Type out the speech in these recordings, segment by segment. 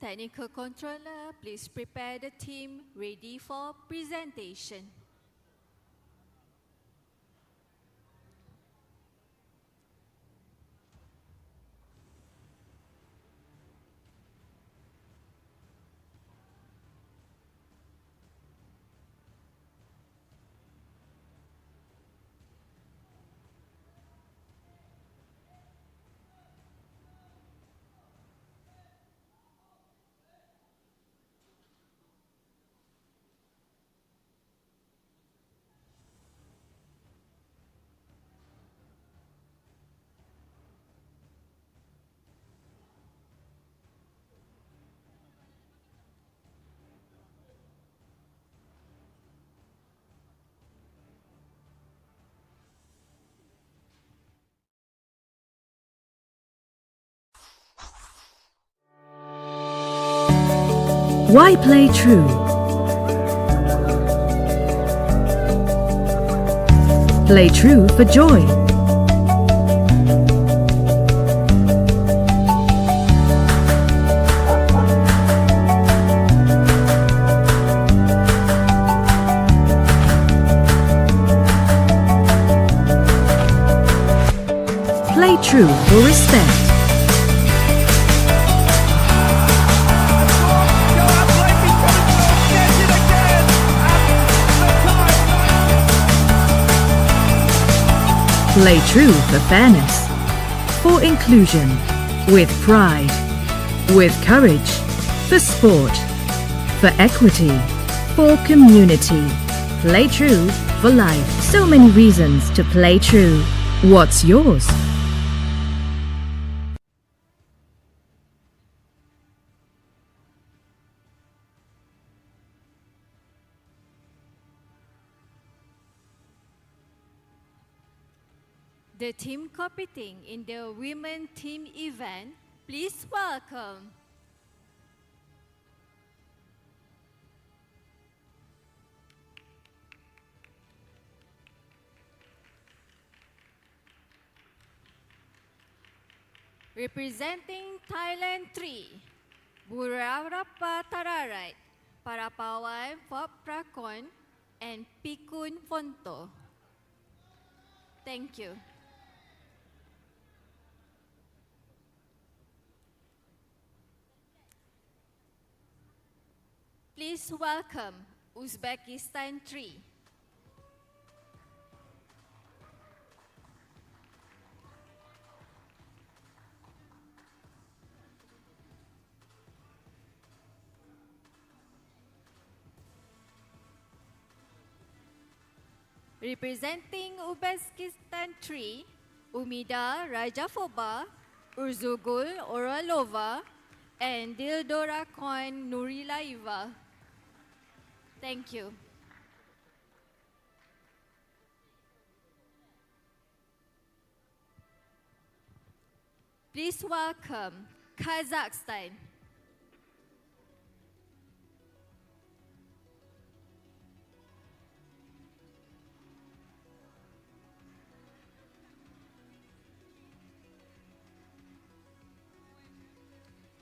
Technical controller, please prepare the team ready for presentation. Why play true? Play true for joy. Play true for respect. Play true for fairness, for inclusion, with pride, with courage, for sport, for equity, for community. Play true for life. So many reasons to play true. What's yours? The team competing in the women team event, please welcome representing Thailand 3, Burarapa Tararait, Parapawan Pop Prakon, and Pikun Fonto. Thank you. Please welcome Uzbekistan 3. Representing Uzbekistan 3, Umida Rajafova, Urzugul Oralova, and Dildora Coin Nurilaeva. Thank you. Please welcome Kazakhstan.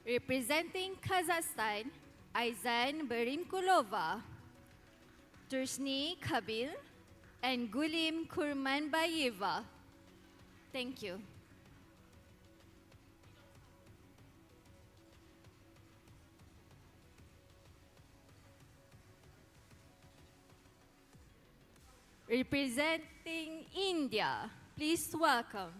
Representing Kazakhstan, Aizan Berimkulova, Tursni Kabil, and Gulim Kurmanbayeva. Thank you. Representing India, please welcome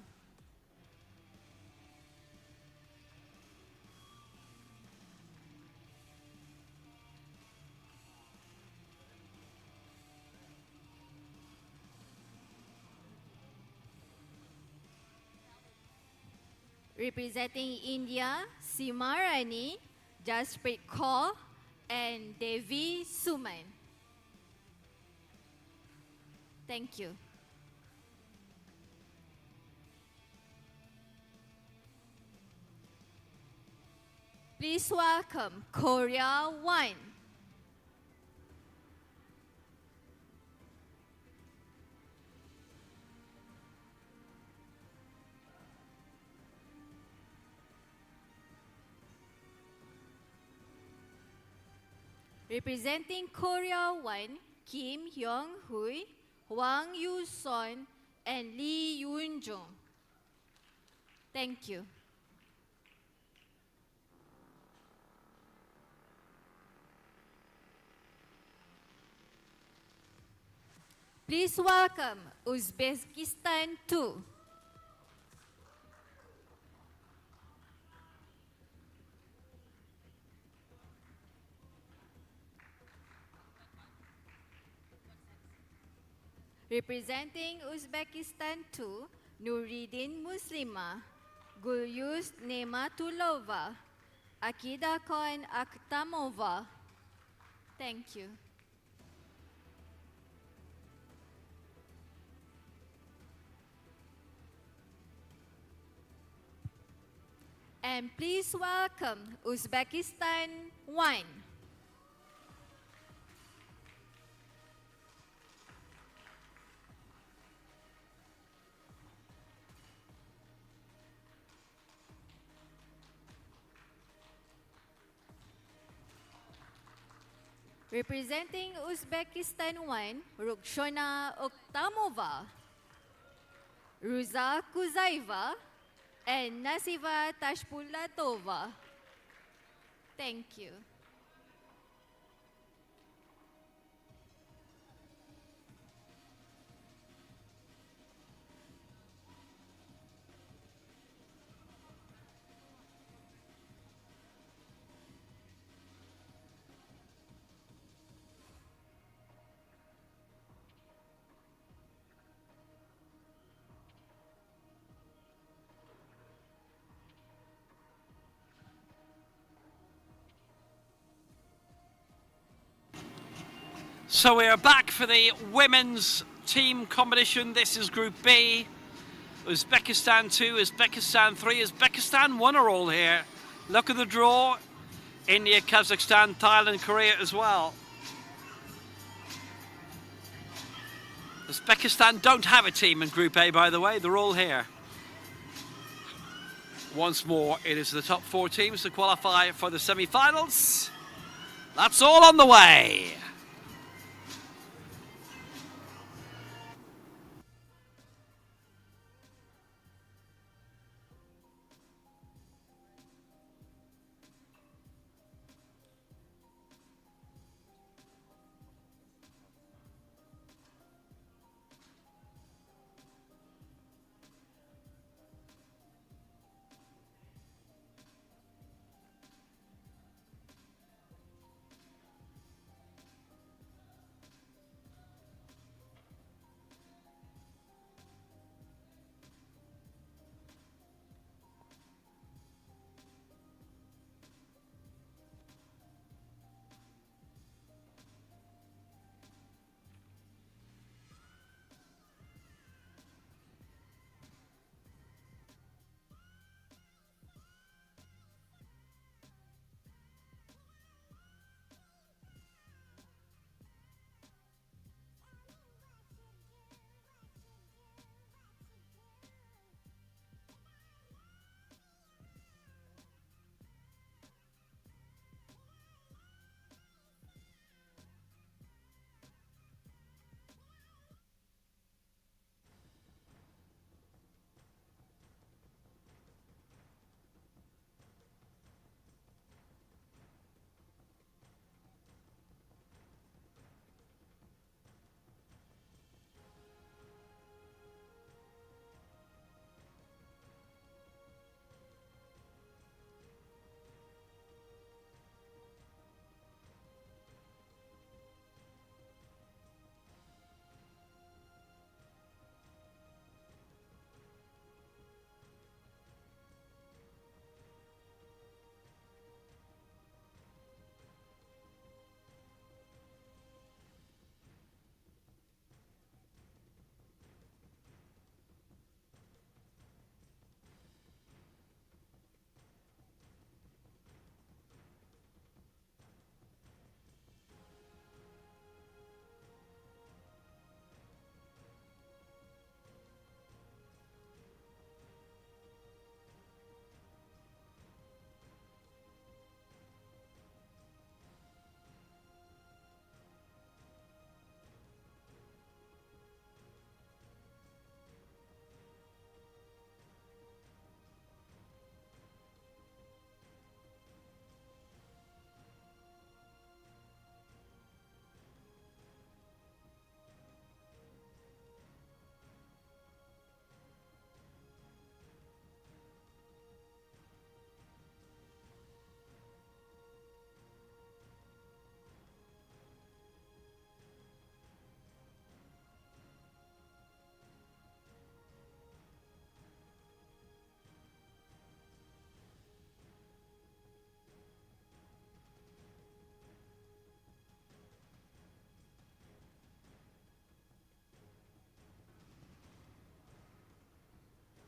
representing India, Seema Rani, Jasprit Kaur, and Devi Suman. Thank you. Please welcome Korea 1. Representing Korea 1, Kim Hyung-hui, Hwang Yu-son, and Lee Yoon-jung. Thank you. Please welcome Uzbekistan 2. Representing Uzbekistan 2, Nuridin Muslima, Gulyus Nematulova, Akida Khan Akhtamova. Thank you. And please welcome Uzbekistan 1. Representing Uzbekistan 1, Rukshona Oktamova, Ruza Kuzaeva, and Nasiva Tashpulatova. Thank you. So we are back for the women's team competition. This is Group B. Uzbekistan 2, Uzbekistan 3, Uzbekistan 1 are all here. Look at the draw. India, Kazakhstan, Thailand, Korea as well. Uzbekistan don't have a team in Group A, by the way. They're all here. Once more, it is the top 4 teams to qualify for the semi-finals. That's all on the way.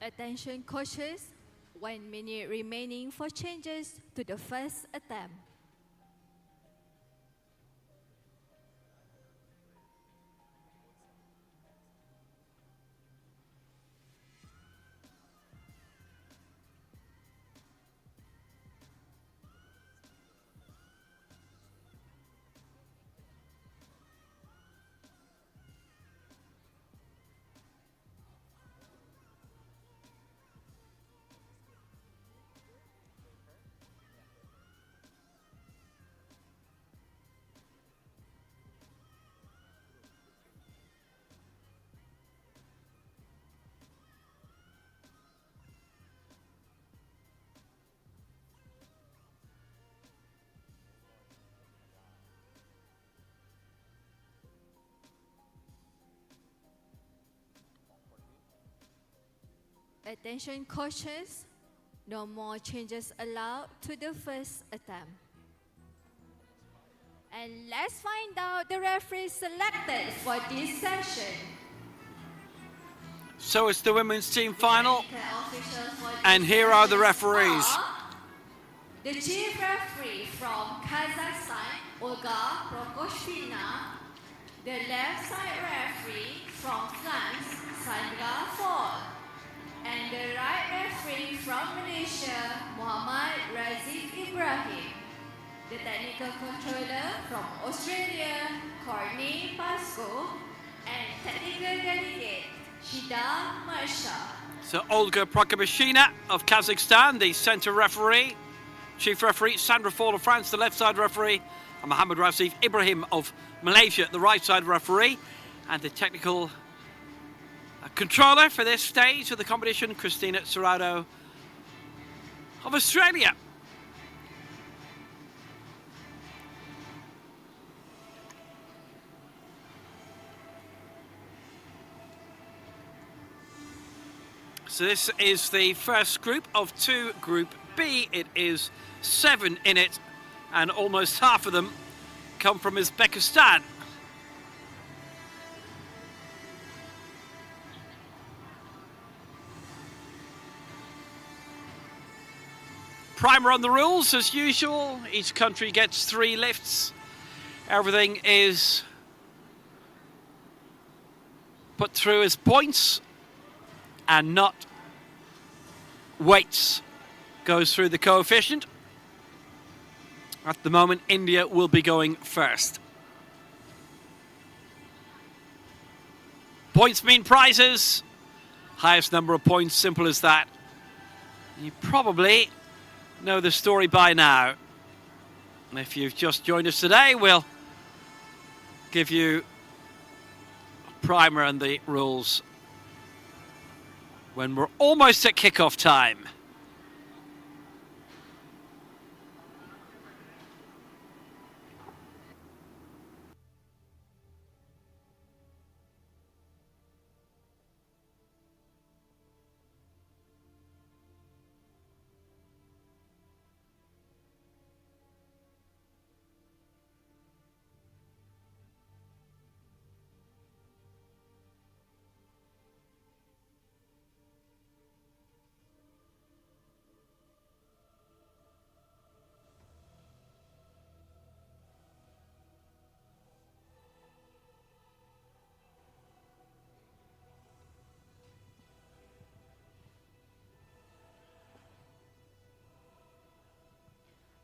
Attention coaches, 1 minute remaining for changes to the first attempt. Attention coaches, no more changes allowed to the first attempt. And let's find out the referees selected for this session. So it's the women's team final, and here are the referees. The chief referee from Kazakhstan, Olga Prokoshpina. The left side referee from France, Sandra Fall. And the right referee from Malaysia, Muhammad Razik Ibrahim. The technical controller from Australia, Courtney Pascoe. And technical delegate, Shida Marsha. So Olga Prokopyshina of Kazakhstan, the centre referee. Chief referee, Sandra Fall of France, the left side referee. And Muhammad Razik Ibrahim of Malaysia, the right side referee. And the technical controller for this stage of the competition, Christina Serrado of Australia. So this is the first group of two, Group B. It is 7 in it, and almost half of them come from Uzbekistan. Primer on the rules, as usual. Each country gets 3 lifts. Everything is put through as points and not weights. Goes through the coefficient. At the moment, India will be going first. Points mean prizes. Highest number of points, simple as that. You probably know the story by now. And if you've just joined us today, we'll give you a primer and the rules when we're almost at kickoff time.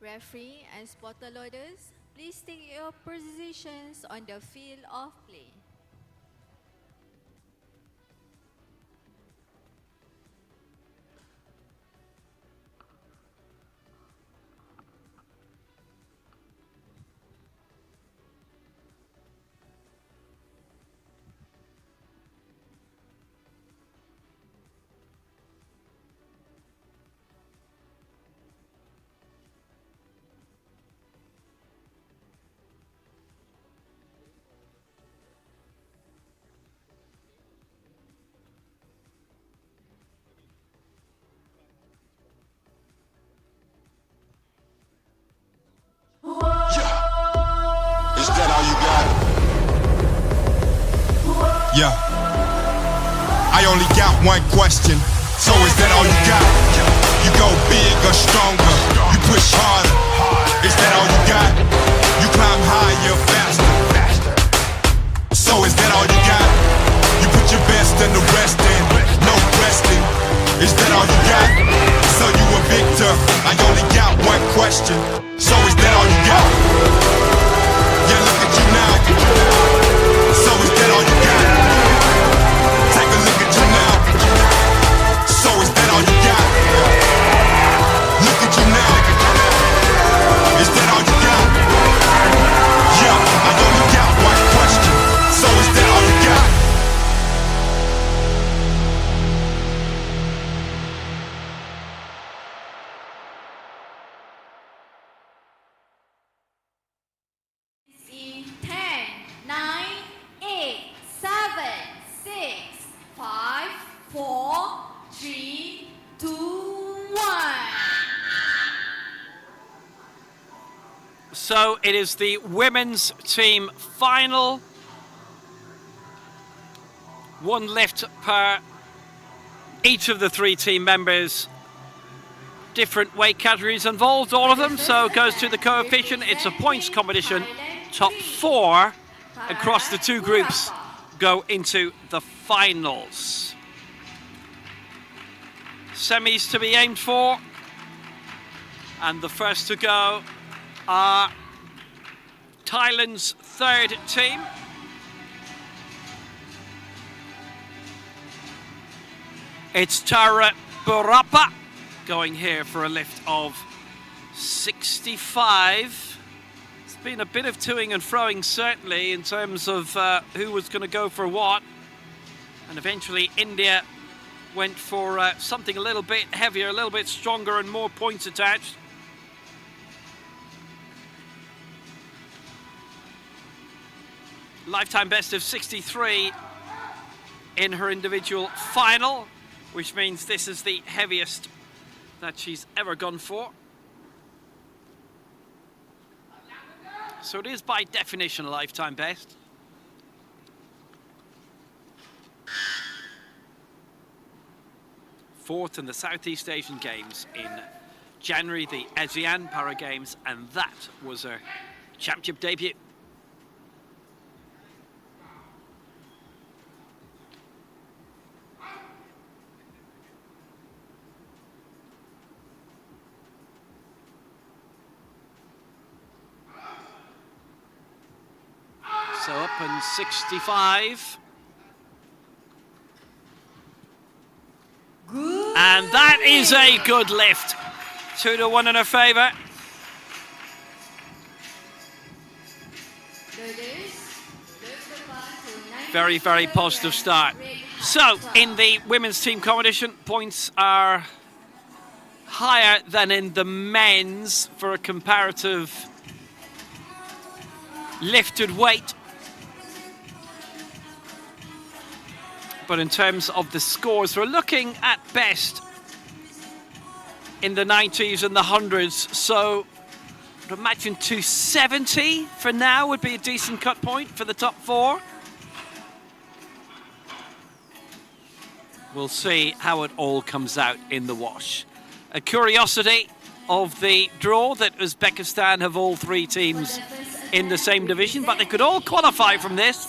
Referee and spotter loaders, please take your positions on the field of play. Is that all you got? Yeah. I only got one question. So is that all you got? You go bigger, stronger, you push harder. Is that all you got? You climb higher, faster. So is that all you got? You put your best and the rest in, no resting. Is that all you got? So you a victor, I only got one question. So is that all you got? Yeah, look at you now. So is that all you got? Take a look at you now. So is that all you got? Look at you now. Is that all you got? Yeah, I only got one question. So is that all you got? In 10, 9, 8, 7, 6, 5, 4, 3, 2, 1. So it is the women's team final. One lift per each of the three team members. Different weight categories involved, all of them. So it goes to the coefficient. It's a points competition. Top 4 across the two groups go into the finals. Semis to be aimed for. And the first to go are Thailand's third team. It's Tara Burapa going here for a lift of 65. It's been a bit of toing and froing, certainly, in terms of who was going to go for what. And eventually India went for something a little bit heavier, a little bit stronger and more points attached. Lifetime best of 63 in her individual final, which means this is the heaviest that she's ever gone for. So it is by definition a lifetime best. Fourth in the Southeast Asian Games in January, the ASEAN Para Games, and that was her championship debut. So up and 65. Good. And that is a good lift. 2-1 in her favour. Very, very positive start. So, in the women's team competition, points are higher than in the men's for a comparative lifted weight. But in terms of the scores, we're looking at best in the 90s and the 100s. So I'd imagine 270 for now would be a decent cut point for the top 4. We'll see how it all comes out in the wash. A curiosity of the draw that Uzbekistan have all three teams in the same division, but they could all qualify from this.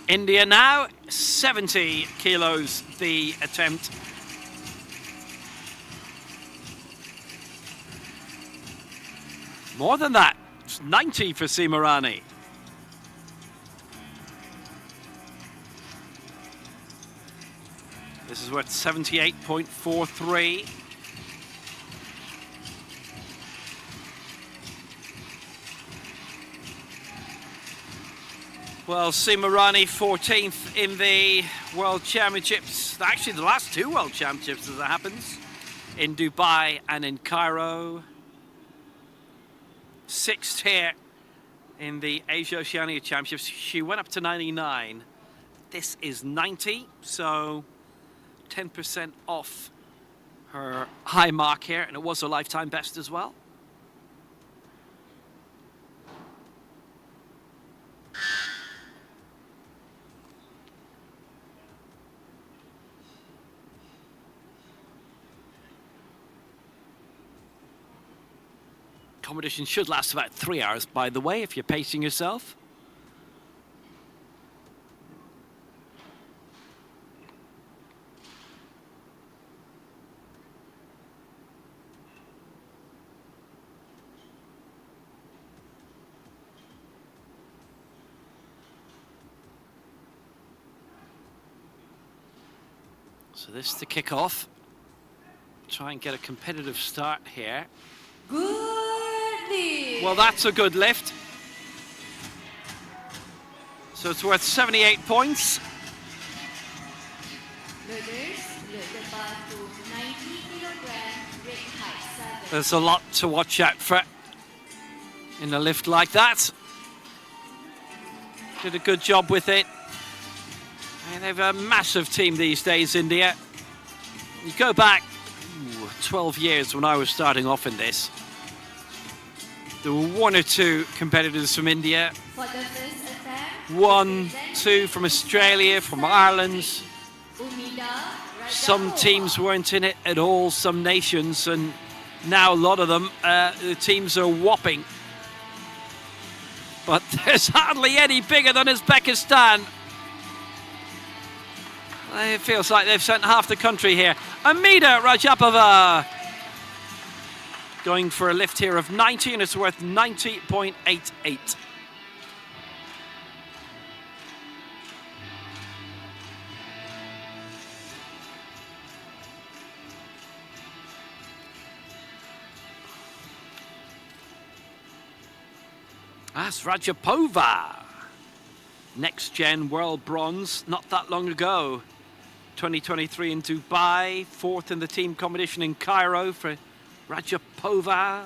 India now, 70 kilos the attempt. More than that, it's 90 for Seema Rani. This is worth 78.43. Well, Seema Rani 14th in the World Championships. Actually, the last two World Championships, as it happens, in Dubai and in Cairo. 6th here in the Asia-Oceania Championships. She went up to 99. This is 90, so 10% off her high mark here, and it was a lifetime best as well. competition should last about 3 hours, by the way, if you're pacing yourself. So this to kick off. Try and get a competitive start here. Good lift. Well, that's a good lift. So it's worth 78 points. Loaders, load the bar to 90 kilogram, red height 7. There's a lot to watch out for in a lift like that. Did a good job with it. And they've a massive team these days, India. You go back 12 years when I was starting off in this. There were 1 or 2 competitors from India. For the first attempt, 1, 2 from Australia, from Ireland. Some teams weren't in it at all, some nations, and now a lot of them, the teams are whopping. But there's hardly any bigger than Uzbekistan. It feels like they've sent half the country here. Amida Rajapova going for a lift here of 90, and it's worth 90.88. That's Rajapova. Next gen world bronze, not that long ago. 2023 in Dubai, 4th in the team competition in Cairo for Rajapova.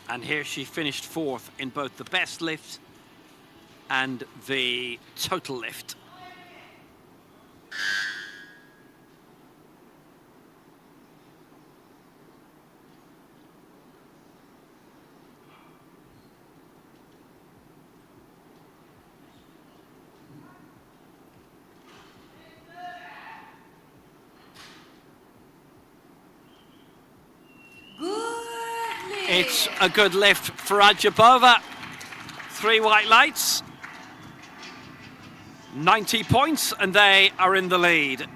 And here she finished 4th in both the best lift and the total lift. It's a good lift for Rajapova. 3 white lights. 90 points, and they are in the lead.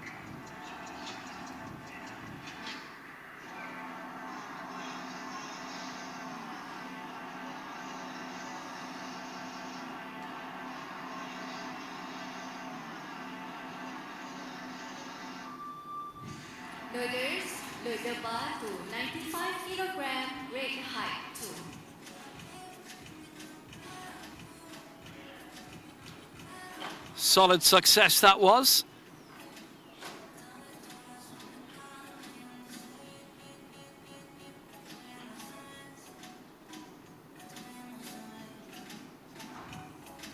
Loaders, load the bar to 95 kilogram, red height 2. Solid success that was.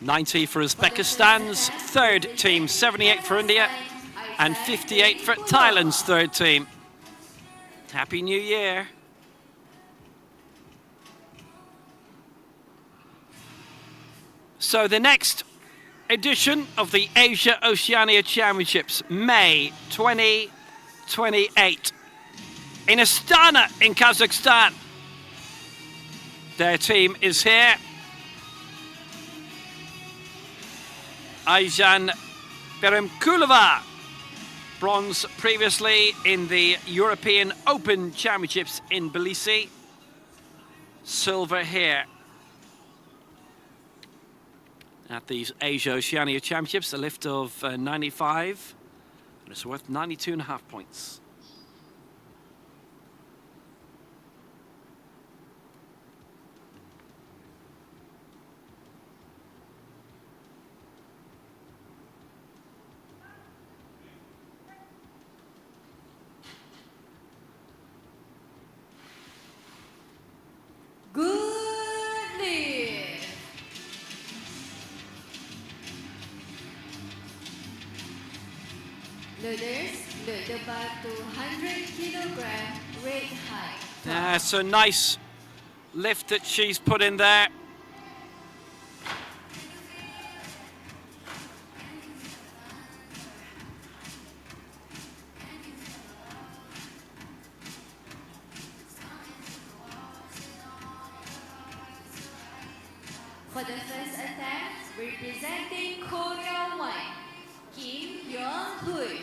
$90 for Uzbekistan's third team, 78 for India, and 58 for Thailand's third team. Happy New Year. So the next edition of the Asia-Oceania Championships, May 2028, in Astana in Kazakhstan. Their team is here. Ayjan Berimkulova, bronze previously in the European Open Championships in Tbilisi. Silver here at these Asia-Oceania Championships, a lift of 95, and it's worth 92.5 points. Good lift. Loaders, load the bar to 100 kilogram, red height. That's a nice lift that she's put in there. For the first attempt, representing Korea 1, Kim Young-hui.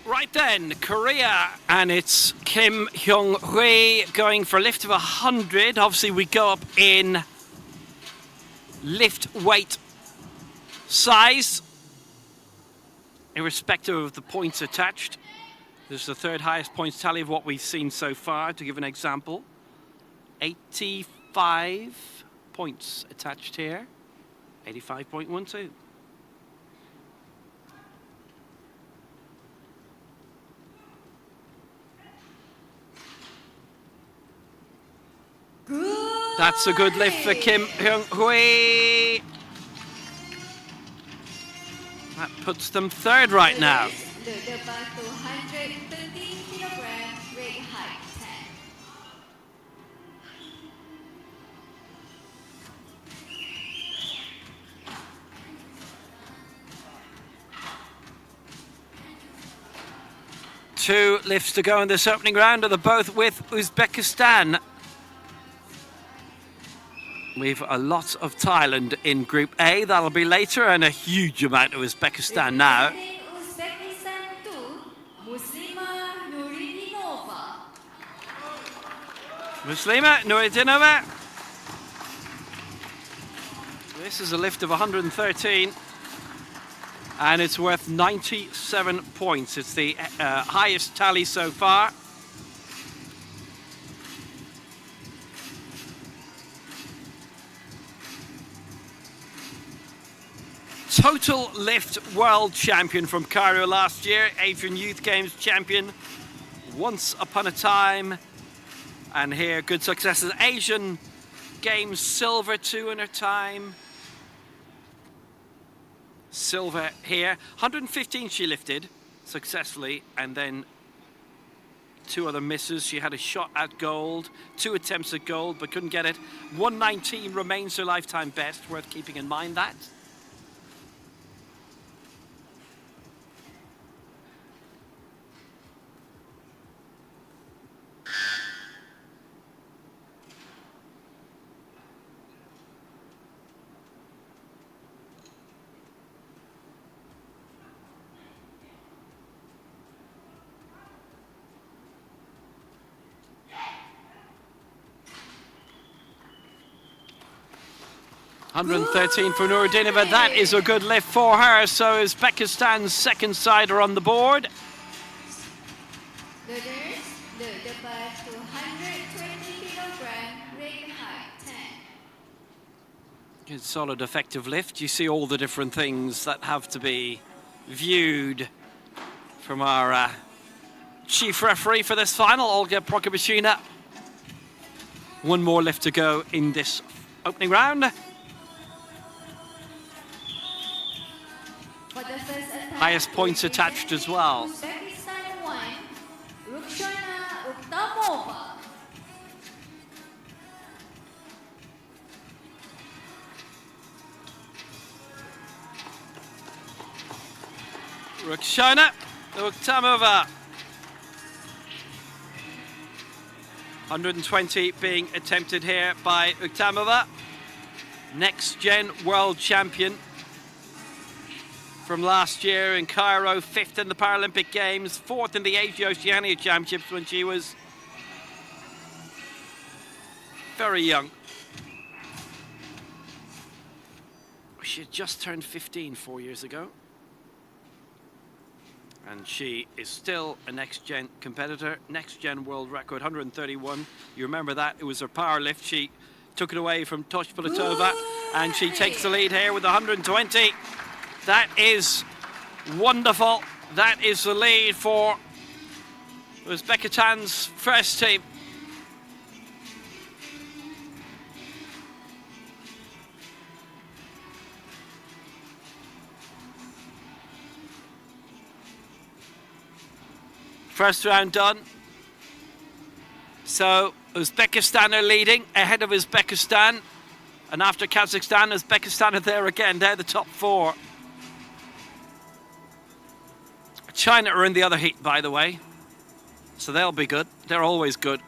Right then, Korea, and it's Kim Hyung-hui going for a lift of 100. Obviously, we go up in lift weight size, irrespective of the points attached. This is the third highest points tally of what we've seen so far. To give an example, 85 points attached here, 85.12. That's a good lift for Kim Hyung-hui. That puts them third right now. The back to 113 kilogram weight height 10. 2 lifts to go in this opening round, and they're both with Uzbekistan. We've a lot of Thailand in Group A. That'll be later, and a huge amount of Uzbekistan now. Uzbekistan 2, Muslima Nuridinova. Muslima Nuridinova. This is a lift of 113, and it's worth 97 points. It's the highest tally so far. Total lift world champion from Cairo last year, Asian Youth Games champion once upon a time, and here good successes. Asian Games silver 2 in her time. Silver here, 115 she lifted successfully, and then 2 other misses. She had a shot at gold, 2 attempts at gold, but couldn't get it. 119 remains her lifetime best, worth keeping in mind that. $113 for Nuridinova. That is a good lift for her. So Uzbekistan's second sider on the board. The back to 120 kilogram weight height 10. Good, solid, effective lift. You see all the different things that have to be viewed from our chief referee for this final, Olga Prokopyshina. 1 more lift to go in this opening round. For the first attempt, Highest points attached as well. Uzbekistan 1, Ruksana Uktamova. Ruksana Uktamova. 120 being attempted here by Uktamova. Next gen world champion from last year in Cairo, 5th in the Paralympic Games, 4th in the Asia-Oceania Championships when she was very young. She had just turned 15 4 years ago. And she is still a next-gen competitor, next-gen world record, 131. You remember that, it was her power lift. She took it away from Tosh Pilatova, and she takes the lead here with 120. That is wonderful. That is the lead for Uzbekistan's first team. First round done. So Uzbekistan are leading, ahead of Uzbekistan. And after Kazakhstan, Uzbekistan are there again. They're the top 4. China are in the other heat, by the way. So they'll be good. They're always good.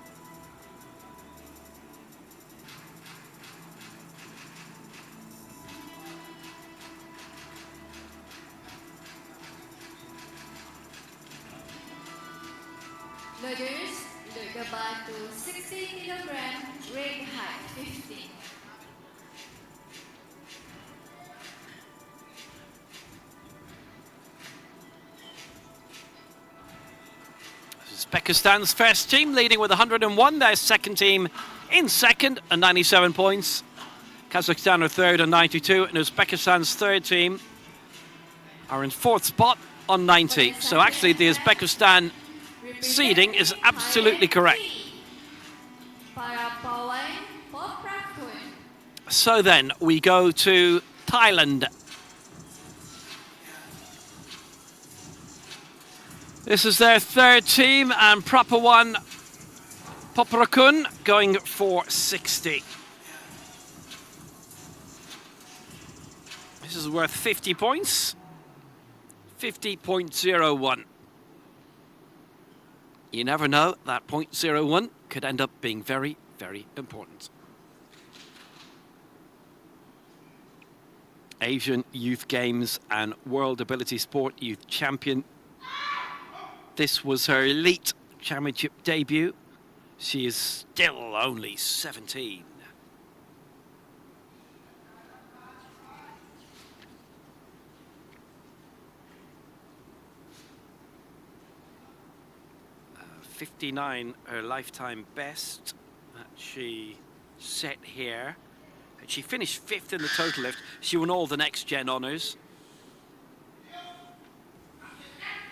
Loaders, load the bar to 60 kilogram, ring height 15. Uzbekistan's first team leading with 101. Their second team in second and 97 points. Kazakhstan are third on 92, and Uzbekistan's third team are in fourth spot on 90. So actually the Uzbekistan seeding is absolutely correct. So then we go to Thailand. This is their third team, and proper one, Poprakun, going for 60. This is worth 50 points. 50.01. You never know, that 0.01 could end up being very, very important. Asian Youth Games and World Ability Sport Youth Champion. This was her elite championship debut. She is still only 17. Uh, 59, her lifetime best that she set here. And she finished 5th in the total lift. She won all the next gen honours.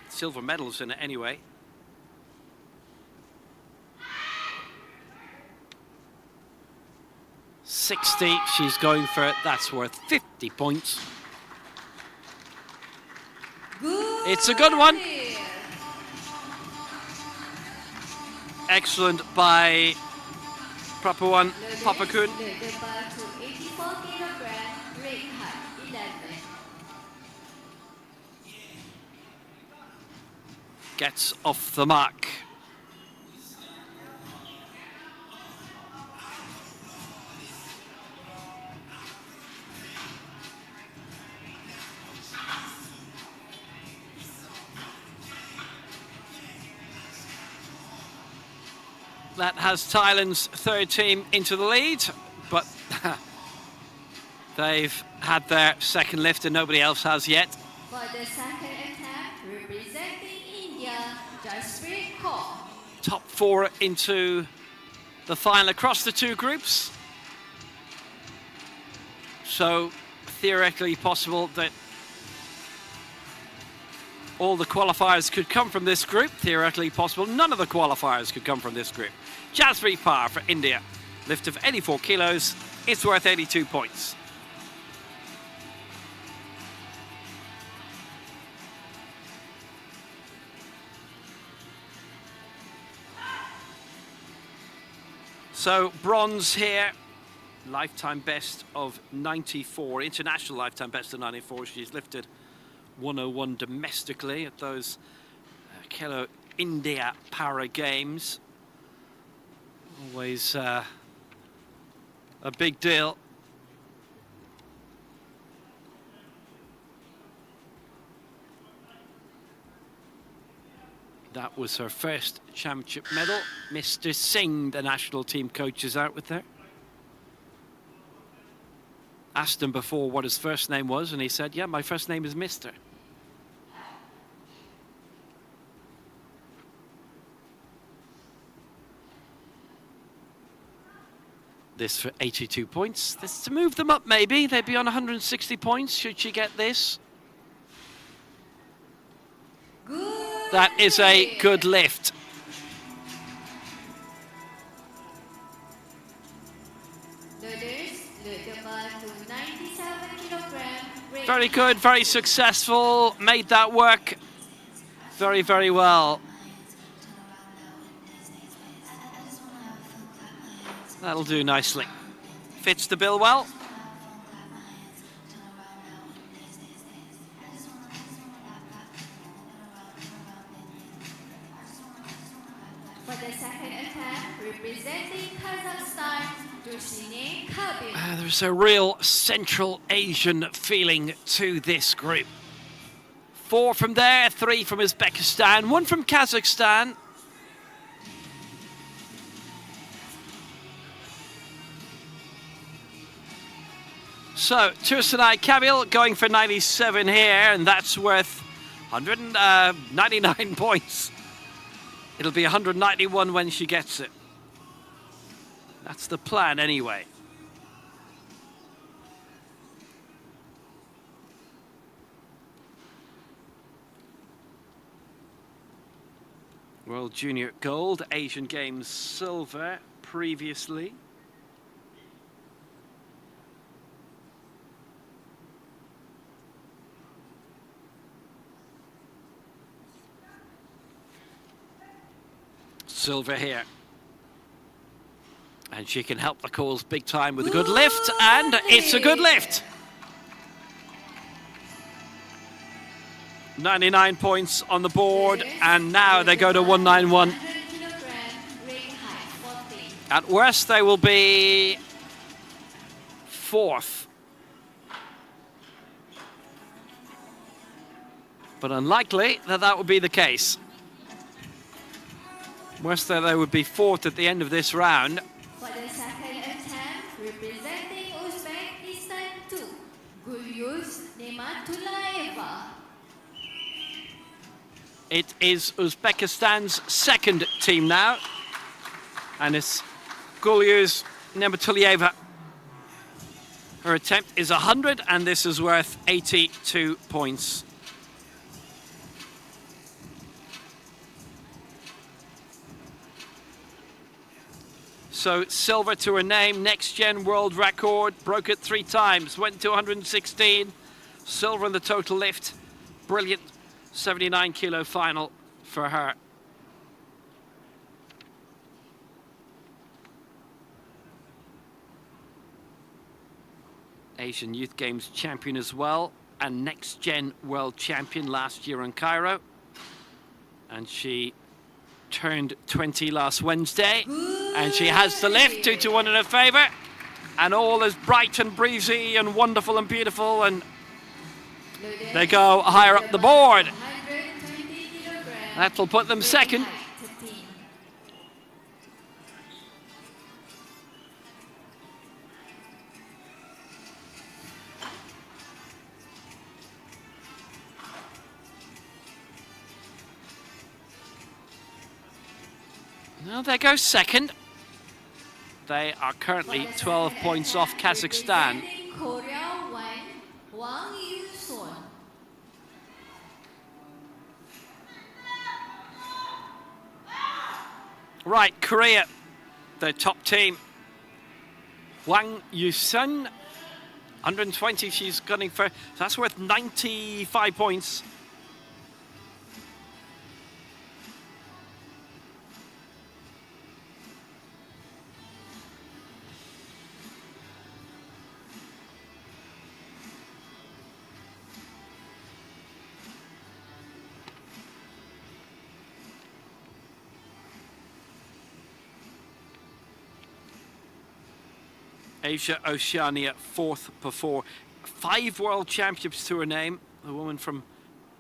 Silver medals in it anyway. $60, she's going for it. That's worth 50 points. It's a good one. Excellent by proper one, Popakun. Gets off the mark. That has Thailand's third team into the lead, but they've had their second lift and nobody else has yet. For the second attempt, representing India, Jaspreet Kaur. Top 4 into the final across the two groups. So theoretically possible that all the qualifiers could come from this group. Theoretically possible none of the qualifiers could come from this group. Jaspreet Kaur for India. Lift of 84 kilos. It's worth 82 points. So bronze here. Lifetime best of 94. International lifetime best of 94. She's lifted 101 domestically at those Kilo India Para Games. Always a big deal. That was her first championship medal. Mr. Singh, the national team coach, is out with her. Asked him before what his first name was, and he said, yeah, my first name is Mr. This for 82 points. This to move them up, maybe. They'd be on 160 points should she get this. Good That is a lift. good lift. Loaders, load the bar to 97 kilogram. Very good, very successful. Made that work very, very well. That'll do nicely. Fits the bill well. For the second attempt, representing Kazakhstan, Dushine Kabil. There's a real Central Asian feeling to this group. 4 from there, 3 from Uzbekistan, 1 from Kazakhstan. So, Tursunay Kabil going for 97 here, and that's worth 199 points. It'll be 191 when she gets it. That's the plan anyway. World Junior Gold, Asian Games Silver previously. Silver here. And she can help the cause big time with a good lift, and it's a good lift. 99 points on the board, and now they go to 191. At worst, they will be 4th. But unlikely that that would be the case. Worst, they would be 4th at the end of this round. For the second attempt, representing Uzbekistan 2, Gulyuz Nematulaeva. It is Uzbekistan's second team now, and it's Gulyuz Nematulaeva. Her attempt is 100, and this is worth 82 points. So silver to her name, next gen world record, broke it 3 times, went to 116, silver in the total lift, brilliant 79 kilo final for her. Asian Youth Games champion as well, and next gen world champion last year in Cairo. And she turned 20 last Wednesday, and she has the lift 2-1 in her favour, and all is bright and breezy and wonderful and beautiful, and they go higher up the board. That'll put them second. Well, there goes second. They are currently 12 points off Kazakhstan. Right, Korea, the top team. Wang Yusun, 120 she's gunning for. That's worth 95 points. Asia-Oceania, 4th before. 5 world championships to her name. The woman from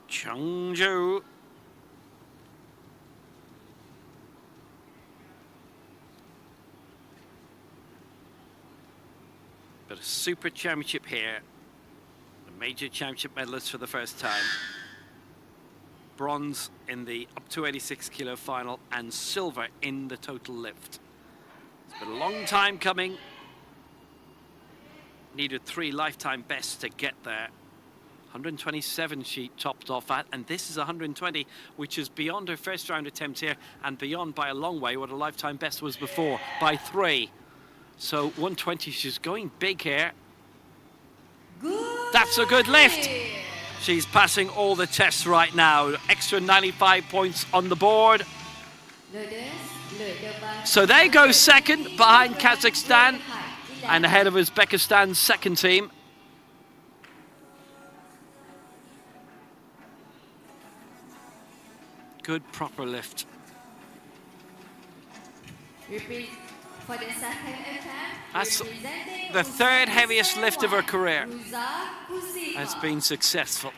Chengdu. But a super championship here. A major championship medalist for the first time. Bronze in the up to 86 kilo final, and silver in the total lift. It's been a long time coming. Needed 3 lifetime bests to get there. 127 she topped off at, and this is 120, which is beyond her first round attempt here, and beyond by a long way what a lifetime best was before, by 3. So 120, she's going big here. That's a good lift. She's passing all the tests right now. Extra 95 points on the board. So they go second behind Kazakhstan and ahead of Uzbekistan's second team. Good proper lift. For the second attempt, That's the third heaviest lift of her career. Has been successful.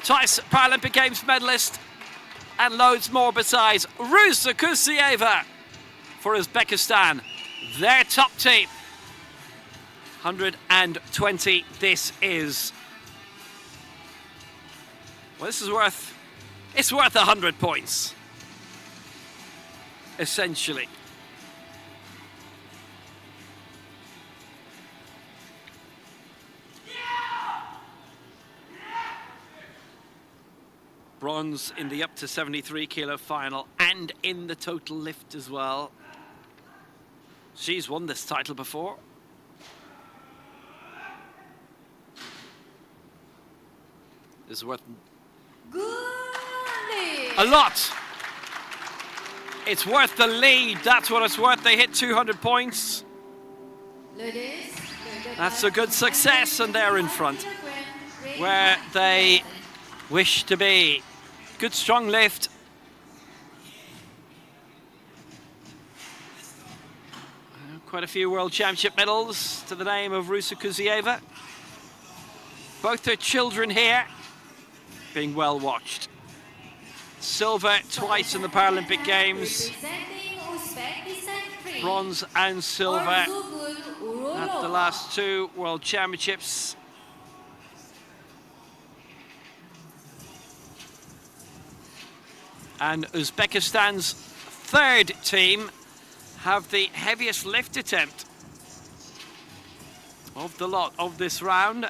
Twice Paralympic Games medalist and loads more besides. Rusa Kusieva for Uzbekistan, their top team. 120 this is. Well, this is worth, it's worth 100 points. Essentially. Bronze in the up to 73 kilo final and in the total lift as well. She's won this title before. This is worth a lot. It's worth the lead, that's what it's worth. They hit 200 points. That's a good success, and they're in front where they wish to be. Good strong lift. Quite a few World Championship medals to the name of Rusa Kusieva. Both her children here being well watched. Silver twice in the Paralympic Games. Bronze and silver at the last two World Championships. And Uzbekistan's third team have the heaviest lift attempt of the lot of this round.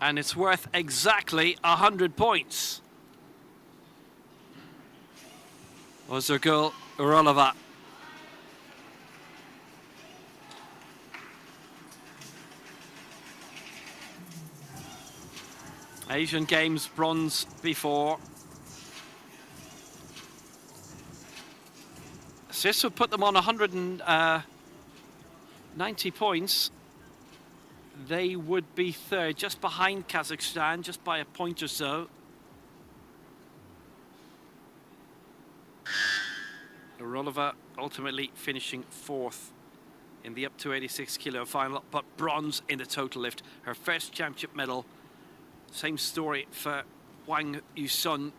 And it's worth exactly 100 points. Ozergul Uralova. Asian Games bronze before. So this would put them on 190 points. They would be third, just behind Kazakhstan, just by a point or so. Uralova ultimately finishing fourth in the up to 86 kilo final, but bronze in the total lift. Her first championship medal. Same story for Hwang Yusun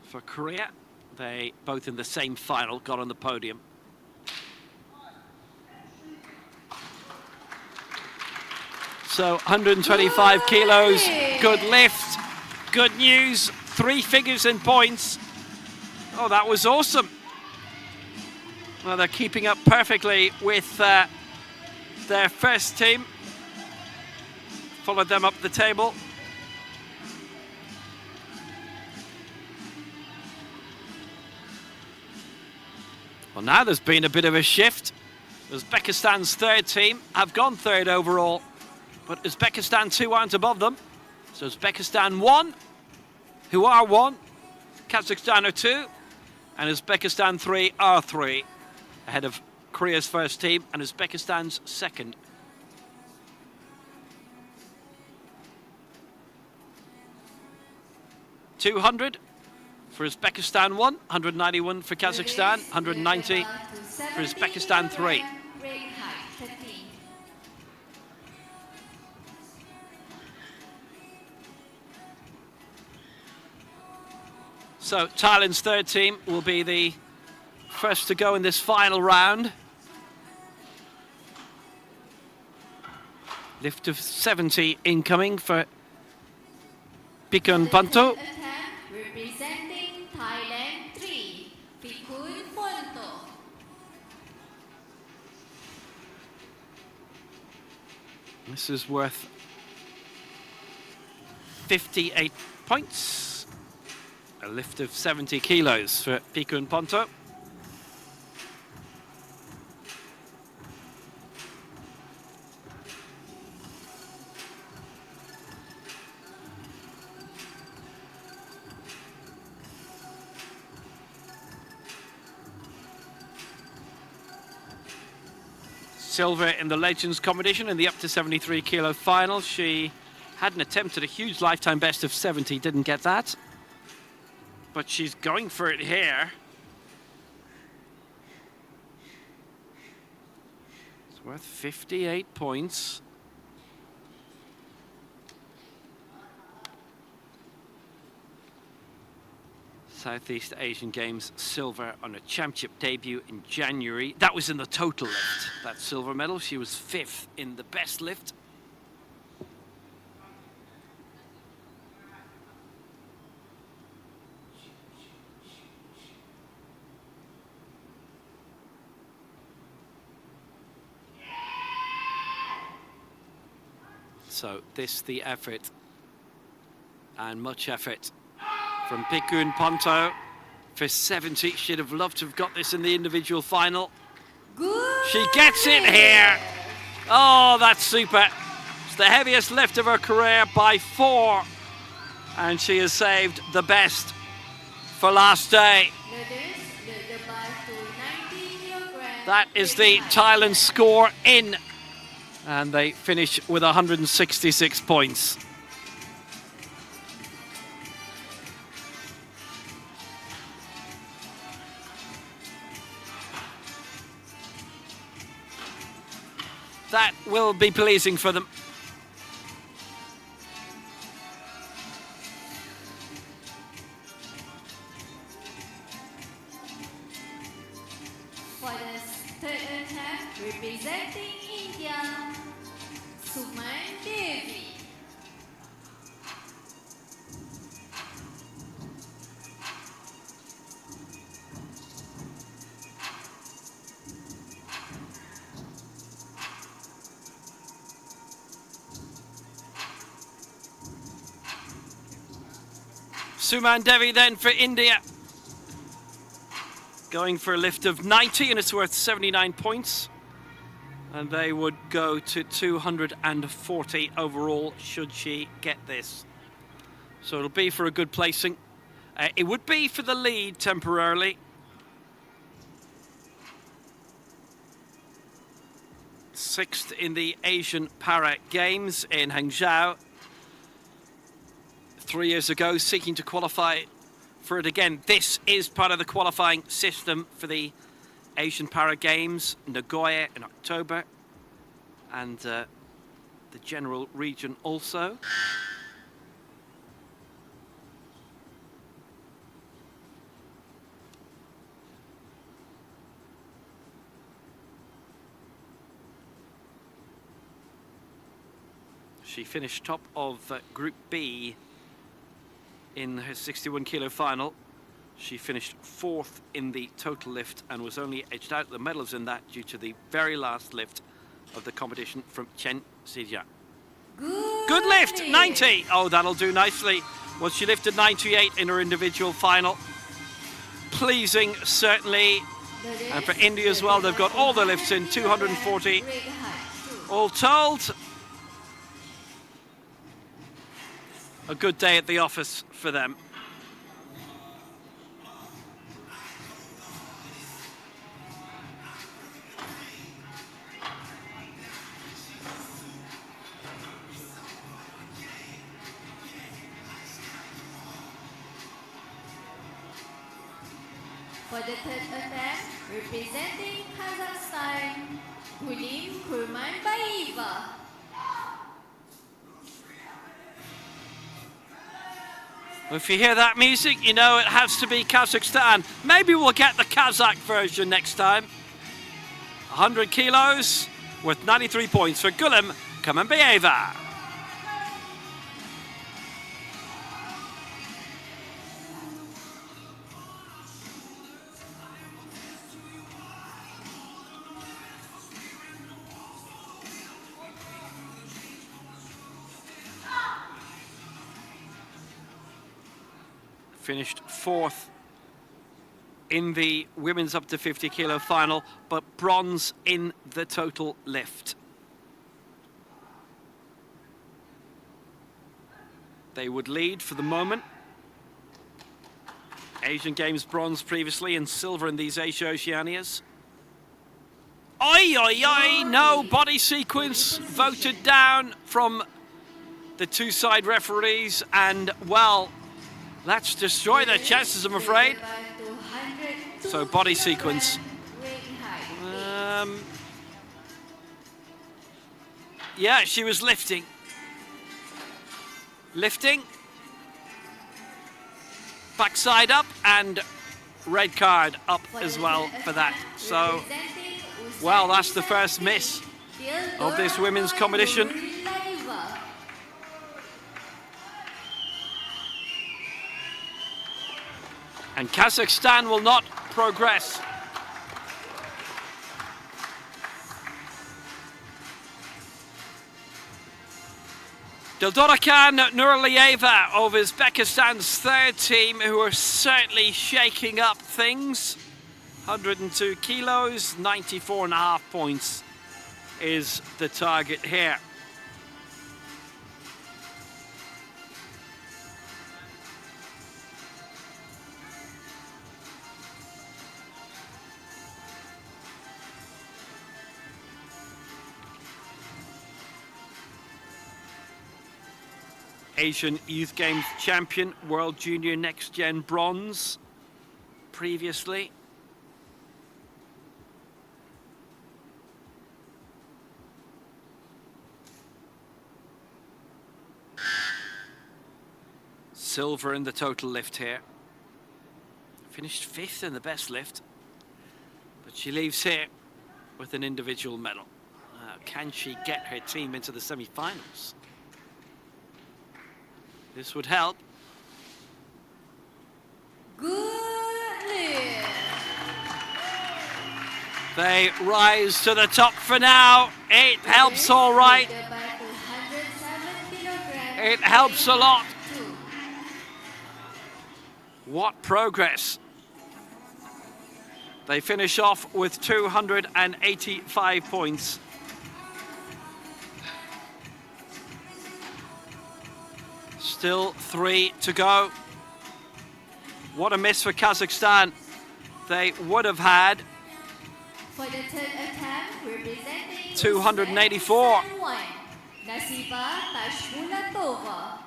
for Korea. They both in the same final got on the podium. So 125 kilos, good lift, good news, 3 figures in points. Oh, that was awesome. Well, they're keeping up perfectly with their first team. Followed them up the table. Well, now there's been a bit of a shift. Uzbekistan's third team have gone third overall, but Uzbekistan 2 aren't above them. So Uzbekistan 1, who are 1, Kazakhstan are 2, and Uzbekistan 3 are 3, ahead of Korea's first team and Uzbekistan's second. $200 for Uzbekistan 1, 191 for Kazakhstan, 190 for Uzbekistan 3. So Thailand's third team will be the first to go in this final round. Lift of 70 incoming for Pikun Panto. Representing Thailand 3, Pikun Ponto. This is worth 58 points. A lift of 70 kilos for Pikun Ponto. silver in the Legends competition in the up to 73 kilo final. She had an attempt at a huge lifetime best of 70, didn't get that. But she's going for it here. It's worth 58 points. Southeast Asian Games silver on a championship debut in January. That was in the total lift, that silver medal. She was 5th in the best lift. So this the effort, and much effort from Pikun Ponto for 70. She'd have loved to have got this in the individual final. Good. She gets it here. Oh, that's super. It's the heaviest lift of her career by 4. And she has saved the best for last day. That is the Thailand score in. And they finish with 166 points. That will be pleasing for them. For the third attempt, representing India, Suman Devi. Suman Devi then for India. Going for a lift of 90, and it's worth 79 points. And they would go to 240 overall should she get this. So it'll be for a good placing. It would be for the lead temporarily. Sixth in the Asian Para Games in Hangzhou 3 years ago, seeking to qualify for it again. This is part of the qualifying system for the Asian Para Games, Nagoya in October, and the general region also. She finished top of Group B in her 61 kilo final. She finished 4th in the total lift and was only edged out the medals in that due to the very last lift of the competition from Chen Xijia. Good lift, 90. Oh, that'll do nicely. Well, she lifted 98 in her individual final. Pleasing, certainly. And for India as well, they've got all their lifts in, 240 all told. A good day at the office for them. For the third attempt, representing Kazakhstan, Gulim Kurmanbayeva. If you hear that music, you know it has to be Kazakhstan. Maybe we'll get the Kazakh version next time. 100 kilos worth 93 points for Gulim Kurmanbayeva. Finished 4th in the women's up to 50 kilo final, but bronze in the total lift. They would lead for the moment. Asian Games bronze previously and silver in these Asia-Oceanias. Oi, oi, oi, no body sequence voted down from the two side referees, and well, let's destroy their chances, I'm afraid. So body sequence. Yeah, she was lifting. Lifting. Backside up, and red card up as well for that. So, well, that's the first miss of this women's competition. And Kazakhstan will not progress. Dildorakan Nuralieva of Uzbekistan's third team, who are certainly shaking up things. 102 kilos, 94.5 points is the target here. Asian Youth Games champion, World Junior Next Gen bronze previously. Silver in the total lift here. Finished 5th in the best lift, but she leaves here with an individual medal. Can she get her team into the semi-finals? This would help. Good lift. They rise to the top for now. It helps all right. It helps a lot. What progress. They finish off with 285 points. Still 3 to go. What a miss for Kazakhstan. They would have had For the third attempt, representing 284. Nasiba Tashmulatova.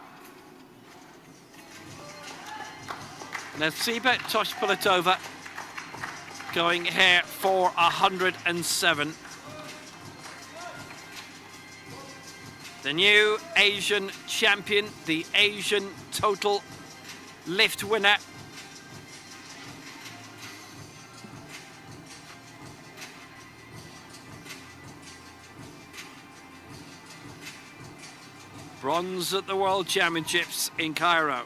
Nasiba Toshpulatova going here for 107. The new Asian champion, the Asian total lift winner. Bronze at the World Championships in Cairo.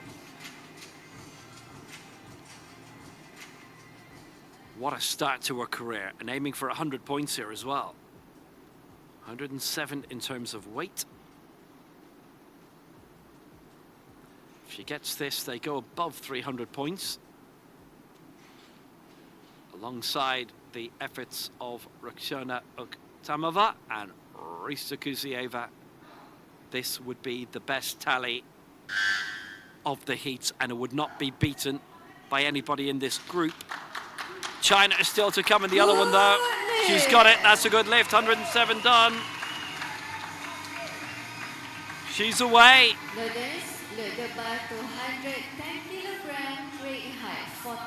What a start to her career, and aiming for 100 points here as well. 107 in terms of weight. If she gets this, they go above 300 points. Alongside the efforts of Roxana Uktamova and Risa Kuzieva, this would be the best tally of the heats, and it would not be beaten by anybody in this group. China is still to come in the other one, though. She's got it. That's a good lift. 107 done. She's away. Le débat 210 kg, weight height 14.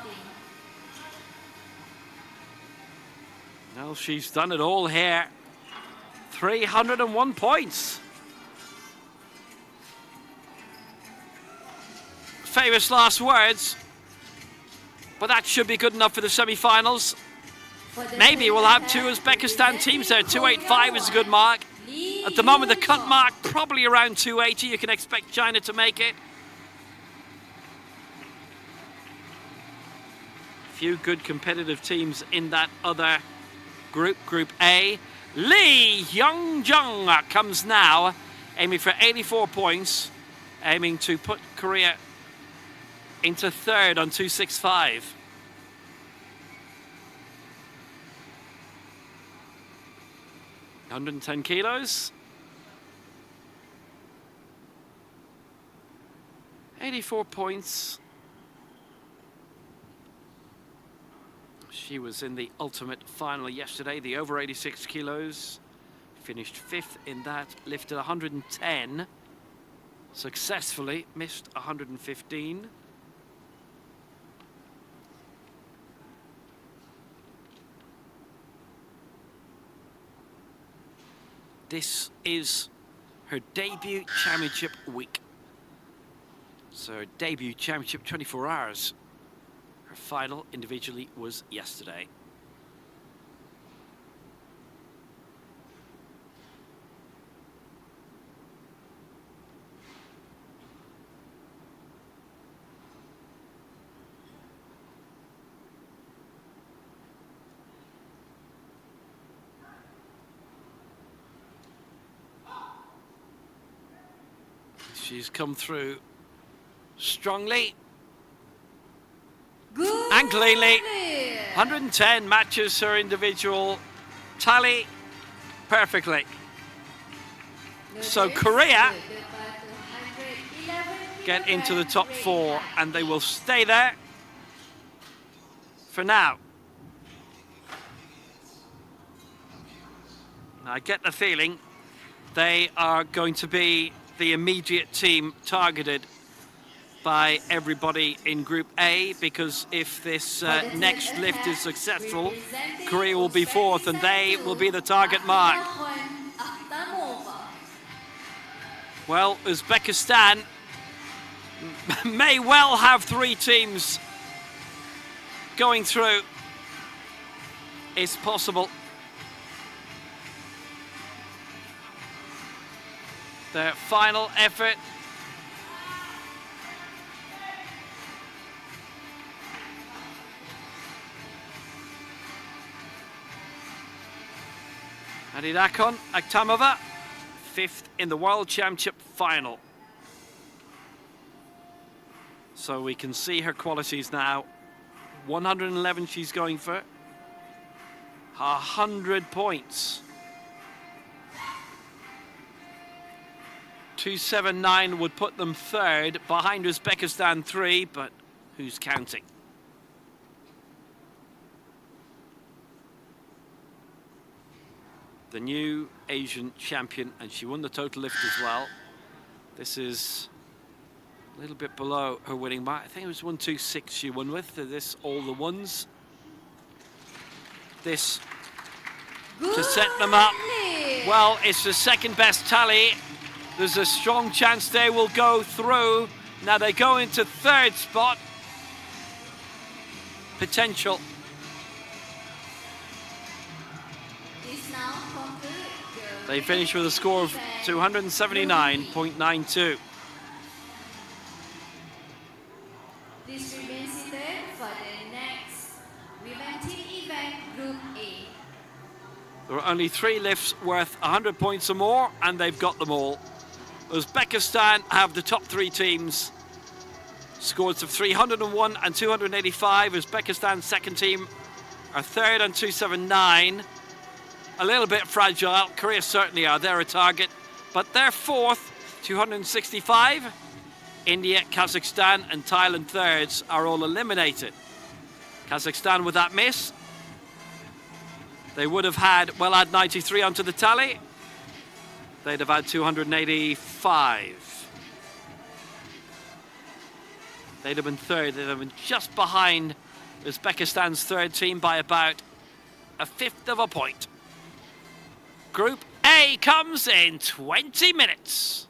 Well, she's done it all here. 301 points. Famous last words. But that should be good enough for the semi-finals. Maybe we'll have two Uzbekistan teams there. 285 is a good mark. At the moment, the cut mark probably around 280. You can expect China to make it. Few good competitive teams in that other group, Group A. Lee Hyung-jung comes now, aiming for 84 points, aiming to put Korea into third on 265. $110 kilos. 84 points. She was in the ultimate final yesterday, the over 86 kilos. Finished 5th in that, lifted 110. Successfully missed 115. This is her debut championship week. So her debut championship 24 hours. Her final individually was yesterday. She's come through strongly Good. and cleanly. 110 matches her individual tally perfectly. So Korea get into the top 4 and they will stay there for now. I get the feeling they are going to be the immediate team targeted by everybody in Group A, because if this next lift is successful, Korea will be 4th and they will be the target mark. Well, Uzbekistan may well have 3 teams going through. It's possible. Their final effort. Adidakon Aktamova, 5th in the World Championship final. So we can see her qualities now. 111 she's going for. 100 points. 279 would put them 3rd, behind Uzbekistan 3, but who's counting? The new Asian champion, and she won the total lift as well. This is a little bit below her winning mark. I think it was 126 she won with. This all the ones. This to set them up. Well, it's the 2nd best tally. There's a strong chance they will go through. Now they go into 3rd spot. Potential. They finish with a score of 279.92. This remains seated for the next women team event, Group A. There are only 3 lifts worth 100 points or more, and they've got them all. Uzbekistan have the top 3 teams. Scores of 301 and 285. Uzbekistan's 2nd team are 3rd on 279. A little bit fragile. Korea certainly are. They're a target. But they're 4th, 265. India, Kazakhstan and Thailand 3rds are all eliminated. Kazakhstan with that miss. They would have had, well, add 93 onto the tally. They'd have had 285. They'd have been 3rd. They'd have been just behind Uzbekistan's 3rd team by about 1/5 of a point. Group A comes in 20 minutes.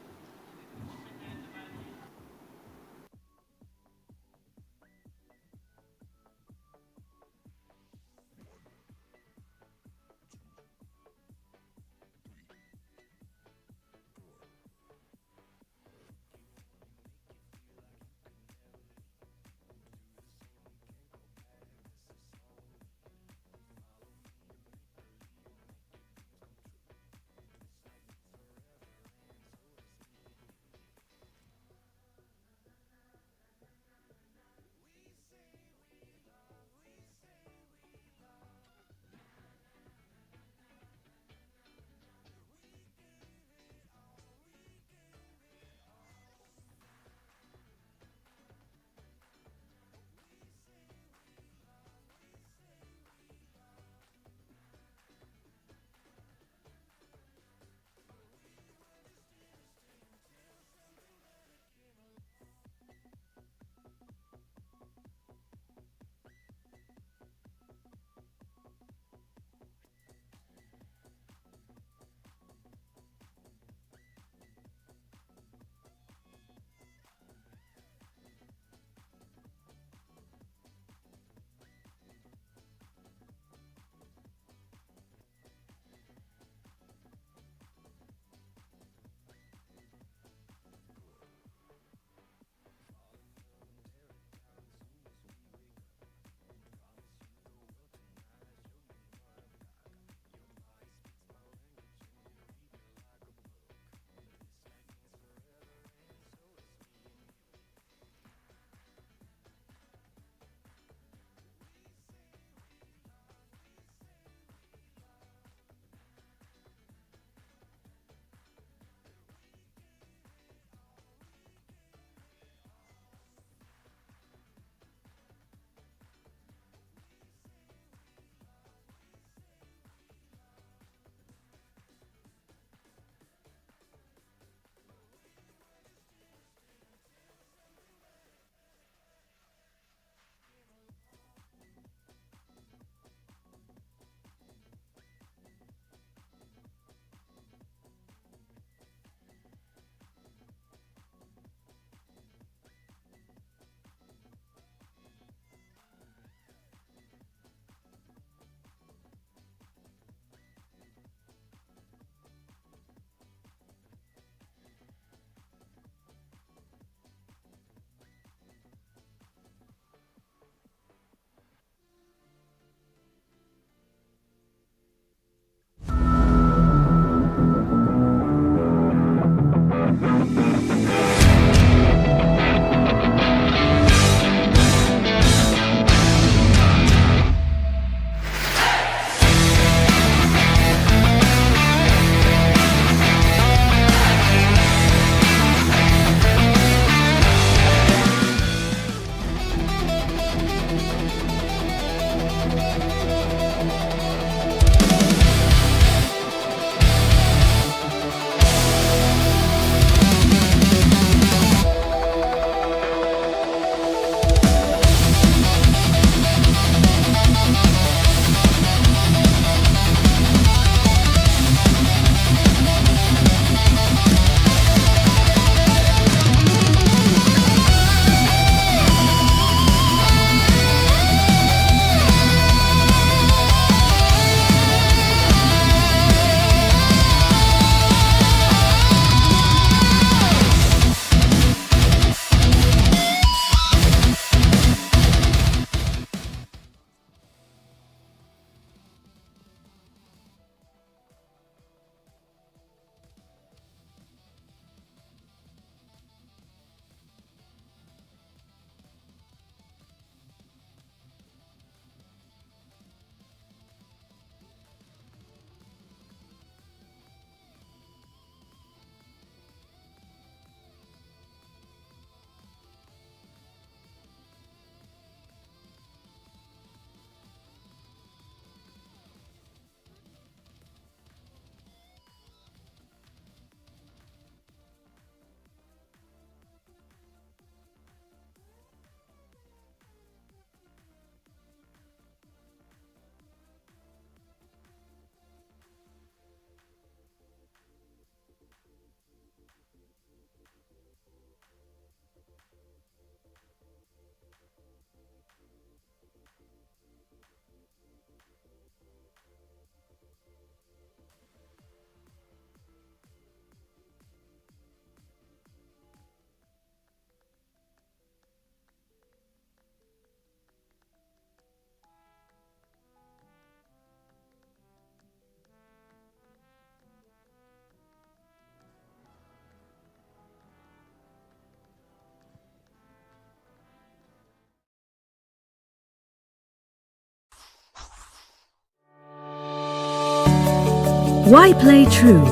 Why play true?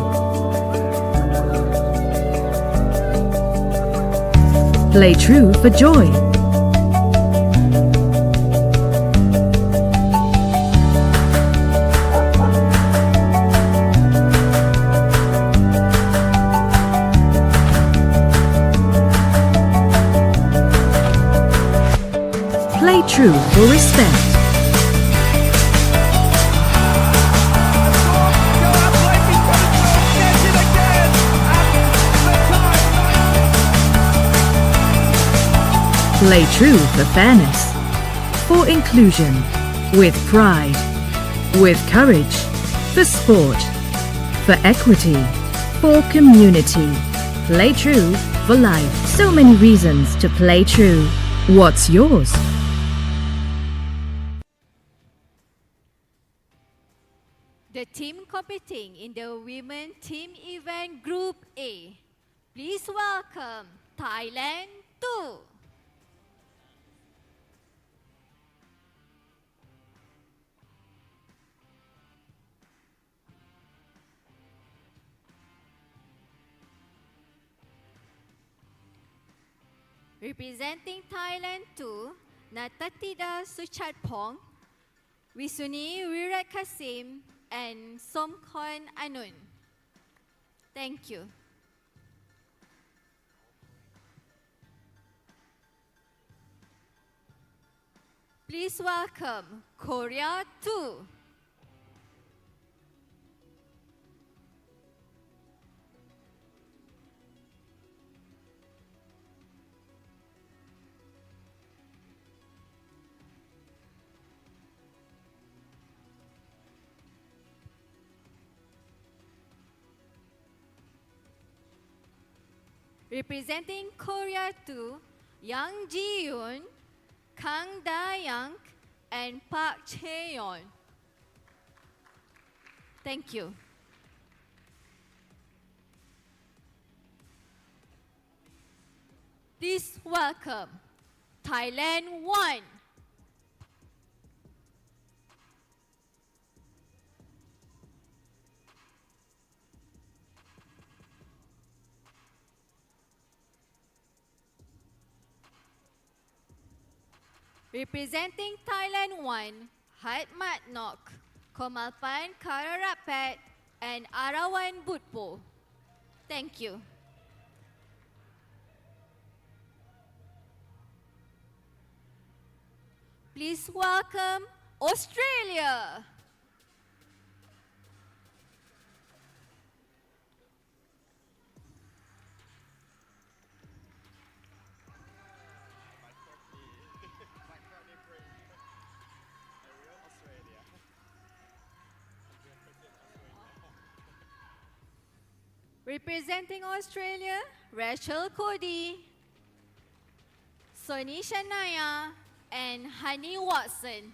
Play true for joy. Play true for respect. Play true for fairness, for inclusion, with pride, with courage, for sport, for equity, for community. Play true for life. So many reasons to play true. What's yours? The team competing in the women team event Group A. Please welcome Thailand 2. Representing Thailand 2, Natatida Suchatpong, Visuni Wirat Kasim, and Somkhon Anun. Thank you. Please welcome Korea 2. Representing Korea 2, Yang Ji-yoon, Kang Da-young, and Park Chae-yeon. Thank you. Please welcome Thailand 1. Representing Thailand 1, Hatmat Nok, Komalpan Kararapat, and Arawan Butpo. Thank you. Please welcome Australia. Representing Australia, Rachel Cody, Soni Shania, and Honey Watson.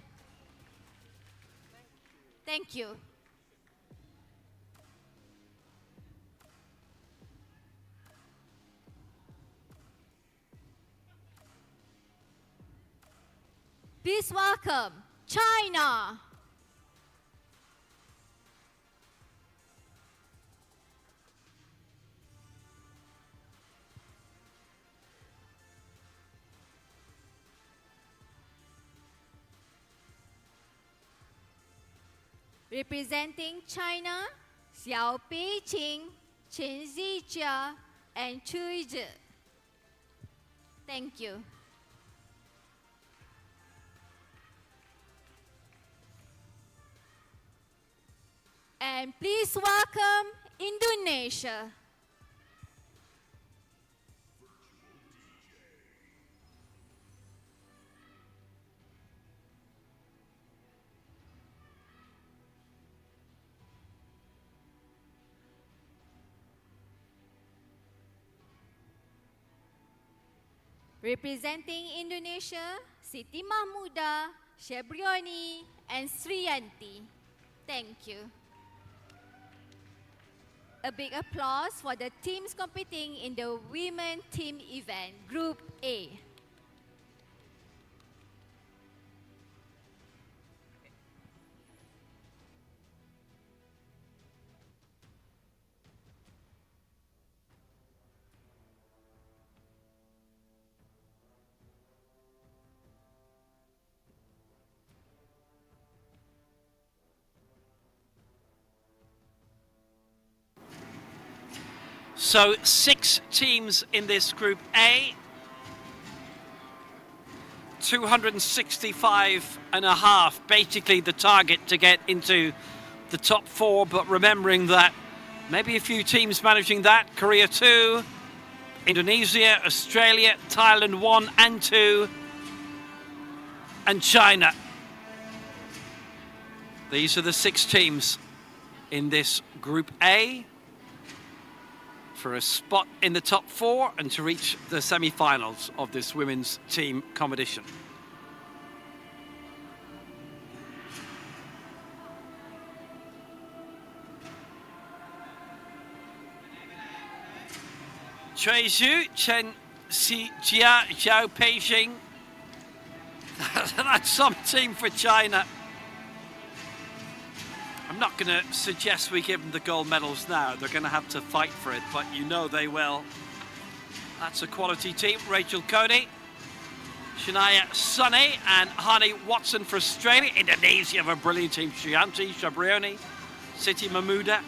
Thank you. Please welcome China. Representing China, Xiao Peiqing, Chen Zijia, and Chui Zhe. Thank you. And please welcome Indonesia. Representing Indonesia, Siti Mahmuda, Shebrioni, and Sriyanti. Thank you. A big applause for the teams competing in the women team event, Group A. So 6 teams in this Group A. 265.5, basically the target to get into the top 4, but remembering that maybe a few teams managing that. Korea 2, Indonesia, Australia, Thailand 1 and 2, and China. These are the 6 teams in this Group A for a spot in the top 4 and to reach the semi-finals of this women's team competition. Chui Zhu, Chen Xijia, Zhao Peijing. That's some team for China. I'm not going to suggest we give them the gold medals now. They're going to have to fight for it, but you know they will. That's a quality team. Rachel Cody, Shania Sunny and Hani Watson for Australia. Indonesia have a brilliant team. Srianti Shabrioni, Siti Mahmuda.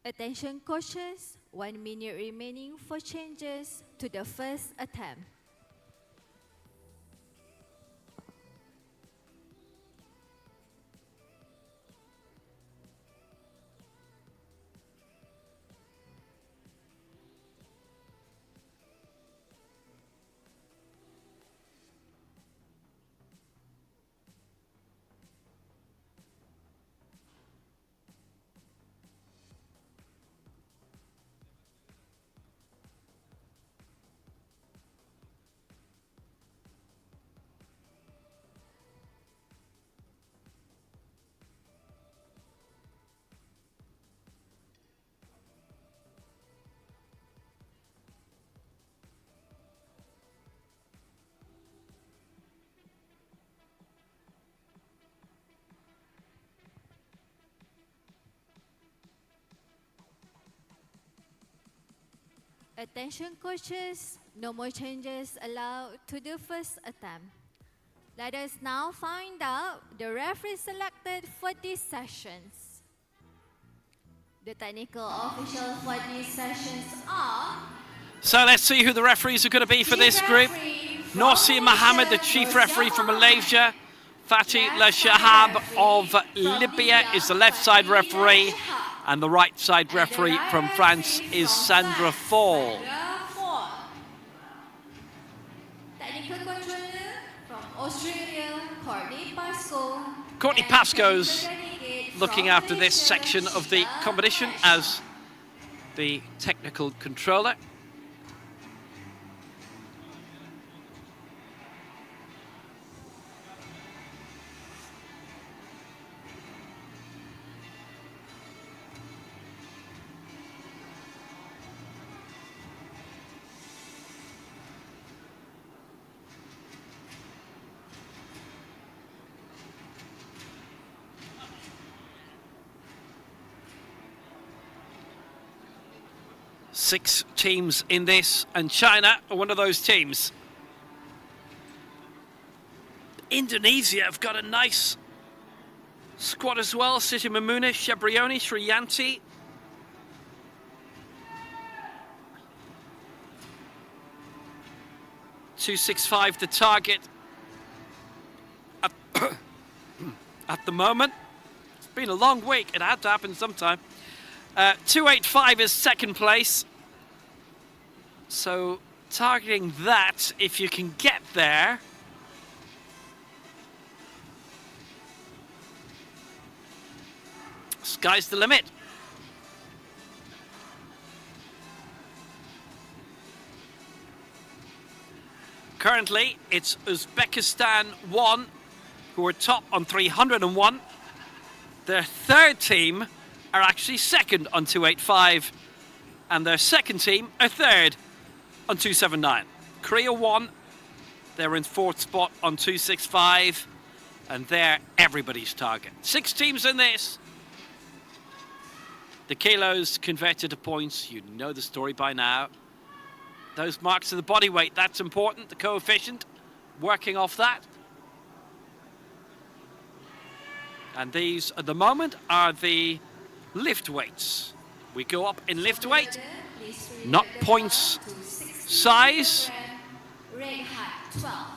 Attention coaches, 1 minute remaining for changes to the first attempt. Attention coaches, no more changes allowed to the first attempt. Let us now find out the referees selected for these sessions. The technical officials for these sessions are... So let's see who the referees are going to be for this group. Norsi Mohammed, the chief referee from Malaysia. Fatih Lashahab of Libya is the left side referee. And the right side referee from France is Sandra Fall. Technical controller from Australia, Courtney Pascoe's looking after this section of the competition as the technical controller. Six teams in this, and China are one of those teams. Indonesia have got a nice squad as well. Siti Mamuna, Shebrioni, Sriyanti. .265 the target at the moment. It's been a long week. It had to happen sometime. 285 is second place. So targeting that, if you can get there. Sky's the limit. Currently, it's Uzbekistan 1, who are top on 301. Their third team are actually second on 285. And their second team are third on 279. Korea 1, they're in fourth spot on 265. And they're everybody's target. 6 teams in this. The kilos converted to points. You know the story by now. Those marks of the body weight, that's important. The coefficient, working off that. And these, at the moment, are the lift weights. We go up in lift weight, not points size. Red hat 12.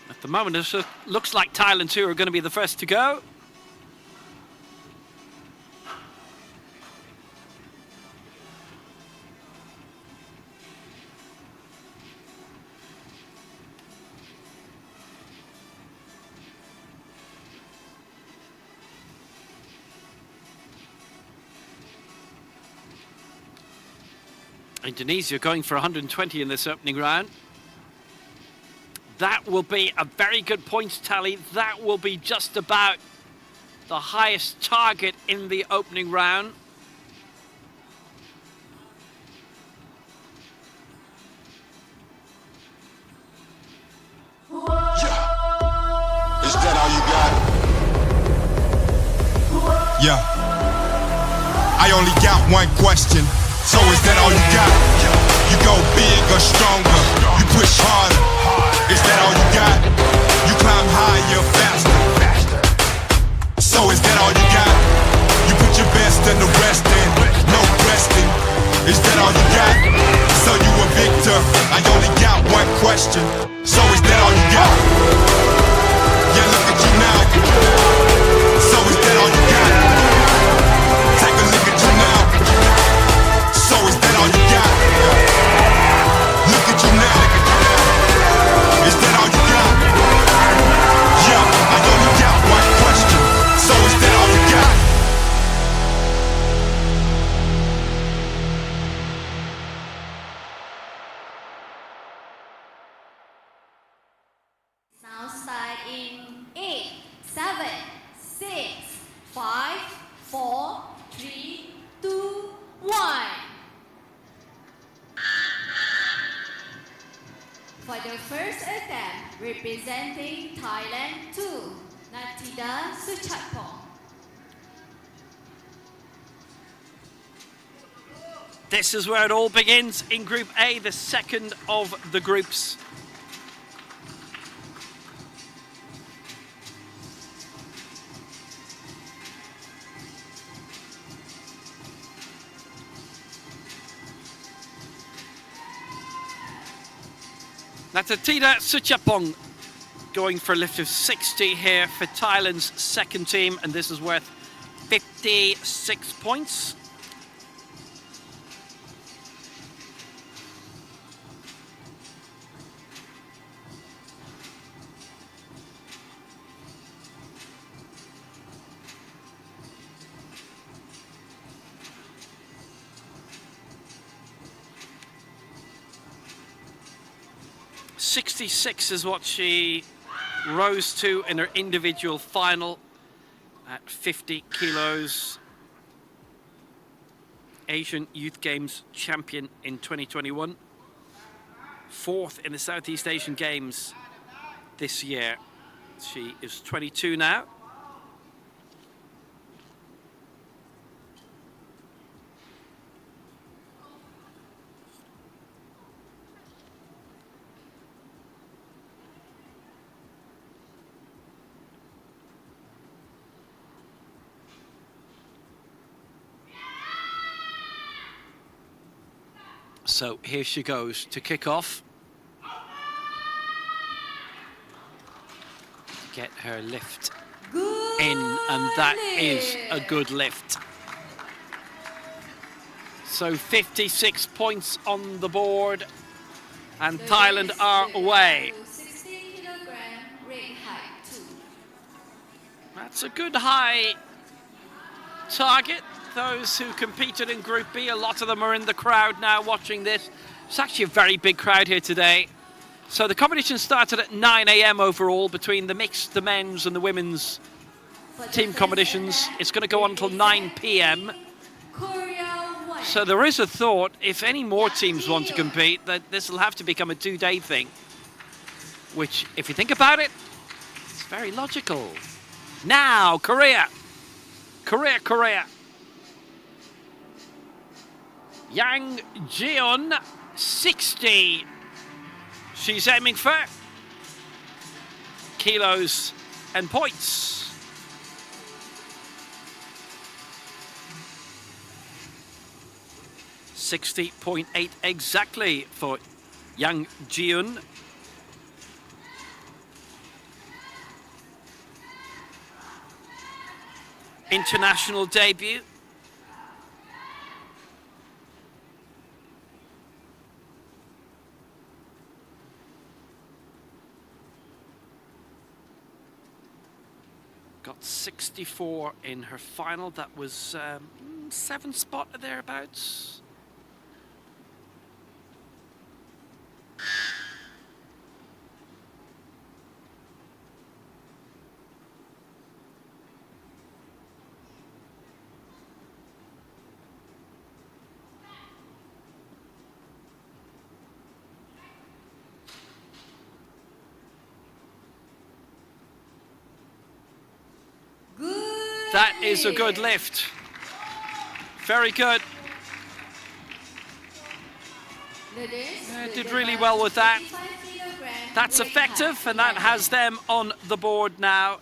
At the moment, it looks like Thailand 2 are going to be the first to go. Indonesia going for 120 in this opening round. That will be a very good points tally. That will be just about the highest target in the opening round. Yeah. Is that all you got? Yeah. I only got one question. So is that all you got? You go big or stronger. You push harder. Is that all you got? You climb higher, faster. So is that all you got? You put your best and the rest in. No resting. Is that all you got? So you a victor. I only got one question. So is that all you got? Yeah, look at you now. So is that all you got? Take a look at you now. So is that all you got? Look at you now. Is that all you got? Yeah, I only got one question. So is that all you got? Now start in 8, 7, 6, 5, 4, 3, 2, 1. For the first attempt, representing Thailand 2, Natida Suchatpong. This is where it all begins in Group A, the second of the groups. Natida Suchapong going for a lift of 60 here for Thailand's second team, and this is worth 56 points. .66 is what she rose to in her individual final at 50 kilos. Asian Youth Games champion in 2021. Fourth in the Southeast Asian Games this year. She is 22 now. So here she goes to kick off. Get her lift in, and that is a good lift. So 56 points on the board, and Thailand are away. 60-kilogram ring height 2. That's a good high target. Those who competed in Group B, a lot of them are in the crowd now watching this. It's actually a very big crowd here today. So the competition started at 9 a.m. overall between the mixed, the men's and the women's team competitions. It's going to go on until 9 p.m. So there is a thought, if any more teams want to compete, that this will have to become a 2-day thing. Which, if you think about it, it's very logical. Now, Korea. Korea. Yang Jeon, 60. She's aiming for kilos and points. .60.8 exactly for Yang Jeon. International debut. Got 64 in her final. That was 7th spot or thereabouts. That is a good lift. Very good. Did really well with that. That's effective, and that has them on the board now.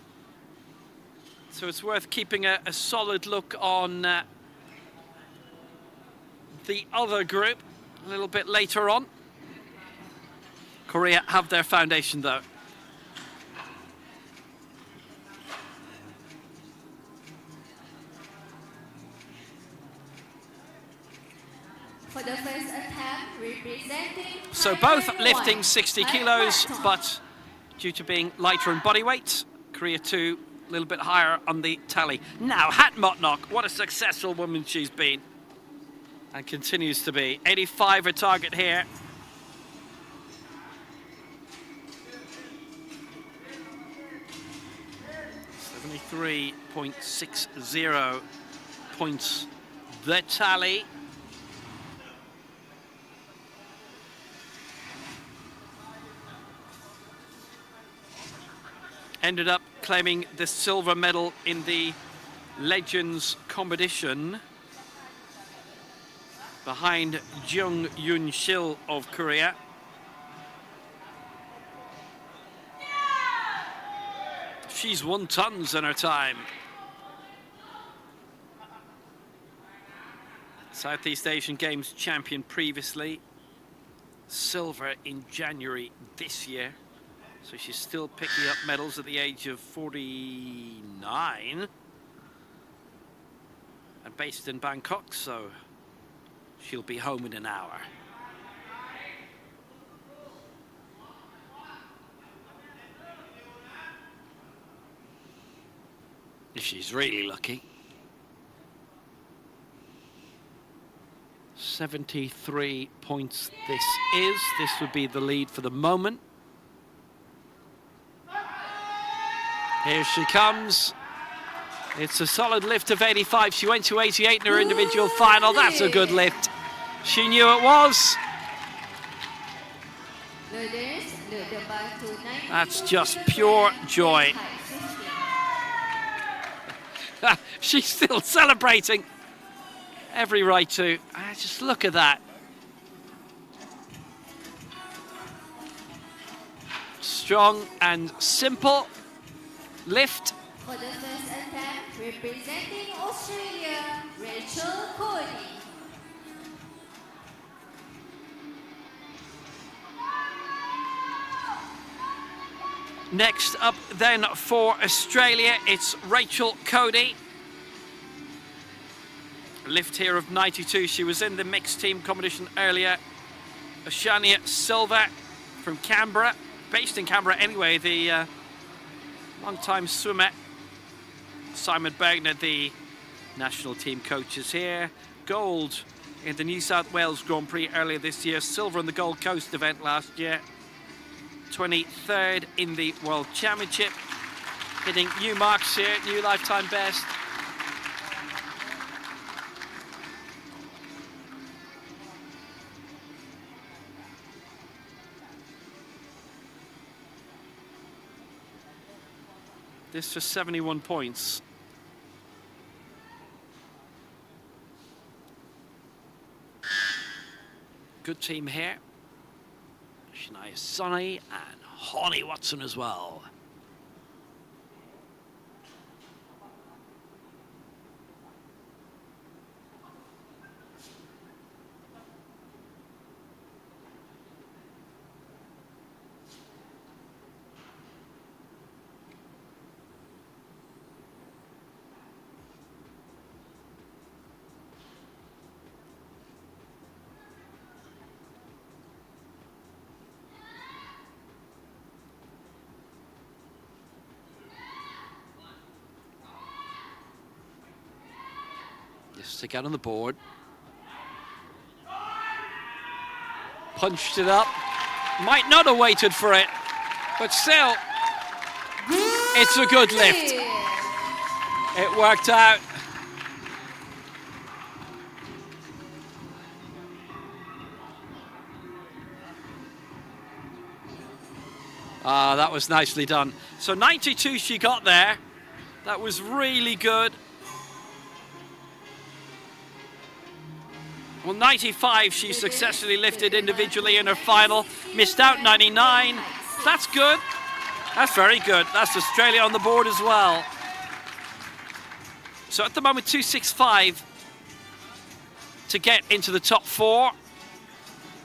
So it's worth keeping a solid look on the other group a little bit later on. Korea have their foundation though. For the first attempt, representing So both Thailand lifting 1, 60 kilos, Patong. but due to being lighter in body weight, Korea 2 a little bit higher on the tally. Now, Hat Motnok, what a successful woman she's been and continues to be. 85 her target here. .60 points the tally. ended up claiming the silver medal in the Legends competition behind Jung Yoon Shil of Korea. She's won tons in her time. Southeast Asian Games champion previously. Silver in January this year. So she's still picking up medals at the age of 49. And based in Bangkok, so she'll be home in an hour. If she's really lucky. 73 points this is. This would be the lead for the moment. Here she comes. It's a solid lift of 85. She went to 88 in her individual final. That's a good lift. She knew it was. That's just pure joy. She's still celebrating. Every right to. Just look at that. Strong and simple lift. For the first attempt, representing Australia, Rachel Cody. Next up then for Australia, it's Rachel Cody. Lift here of 92. She was in the mixed team competition earlier. Oceania silver from Canberra, based in Canberra anyway, the long-time swimmer. Simon Bergner, the national team coach, is here. Gold in the New South Wales Grand Prix earlier this year. Silver in the Gold Coast event last year. 23rd in the World Championship. Hitting new marks here, new lifetime best. This for 71 points. Good team here. Shania Sonny and Honey Watson as well. Just to get on the board. Punched it up. Might not have waited for it, but still, it's a good lift. It worked out. Ah, that was nicely done. So 92 she got there. That was really good. Well, 95 she successfully lifted individually in her final. Missed out 99. That's good. That's very good. That's Australia on the board as well. So at the moment, 265 to get into the top 4.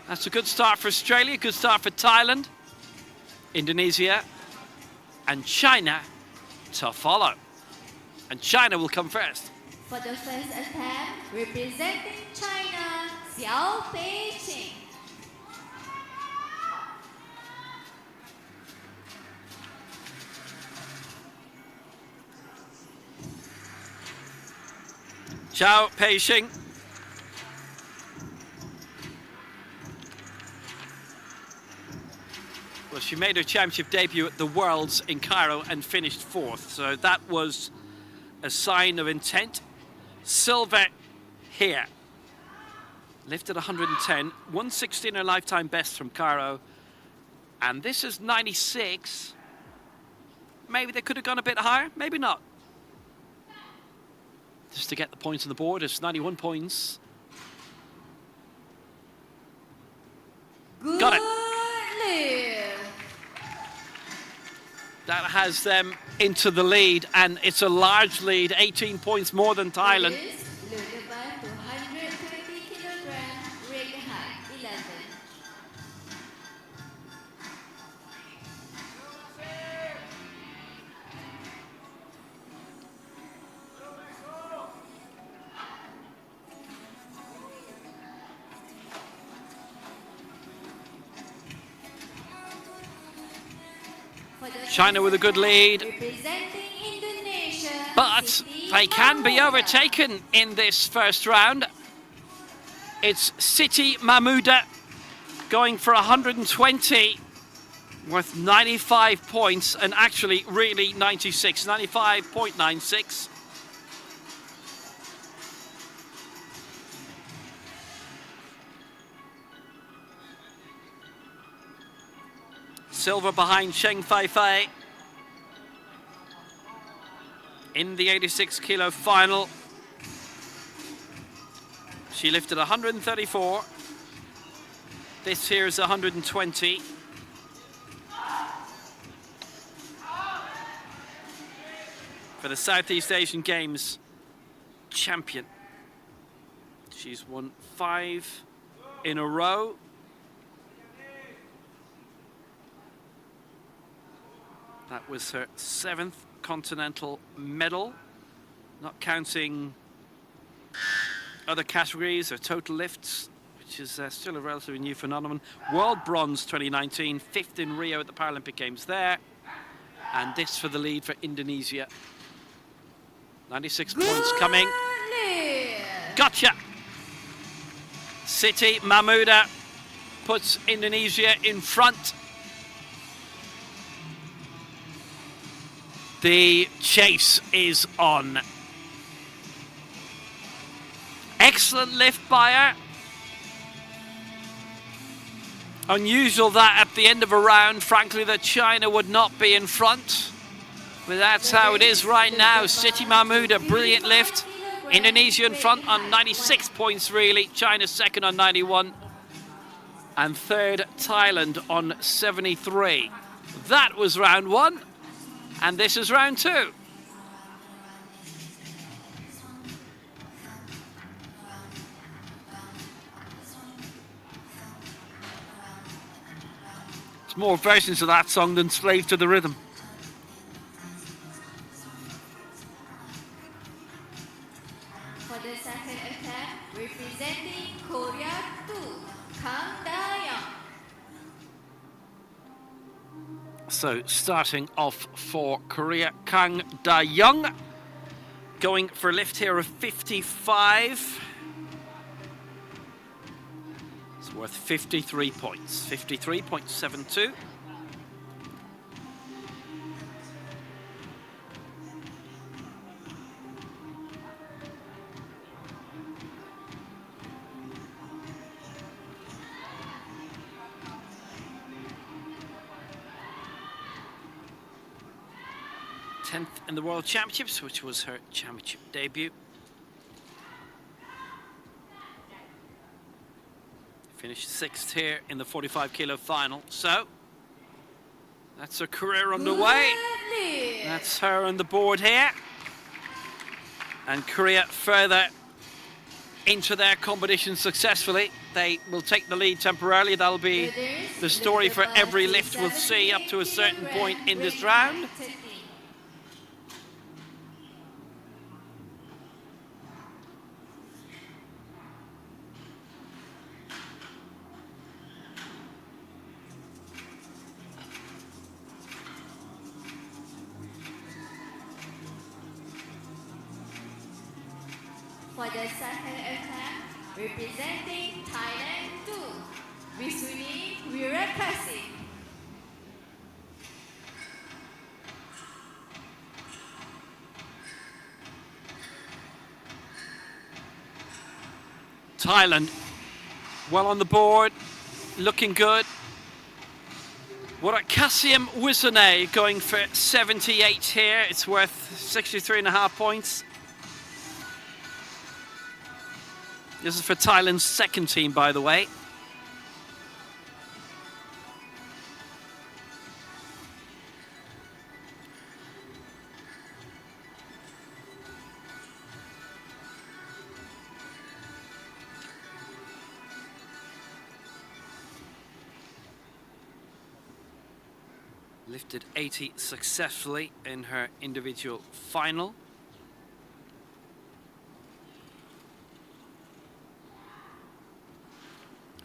That's a good start for Australia, good start for Thailand, Indonesia, and China to follow. And China will come first. For the first attempt, representing China, Xiao Pei-Ching. Xiao Pei-Ching. Well, she made her championship debut at the Worlds in Cairo and finished 4th. So that was a sign of intent. Silver here. Lifted 110. 116 her lifetime best from Cairo. And this is 96. Maybe they could have gone a bit higher, maybe not. Just to get the points on the board, it's 91 points. Good Got it. lift. That has them into the lead, and it's a large lead, 18 points more than Thailand. Ladies, loaded bar to 120 kilogram, rig height 11. For the China with a good lead, representing Indonesia, but Siti they can be Mahmuda. overtaken in this first round. It's Siti Mahmuda going for 120 worth 95 points, and actually really 96, 95.96. Silver behind Cheng Fei Fei in the 86 kilo final. She lifted 134. This here is 120. For the Southeast Asian Games champion. She's won 5 in a row. That was her 7th continental medal, not counting other categories or total lifts, which is still a relatively new phenomenon. World bronze 2019, 5th in Rio at the Paralympic Games there. And this for the lead for Indonesia. 96 points coming. lift. Gotcha! Siti Mahmuda puts Indonesia in front. The chase is on. Excellent lift by her. Unusual that at the end of a round, frankly, that China would not be in front. But that's how it is right now. Siti Mahmuda, brilliant lift. Indonesia in front on 96 points, really. China second on 91. And third, Thailand on 73. That was round 1. And this is round 2. There's more versions of that song than Slave to the Rhythm. For the second attempt, representing Korea 2, Kang Da-young. So starting off for Korea, Kang Da-young going for a lift here of 55. It's worth 53 points, 53.72. In the World Championships, which was her championship debut. Finished 6th here in the 45 kilo final. So that's her career underway. That's her on the board here. And Korea further into their competition successfully. They will take the lead temporarily. That'll be the story for every lift we'll see up to a certain point in this round. For the second attempt, representing Thailand 2, Visuni Wirakasi. Thailand, well on the board, looking good. Kasim Wisone going for 78 here. It's worth 63.5 points. This is for Thailand's second team, by the way. Lifted 80 successfully in her individual final.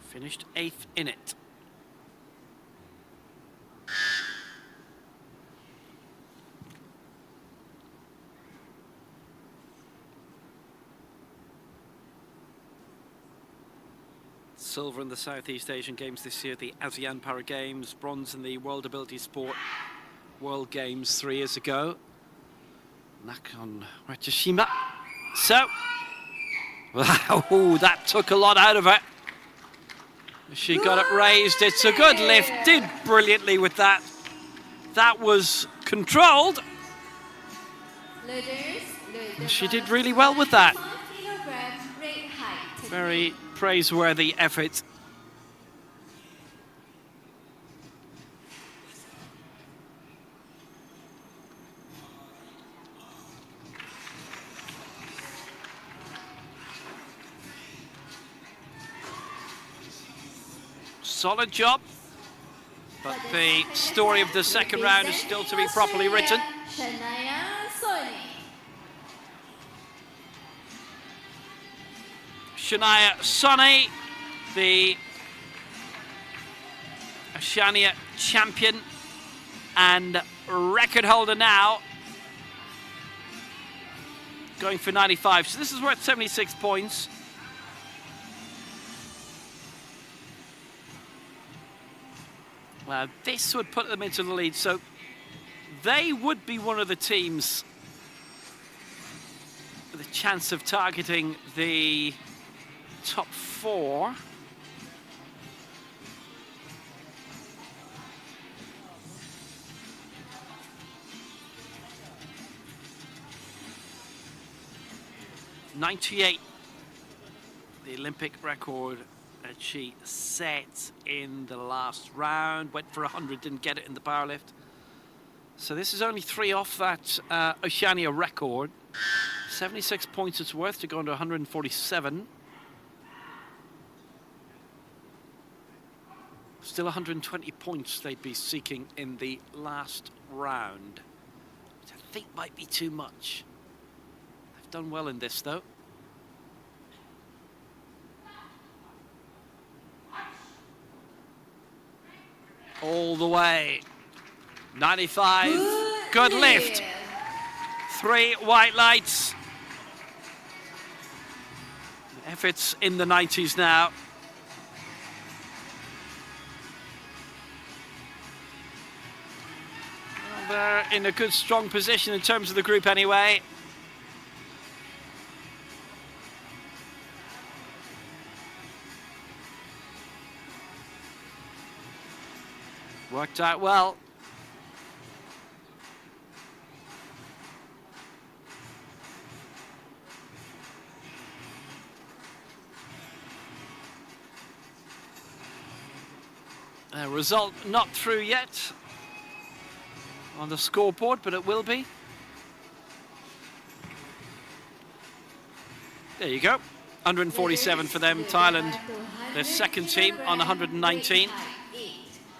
Finished 8th in it. Silver in the Southeast Asian Games this year, the ASEAN Para Games, bronze in the World Ability Sport World Games 3 years ago. Nakon Ratchashima. So, wow, that took a lot out of her. She got it raised. It's a good lift. Did brilliantly with that. That was controlled. And she did really well with that. Very praiseworthy effort. Solid job, but the story of the second round is still to be properly written. Shania Soni, the Oceania champion and record holder now, going for 95. So this is worth 76 points. Well, this would put them into the lead, so they would be one of the teams with a chance of targeting the top 4. .98, the Olympic record that she set in the last round. Went for 100, didn't get it in the powerlift. So this is only 3 off that Oceania record. 76 points it's worth to go into 147. Still 120 points they'd be seeking in the last round, which I think might be too much. They've done well in this though. All the way. 95. Good lift. 3 white lights. Efforts in the 90s now. Well, they're in a good, strong position in terms of the group anyway. Worked out well. Result not through yet on the scoreboard, but it will be. There you go. 147 for them. Thailand, their second team, on 119.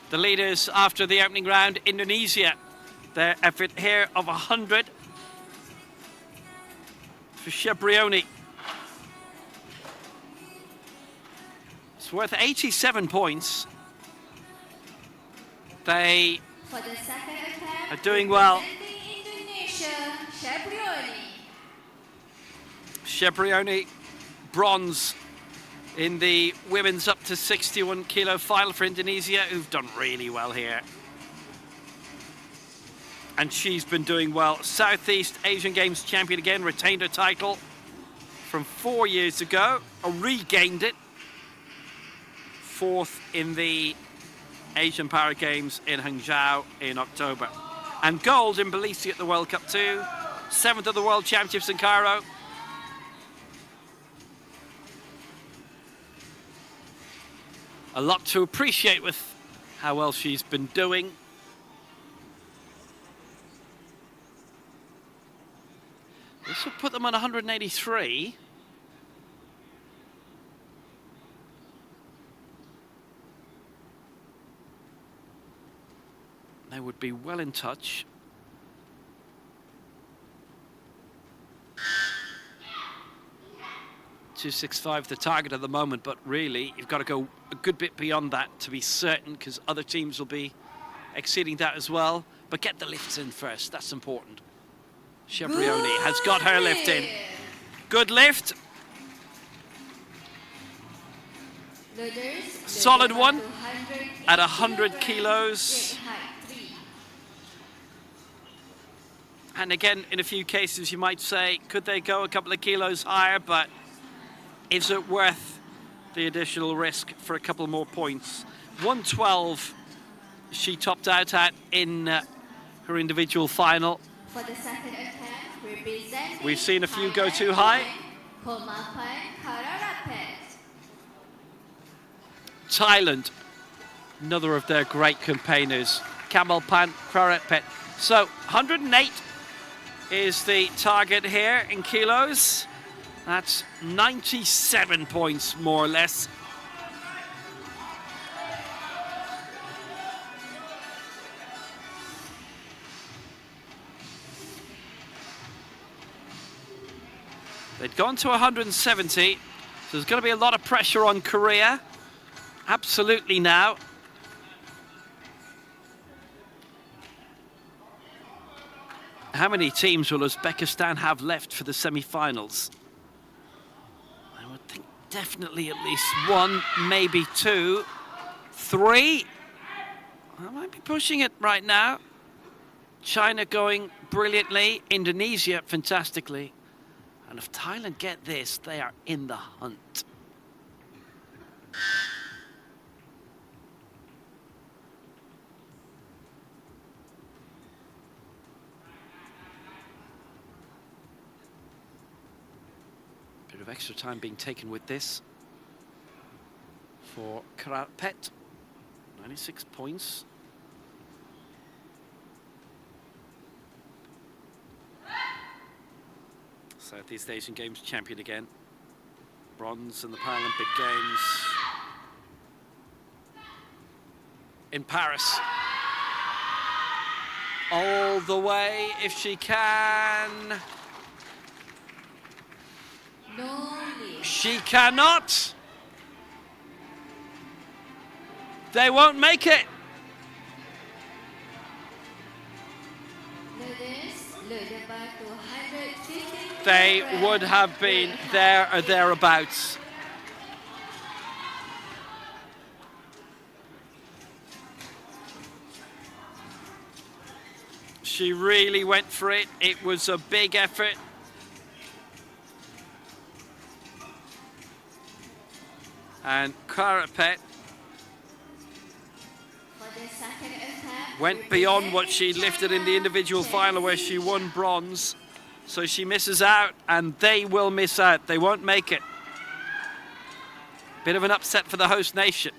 The leaders after the opening round, Indonesia, their effort here of 100 for Shebrioni. It's worth 87 points. They are doing well. Shebrioni, bronze in the women's up to 61 kilo final for Indonesia, who've done really well here. And she's been doing well. Southeast Asian Games champion again, retained her title from 4 years ago, regained it. 4th in the Asian Para Games in Hangzhou in October. And gold in Tbilisi at the World Cup too. 7th at the World Championships in Cairo. A lot to appreciate with how well she's been doing. This will put them on 183. They would be well in touch. .265 the target at the moment, but really you've got to go a good bit beyond that to be certain, because other teams will be exceeding that as well. But get the lifts in first, that's important. Shebrioni has got her lift in. Good lift. Solid one at 100 kilos. And again, in a few cases, you might say, could they go a couple of kilos higher? But is it worth the additional risk for a couple more points? 112 she topped out at in her individual final. For the second attempt, representing We've seen a few go too high. Thailand, another of their great campaigners, Kamalpan Praratpet. So 108 is the target here in kilos. That's 97 points, more or less. They'd gone to 170, so there's going to be a lot of pressure on Korea. Absolutely now. How many teams will Uzbekistan have left for the semi-finals? I would think definitely at least one, maybe two, three. I might be pushing it right now. China going brilliantly, Indonesia fantastically. And if Thailand get this, they are in the hunt. Bit of extra time being taken with this for Karapet. 96 points. Southeast Asian Games champion again. Bronze in the Paralympic Games in Paris. All the way if she can. No. She cannot. They won't make it. They would have been there or thereabouts. She really went for it. It was a big effort. And Karapet went beyond what she lifted in the individual final where she won bronze. So she misses out, and they will miss out. They won't make it. Bit of an upset for the host nation.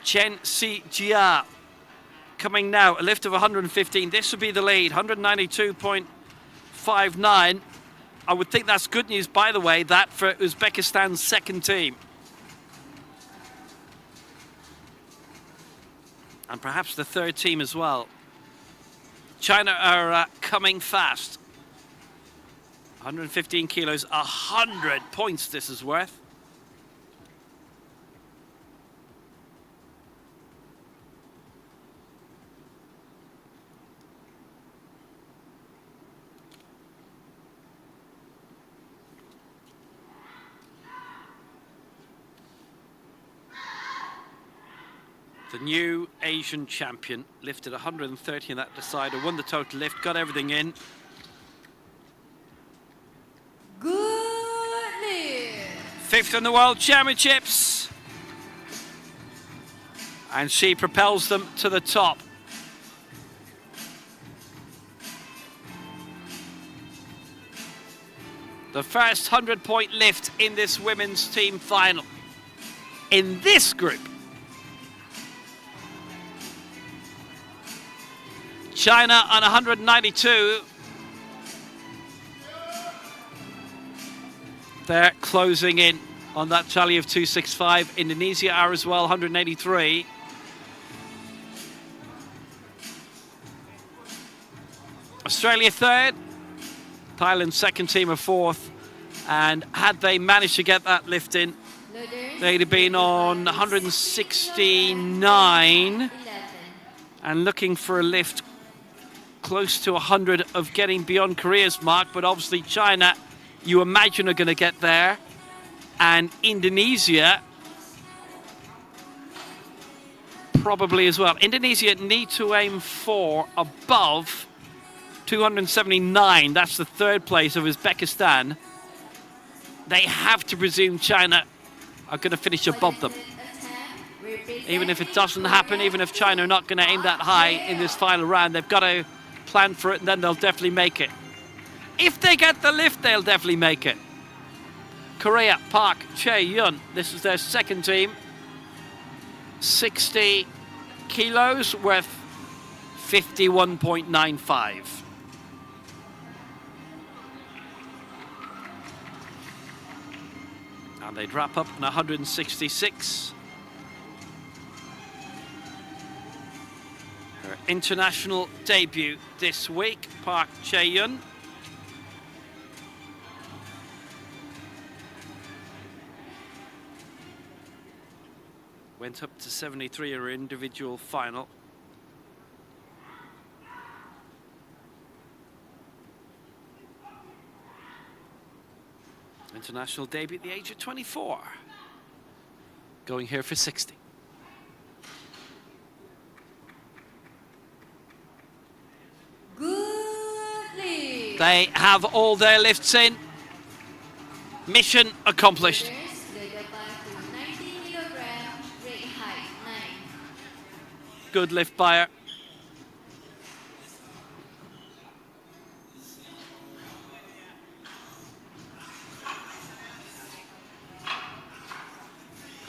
Chen Si Jia coming now, a lift of 115. This would be the lead, 192.59. I would think that's good news, by the way, that for Uzbekistan's second team. And perhaps the third team as well. China are coming fast. 115 kilos, 100 points this is worth. The new Asian champion lifted 130 in that decider, won the total lift, got everything in. Good lift. 5th in the World Championships. And she propels them to the top. The first 100-point lift in this women's team final. In this group. China on 192. They're closing in on that tally of 265. Indonesia are as well, 183. Australia third. Thailand second, team of fourth. And had they managed to get that lift in, they'd have been on 169 and looking for a lift close to 100 of getting beyond Korea's mark. But obviously China, you imagine, are going to get there. And Indonesia probably as well. Indonesia need to aim for above 279. That's the third place of Uzbekistan. They have to presume China are going to finish above them. Even if it doesn't happen, even if China are not going to aim that high in this final round, they've got to plan for it, and then they'll definitely make it. If they get the lift, they'll definitely make it. Korea, Park Chae-yun, this is their second team. 60 kilos worth 51.95. And they'd wrap up on 166. Her international debut this week, Park Chae-yun. Went up to 73 in her individual final. International debut at the age of 24. Going here for 60. Good lift. They have all their lifts in. Mission accomplished. Good lift by her.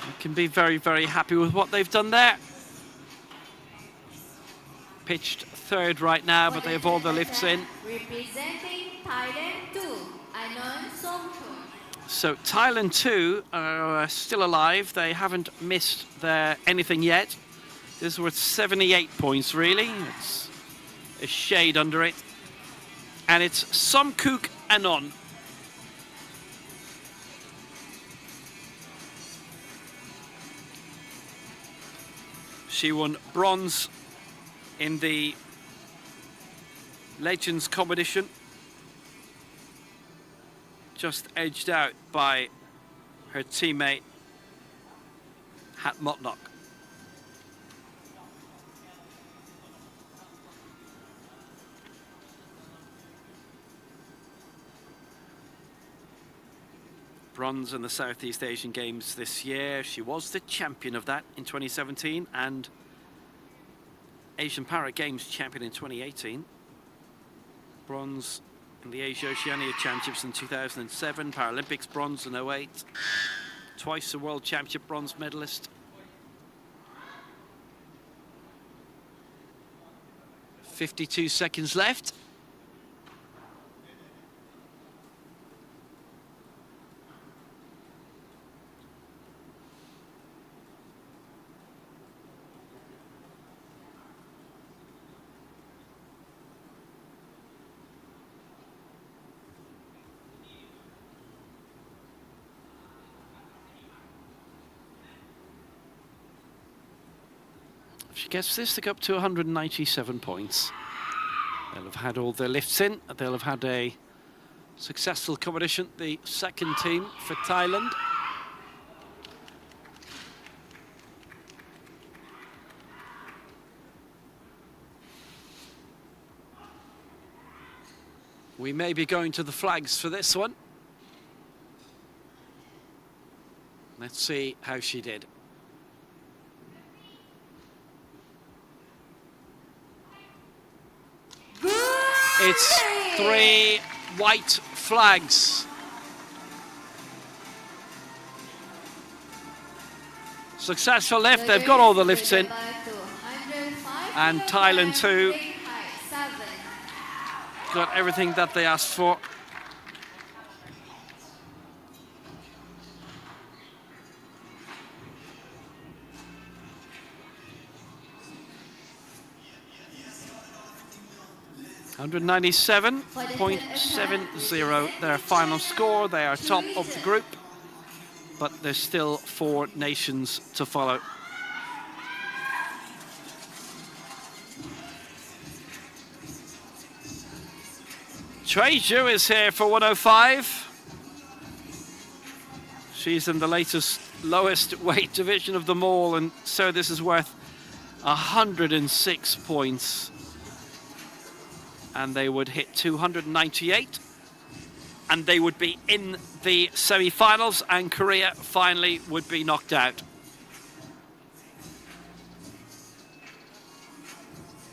You can be very, very happy with what they've done there. Pitched third right now, but they have all the lifts in. Representing Thailand 2, Anon Somchon. So Thailand 2 are still alive. They haven't missed their anything yet. This is worth 78 points, really. It's a shade under it. And it's Somkook Anon. She won bronze in the Legends competition. Just edged out by her teammate, Hat Motnok. Bronze in the Southeast Asian Games this year. She was the champion of that in 2017 and Asian Para Games champion in 2018. Bronze in the Asia-Oceania Championships in 2007. Paralympics bronze in 08. Twice a World Championship bronze medalist. 52 seconds left. If she gets this, they go up to 197 points. They'll have had all their lifts in. They'll have had a successful competition, the second team for Thailand. We may be going to the flags for this one. Let's see how she did. It's 3 white flags. Successful lift, they've got all the lifts in. And Thailand too got everything that they asked for. $197.70 their final score. They are top of the group, but there's still 4 nations to follow. Trey Zhu is here for 105. She's in the lowest weight division of them all, and so this is worth 106 points. And they would hit 298, and they would be in the semi-finals, and Korea finally would be knocked out.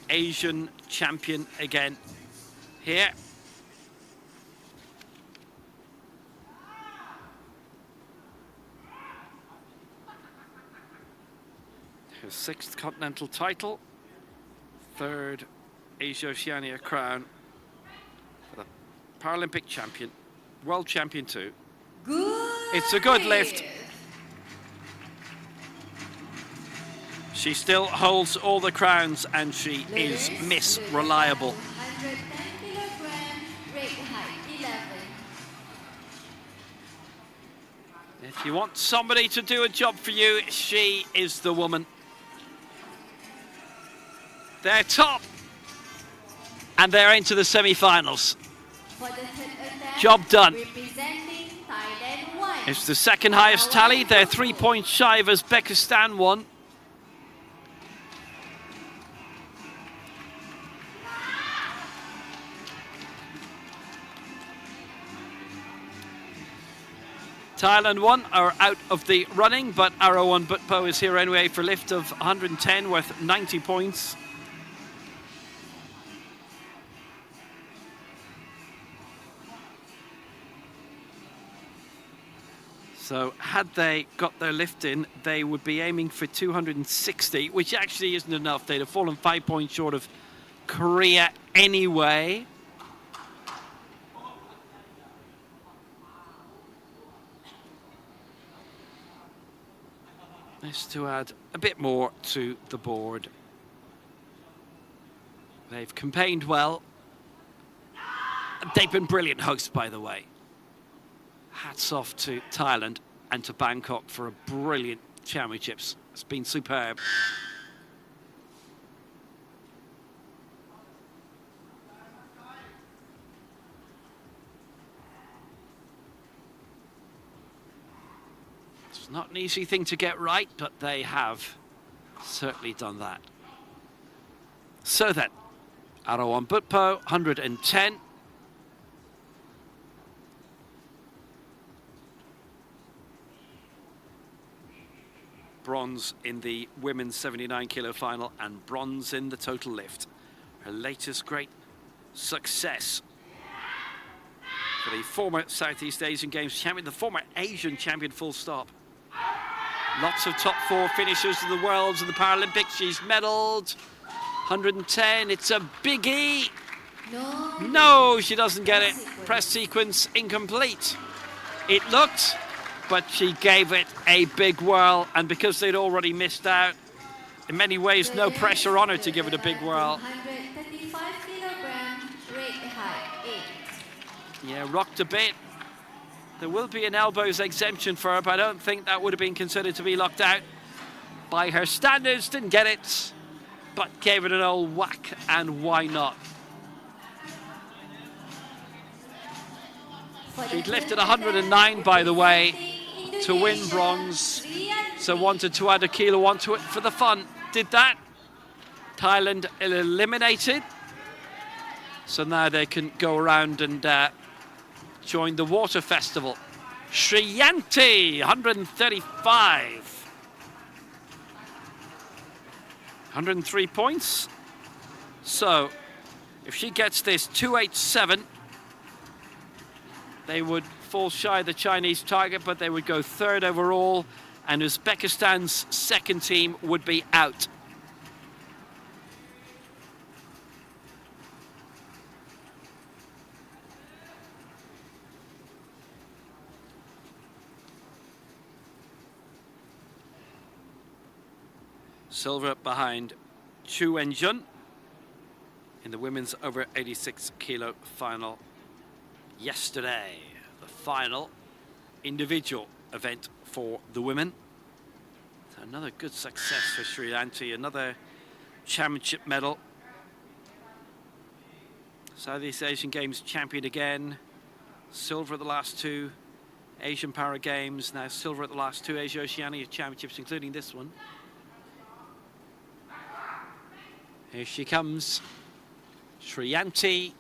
Asian champion again here. Her 6th continental title, 3rd Asia-Oceania crown for the Paralympic champion, world champion too. It's a good lift. She still holds all the crowns, and she is Miss Reliable. 110 kilogram, rate height 11. If you want somebody to do a job for you, she is the woman. They're top. And they're into the semi-finals. For the third attempt, Job done. representing Thailand 1. It's the 2nd highest tally. They're 3 points shy of Uzbekistan 1. Thailand 1 are out of the running, but Arawan Butpo is here anyway for a lift of 110 worth 90 points. So had they got their lift in, they would be aiming for 260, which actually isn't enough. They'd have fallen 5 points short of Korea anyway. Nice to add a bit more to the board. They've campaigned well. They've been brilliant hosts, by the way. Hats off to Thailand and to Bangkok for a brilliant championships. It's been superb. It's not an easy thing to get right, but they have certainly done that. So then, Arawan Butpo, 110. Bronze in the women's 79 kilo final and bronze in the total lift. Her latest great success for the former Southeast Asian Games champion, the former Asian champion, full stop. Lots of top 4 finishers in the Worlds and the Paralympics. She's medalled. 110, it's a biggie. No, she doesn't get it. Press sequence incomplete. It looked, but she gave it a big whirl, and because they'd already missed out, in many ways, no pressure on her to give it a big whirl. 135 kilogram, rate height 8. Yeah, rocked a bit. There will be an elbows exemption for her, but I don't think that would have been considered to be locked out by her standards. Didn't get it, but gave it an old whack, and why not? She'd lifted 109, by the way, to win bronze, so wanted to add a kilo onto it for the fun. Did that. Thailand eliminated, so now they can go around and join the water festival. Shriyanti, 135. 103 points. So If she gets this 287, they would fall shy of the Chinese target, but they would go third overall, and Uzbekistan's second team would be out. Silver behind Chu Wenjun in the women's over 86 kilo final yesterday. The final individual event for the women. So another good success for Sri Lanka, another championship medal. Southeast Asian Games champion again. Silver at the last two Asian Para Games, now silver at the last two Asia-Oceania championships, including this one. Here she comes, Sriyanti,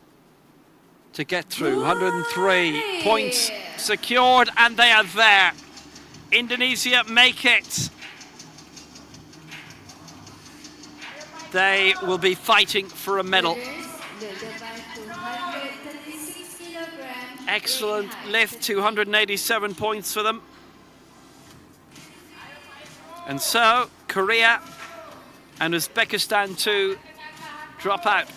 to get through. 103 points secured, and they are there. Indonesia make it. They will be fighting for a medal. Excellent lift, 287 points for them. And so, Korea and Uzbekistan too drop out.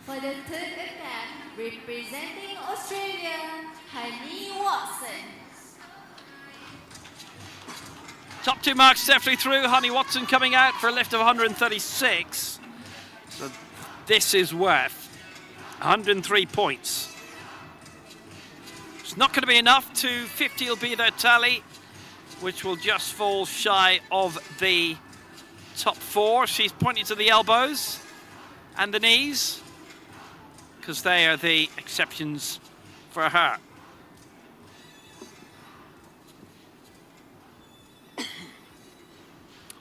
For the third attempt, representing Australia, Honey Watson. Top two marks definitely through. Honey Watson coming out for a lift of 136. So this is worth 103 points. It's not going to be enough. 250 will be their tally, which will just fall shy of the top four. She's pointing to the elbows and the knees, because they are the exceptions for her.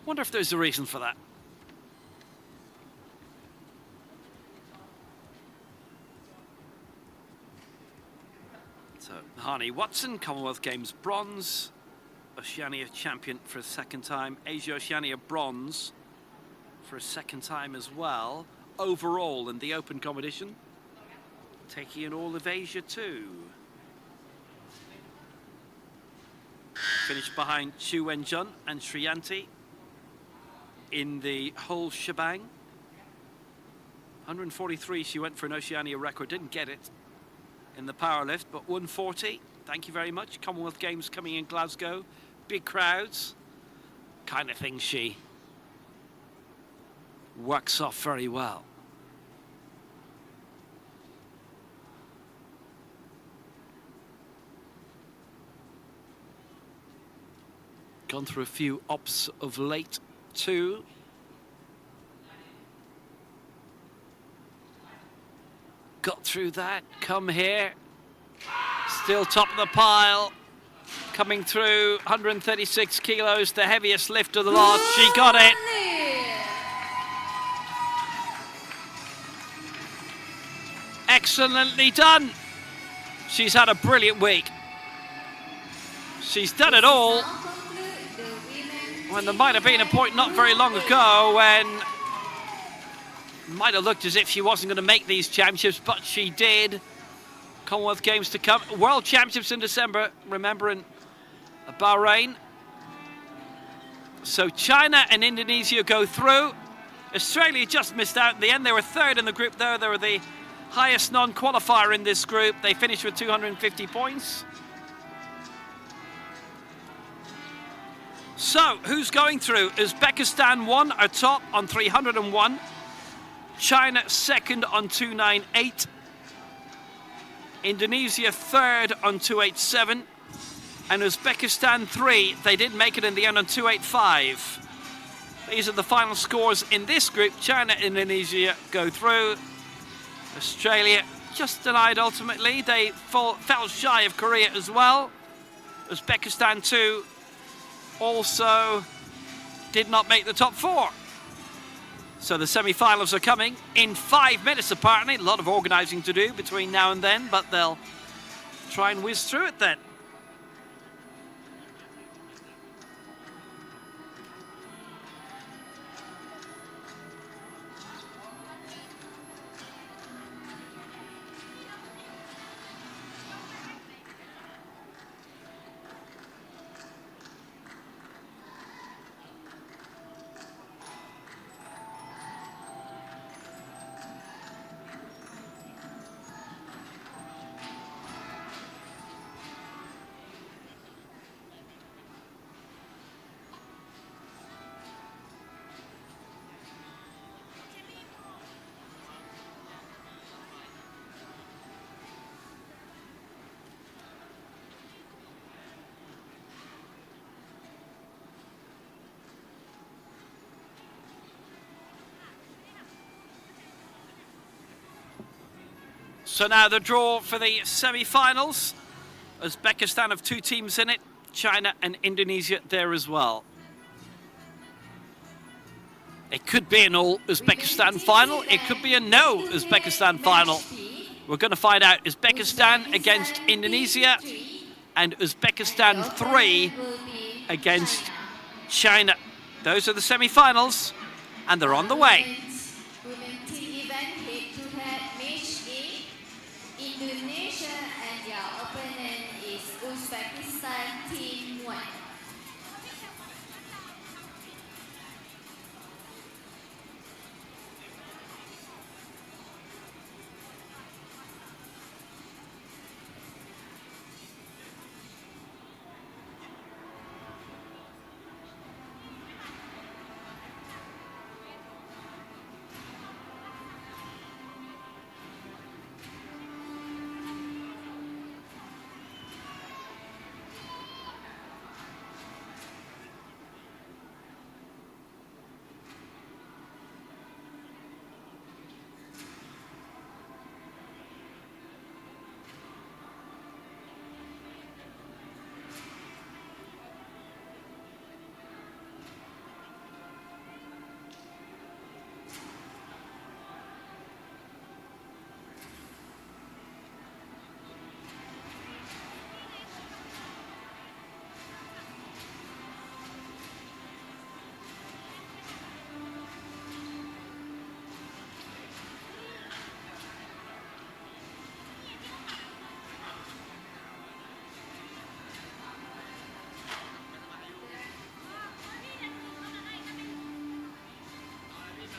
Wonder if there's a reason for that. So, Hani Watson, Commonwealth Games bronze, Oceania champion for a second time, Asia-Oceania bronze for a second time as well, overall in the open competition, taking in all of Asia too. Finished behind Chu Wenjun and Sriyanti in the whole shebang. 143 she went for an Oceania record, didn't get it in the power lift, but 140, thank you very much. Commonwealth Games coming in Glasgow, big crowds, kind of thing she works off very well. Gone through a few ops of late too. Got through that, come here. Still top of the pile. Coming through, 136 kilos, the heaviest lift of the lot. She got it. Excellently done. She's had a brilliant week. She's done it all. When there might have been a point not very long ago when it might have looked as if she wasn't going to make these championships, but she did. Commonwealth Games to come. World Championships in December, remember, in Bahrain. So China and Indonesia go through. Australia just missed out in the end. They were third in the group there. They were the highest non-qualifier in this group. They finished with 250 points. So, who's going through? Uzbekistan won, are top on 301. China second on 298. Indonesia third on 287. And Uzbekistan three, they did make it in the end on 285. These are the final scores in this group. China and Indonesia go through. Australia just denied ultimately. They fell shy of Korea as well. Uzbekistan too also did not make the top four. So the semi-finals are coming in 5 minutes apparently. A lot of organising to do between now and then, but they'll try and whiz through it then. So now the draw for the semi-finals. Uzbekistan have 2 teams in it, China and Indonesia there as well. It could be an all Uzbekistan final, it could be a no Uzbekistan final. We're going to find out. Uzbekistan against Indonesia and Uzbekistan 3 against China. Those are the semi-finals and they're on the way. Women's team event head-to-head match in Indonesia, and their opponent is Uzbekistan Team 1.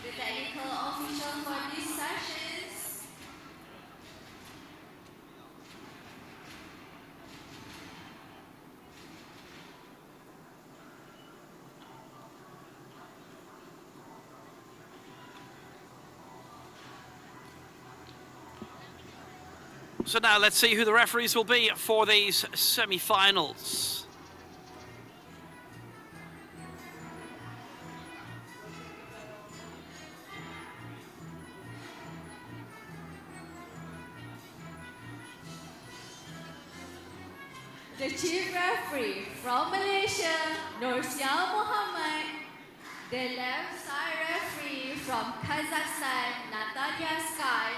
The technical official for these sessions. So now let's see who the referees will be for these semi-finals. The chief referee from Malaysia, Nursia Muhammad. The left side referee from Kazakhstan, Natalia Sky.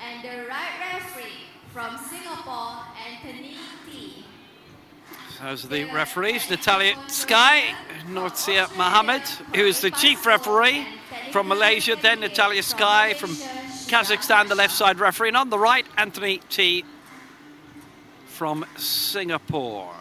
And the right referee from Singapore, Anthony T. Those are the referees, Natalia Sky, Nursia Mohammed, who is the chief referee from Malaysia, then Natalia Sky from Kazakhstan, the left side referee, and on the right, Anthony T from Singapore.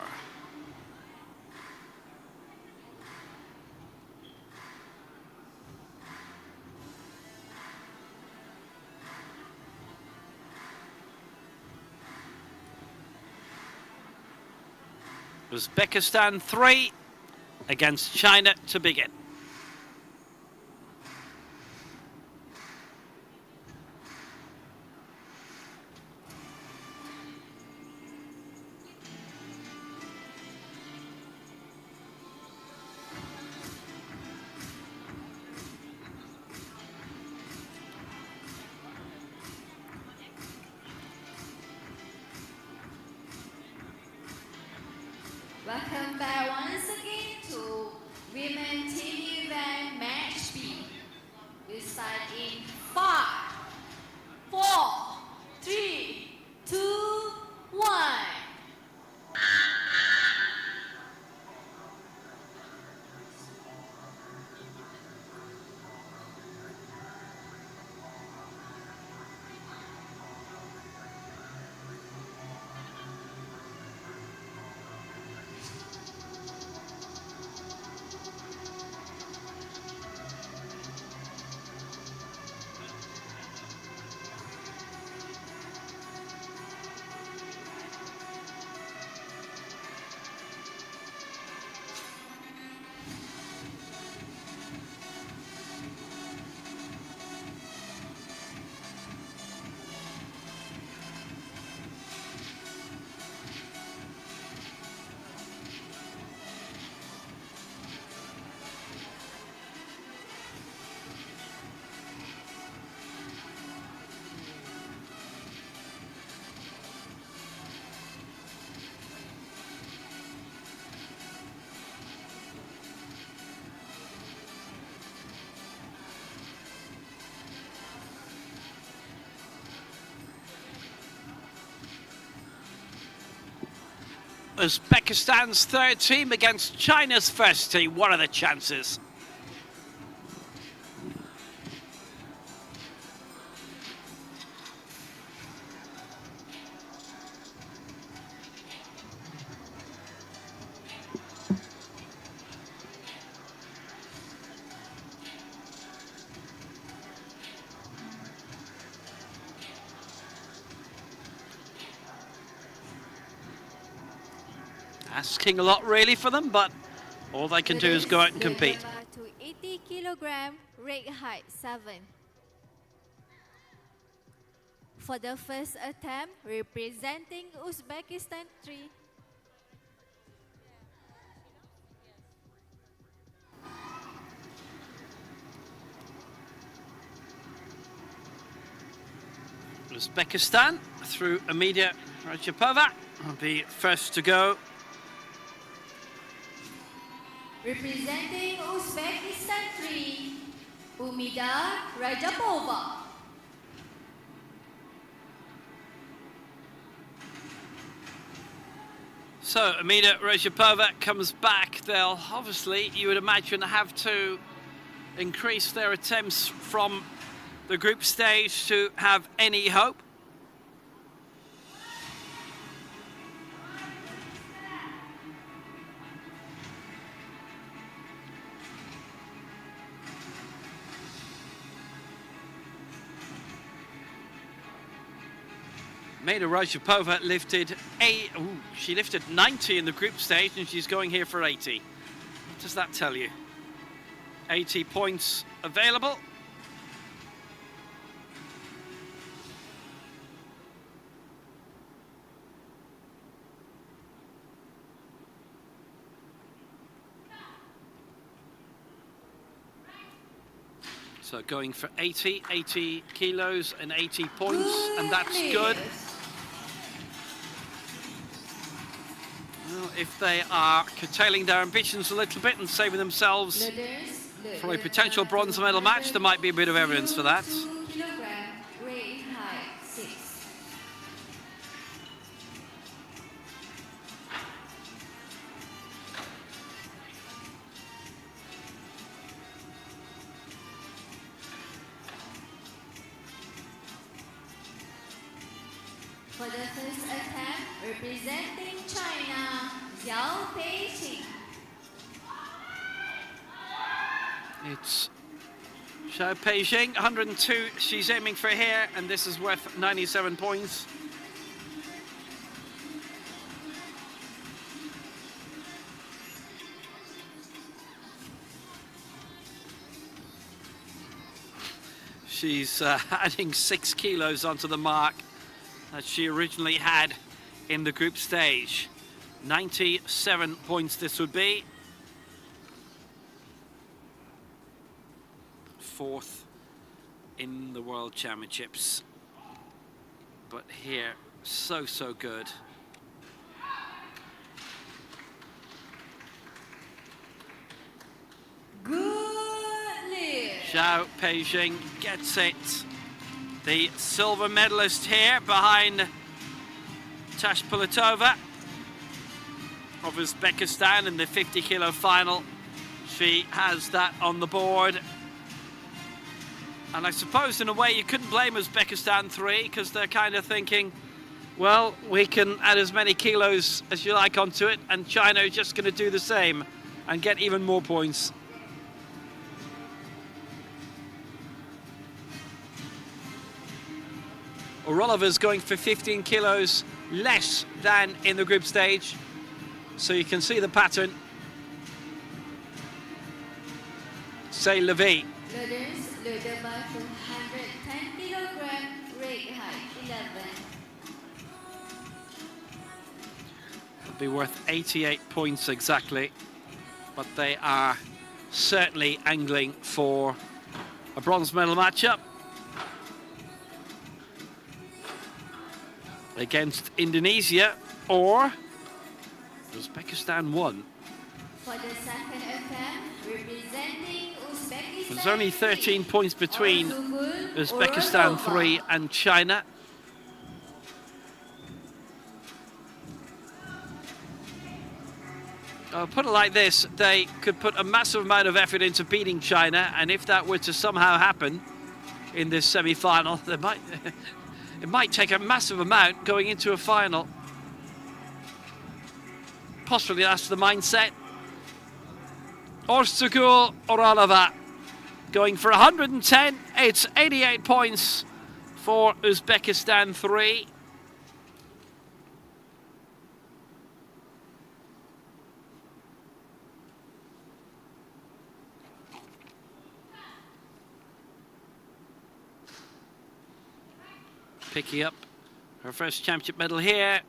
Uzbekistan 3 against China to begin. Welcome back once again to Women Team Uzbekistan's third team against China's first team. What are the chances? Asking a lot really for them, but all they can do is go out and compete. To 80 kilogram, rate height 7. For the first attempt, representing Uzbekistan 3. Uzbekistan through Amelia Rajapova will be first to go. Representing Uzbekistan 3, Umida Rajapova. So Amida Rajapova comes back. They'll obviously, you would imagine, have to increase their attempts from the group stage to have any hope. Maida Rajapova lifted she lifted 90 in the group stage, and she's going here for 80. What does that tell you? 80 points available. So going for 80 kilos and 80 points, and that's good. Well, if they are curtailing their ambitions a little bit and saving themselves for a potential bronze medal match, there might be a bit of evidence for that. For the first attempt, representing China, Xiao Peijing. It's Xiao Peijing, 102 she's aiming for here, and this is worth 97 points. She's adding 6 kilos onto the mark that she originally had in the group stage. 97 points this would be. 4th in the World Championships. But here, so good. Good lift. Xiao Peijing gets it. The silver medalist here behind Tashpulatova of Uzbekistan in the 50 kilo final. She has that on the board. And I suppose in a way you couldn't blame Uzbekistan 3, because they're kind of thinking, well, we can add as many kilos as you like onto it, and China is just going to do the same and get even more points. Orolova's going for 15 kilos less than in the group stage, so you can see the pattern. Say Levy. Loader bar to 110 kilogram, rate height 11. It'll be worth 88 points exactly, but they are certainly angling for a bronze medal matchup against Indonesia or Uzbekistan 1. For the second attempt, representing Uzbekistan. There's only 13 points between Uzbekistan 3 and China. I'll put it like this, they could put a massive amount of effort into beating China, and if that were to somehow happen in this semi-final, they might, it might take a massive amount going into a final. Possibly that's the mindset. Orsugul Oralova going for 110. It's 88 points for Uzbekistan 3. Picking up her first championship medal here.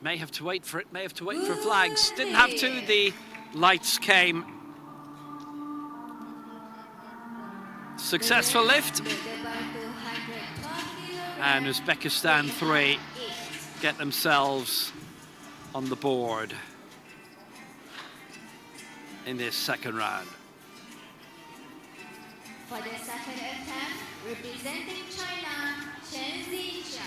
May have to wait for it, may have to wait for flags. Didn't have to, the lights came. Successful lift. And Uzbekistan 3 get themselves on the board in this second round. For the second attempt, representing China, Chen Zijia.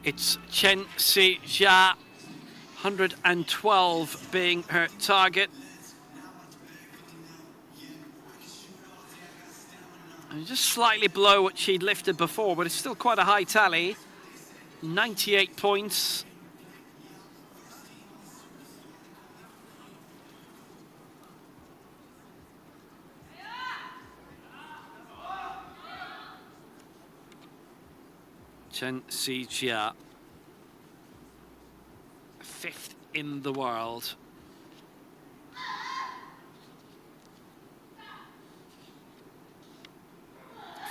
It's Chen Zijia, 112 being her target. And just slightly below what she'd lifted before, but it's still quite a high tally. 98 points. Chen Zijia, 5th in the world.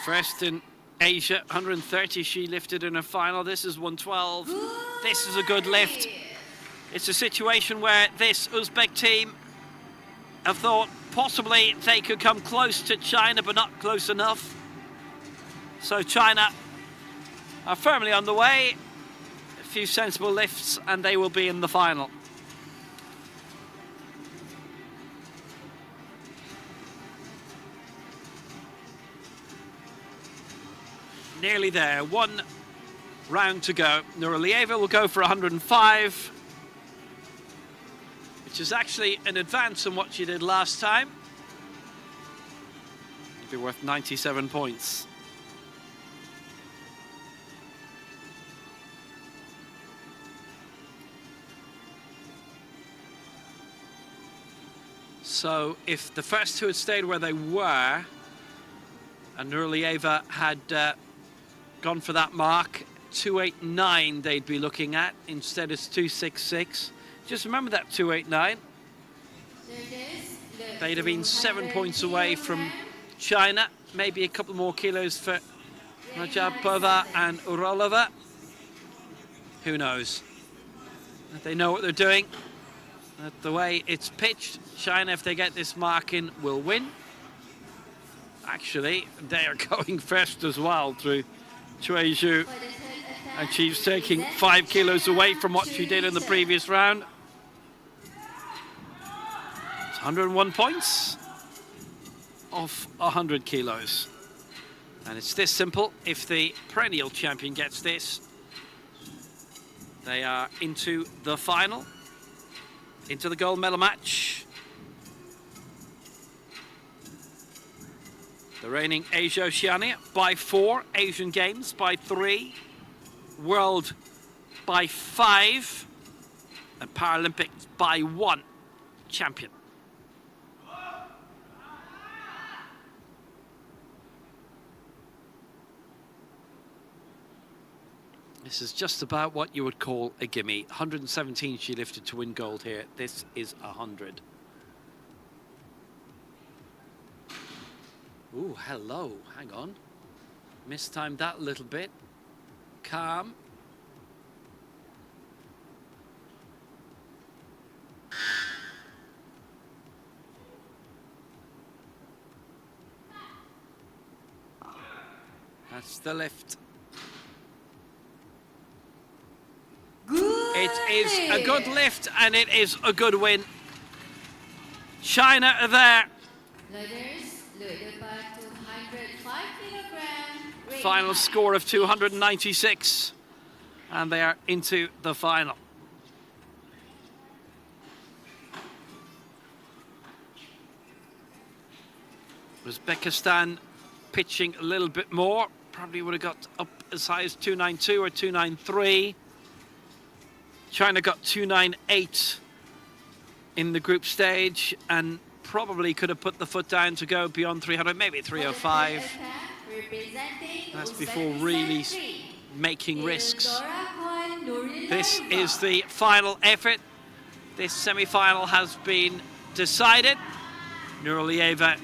First in Asia, 130 she lifted in her final. This is 112. This is a good lift. It's a situation where this Uzbek team have thought possibly they could come close to China, but not close enough. So China are firmly on the way. A few sensible lifts and they will be in the final. Nearly there, one round to go. Nuralieva will go for 105, which is actually an advance on what she did last time. It'll be worth 97 points. So if the first two had stayed where they were, and Nuralieva had gone for that mark, 289 they'd be looking at. Instead it's 266. Just remember that 289. They'd have been 7 points away from China. Maybe a couple more kilos for Rajabova and Uralova. Who knows? They know what they're doing. The way it's pitched, China, if they get this mark in, will win. Actually, they are going first as well through Cui Zhu, and she's taking 5 kilos away from what she did in the previous round. It's 101 points off 100 kilos. And it's this simple. If the perennial champion gets this, they are into the final, into the gold medal match. The reigning Asia-Oceania by 4, Asian Games by 3, World by 5, and Paralympics by 1 champion. This is just about what you would call a gimme. 117 she lifted to win gold here. This is 100. Ooh, hello, hang on. Mistimed that a little bit. Calm. That's the lift. It is a good lift and it is a good win. China are there. Final score of 296. And they are into the final. Uzbekistan pitching a little bit more. Probably would have got up as high as 292 or 293. China got 298 in the group stage and probably could have put the foot down to go beyond 300, maybe 305. That's before really making risks. This is the final effort. This semi-final has been decided. Nuralieva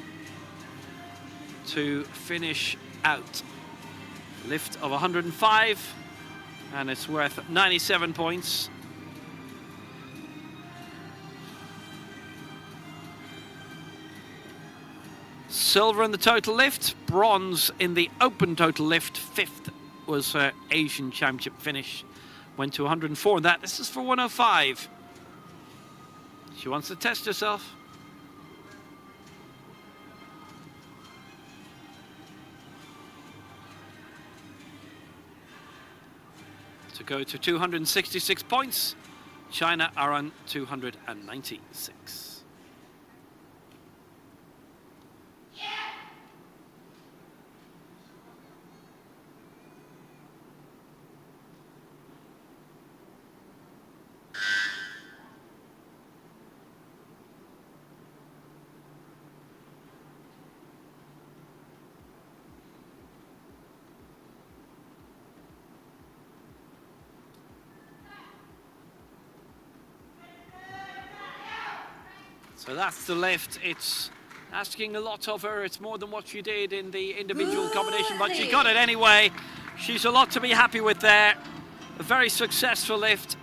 to finish out. Lift of 105, and it's worth 97 points. Silver in the total lift, bronze in the open total lift. Fifth was her Asian Championship finish. Went to 104 in that. This is for 105. She wants to test herself. To go to 266 points. China are on 296. So that's the lift. It's asking a lot of her. It's more than what she did in the individual competition, but she got it anyway. She's a lot to be happy with there. A very successful lift.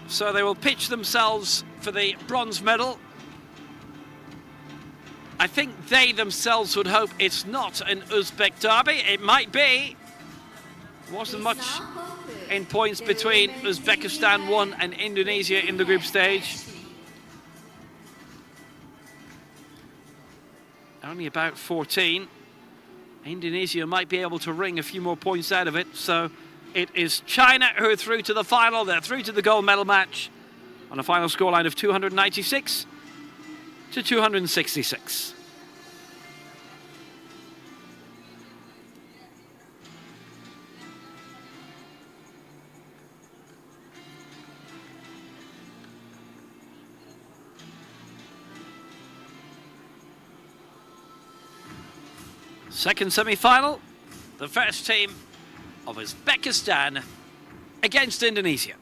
So they will pitch themselves for the bronze medal. I think they themselves would hope it's not an Uzbek derby. It might be. Wasn't much in points between Uzbekistan 1 and Indonesia in the group stage. Only about 14. Indonesia might be able to wring a few more points out of it. So it is China who are through to the final. They're through to the gold medal match on a final scoreline of 296 to 266. Second semi-final, the first team of Uzbekistan against Indonesia.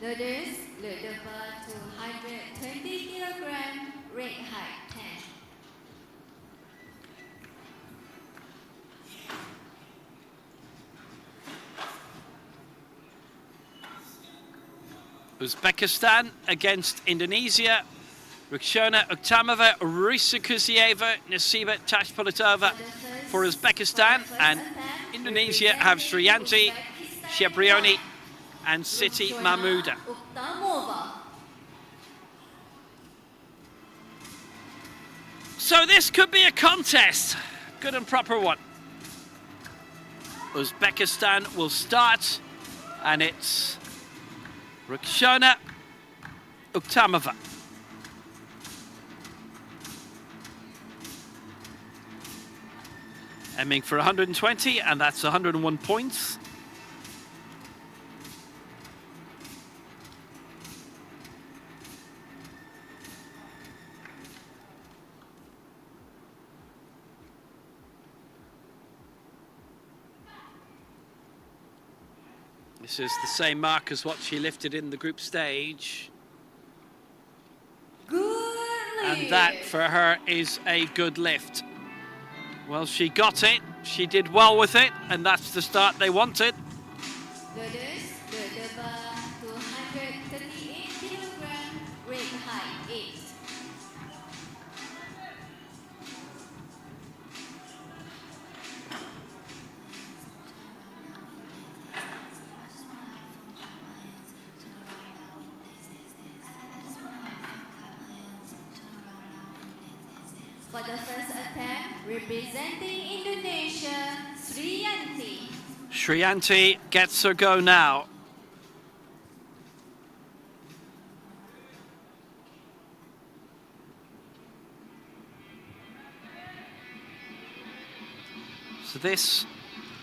Ladies, le départ 220 kg, ring height 10. Uzbekistan against Indonesia. Rukshona Uktamova, Risa Kusieva, Nasiba Tashpulitova for Uzbekistan, and Indonesia have Sriyanti, Sheprioni and Siti Mahmuda. So this could be a contest. Good and proper one. Uzbekistan will start, and it's Rukshona Uktamova. Aiming for 120, and that's 101 points. This is the same mark as what she lifted in the group stage. Good And lift. that for her is a good lift. Well, she got it, she did well with it, and that's the start they wanted. Ladies, the bar 238 kilogram, weight height 8. For the first attempt, representing Indonesia, Sriyanti. Sriyanti gets her go now. So this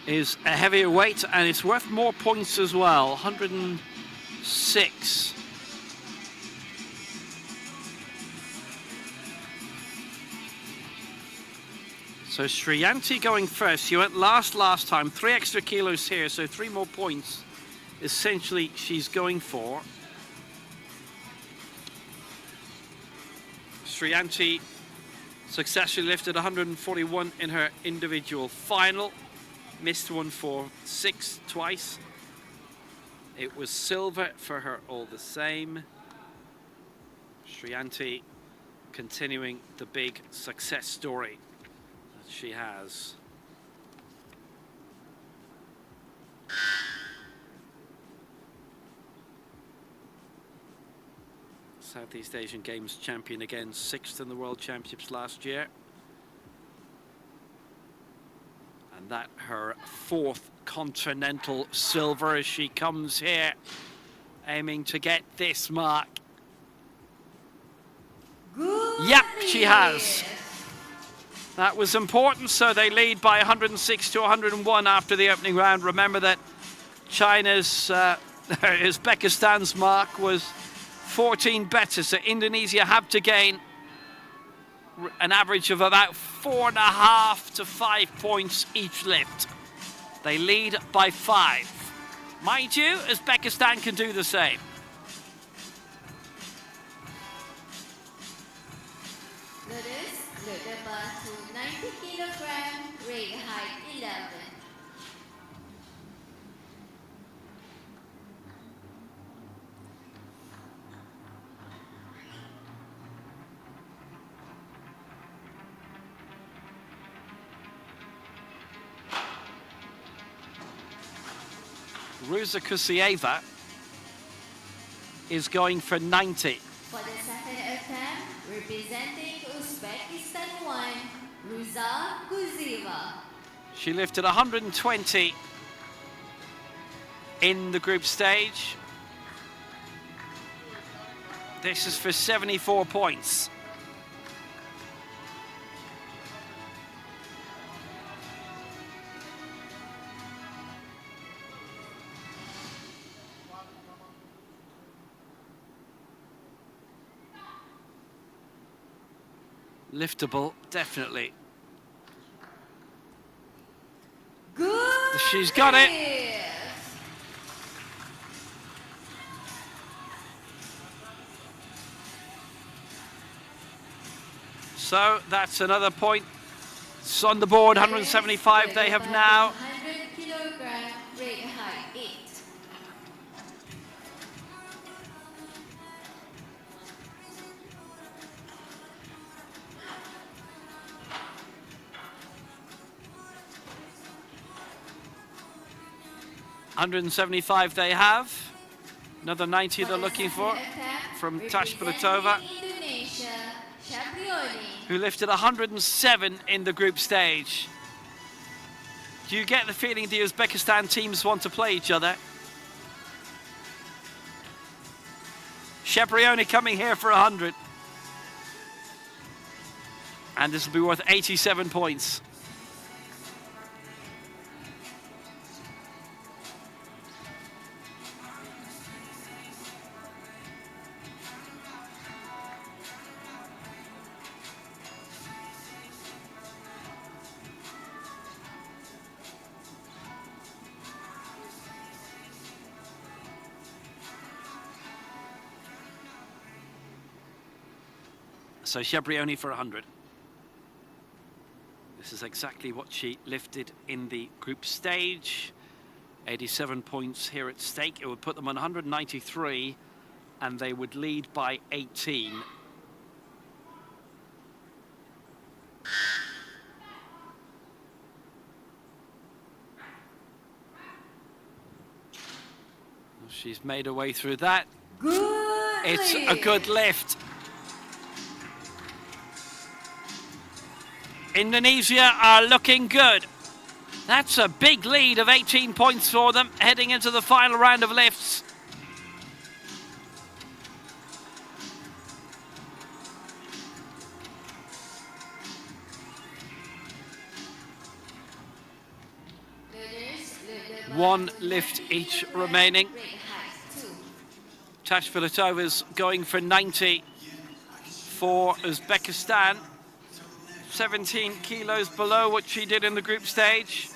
is a heavier weight and it's worth more points as well, 106. So Sriyanti going first. She went last time, 3 extra kilos here, so 3 more points. Essentially, she's going for. Sriyanti successfully lifted 141 in her individual final. Missed one for 6 twice. It was silver for her all the same. Sriyanti continuing the big success story that she has. Southeast Asian Games champion again, 6th in the World Championships last year. And that her 4th continental silver as she comes here, aiming to get this mark. Good Yep, she has. lift. That was important, so they lead by 106 to 101 after the opening round. Remember that China's, Uzbekistan's mark was 14 better, so Indonesia have to gain an average of about 4.5 to 5 points each lift. They lead by 5. Mind you, Uzbekistan can do the same. Ladies, the bar to 90 kilogram, weight height 11. Ruza Kusieva is going for 90. For the second attempt, representing Uzbekistan 1, Ruza Kuzieva. She lifted 120 in the group stage. This is for 74 points. Liftable, definitely. Good She's got it. lift. So that's another point. It's on the board, 175 they have now. 100 kilogram, weight height 8. $175 they have. Another 90 they're looking for from Tash Pilatova, Indonesia, Shaprioni. who lifted 107 in the group stage. Do you get the feeling the Uzbekistan teams want to play each other? Shaprioni coming here for 100. And this will be worth 87 points. So Shebrioni for 100. This is exactly what she lifted in the group stage. 87 points here at stake. It would put them on 193, and they would lead by 18. She's made her way through that. Good It's lift. a good lift. Indonesia are looking good. That's a big lead of 18 points for them heading into the final round of lifts. One lift each remaining. Tash Filatova's going for 90 for Uzbekistan. 17 kilos below what she did in the group stage.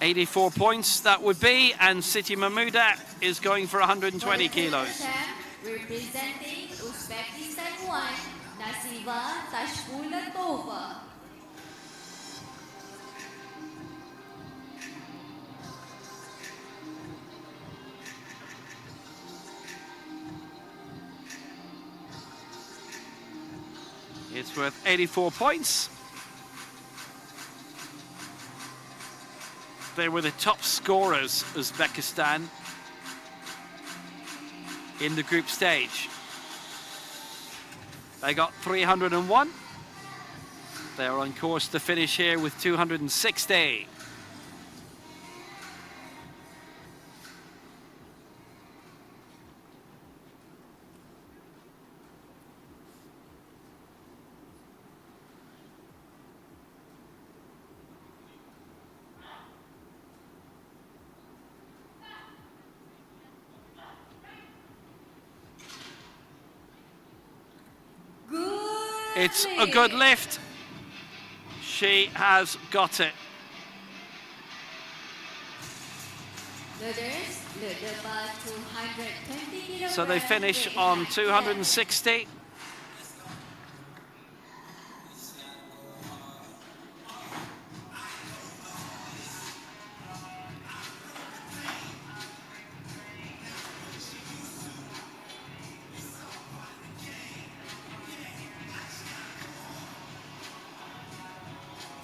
84 points that would be, and Siti Mahmuda is going for 120 kilos. Representing Uzbekistan 1, Nasiva Tashkulatova. It's worth 84 points. They were the top scorers, Uzbekistan, in the group stage. They got 301. They're on course to finish here with 260. It's a good lift. She has got it. So they finish on 260.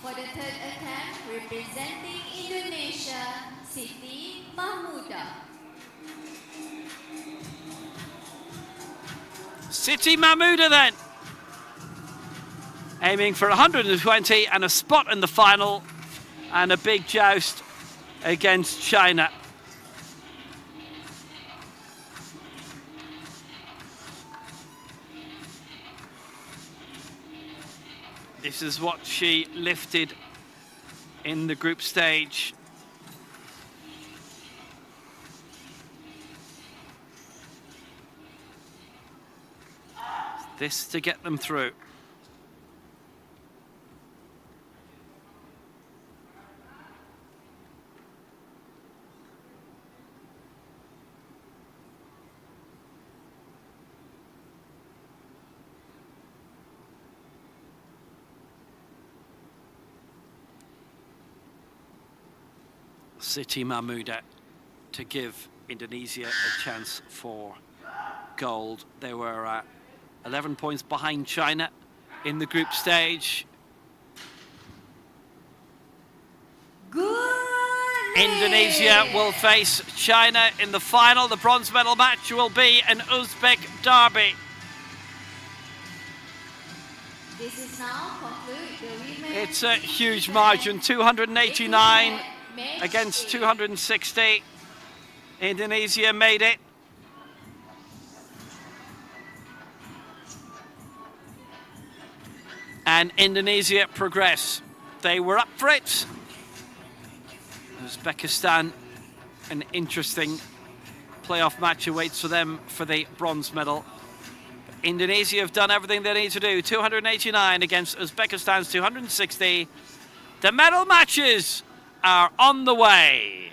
For the third attempt, representing Indonesia, Siti Mahmuda. Siti Mahmuda then. Aiming for 120 and a spot in the final and a big joust against China. This is what she lifted in the group stage. This to get them through. Siti Mahmuda to give Indonesia a chance for gold. They were 11 points behind China in the group stage. Good. Indonesia will face China in the final. The bronze medal match will be an Uzbek derby. This is now conclude the women's It's a huge margin, 289 against 260. Indonesia made it. And Indonesia progress. They were up for it. Uzbekistan, an interesting playoff match awaits for them for the bronze medal. Indonesia have done everything they need to do. 289 against Uzbekistan's 260. The medal matches are on the way.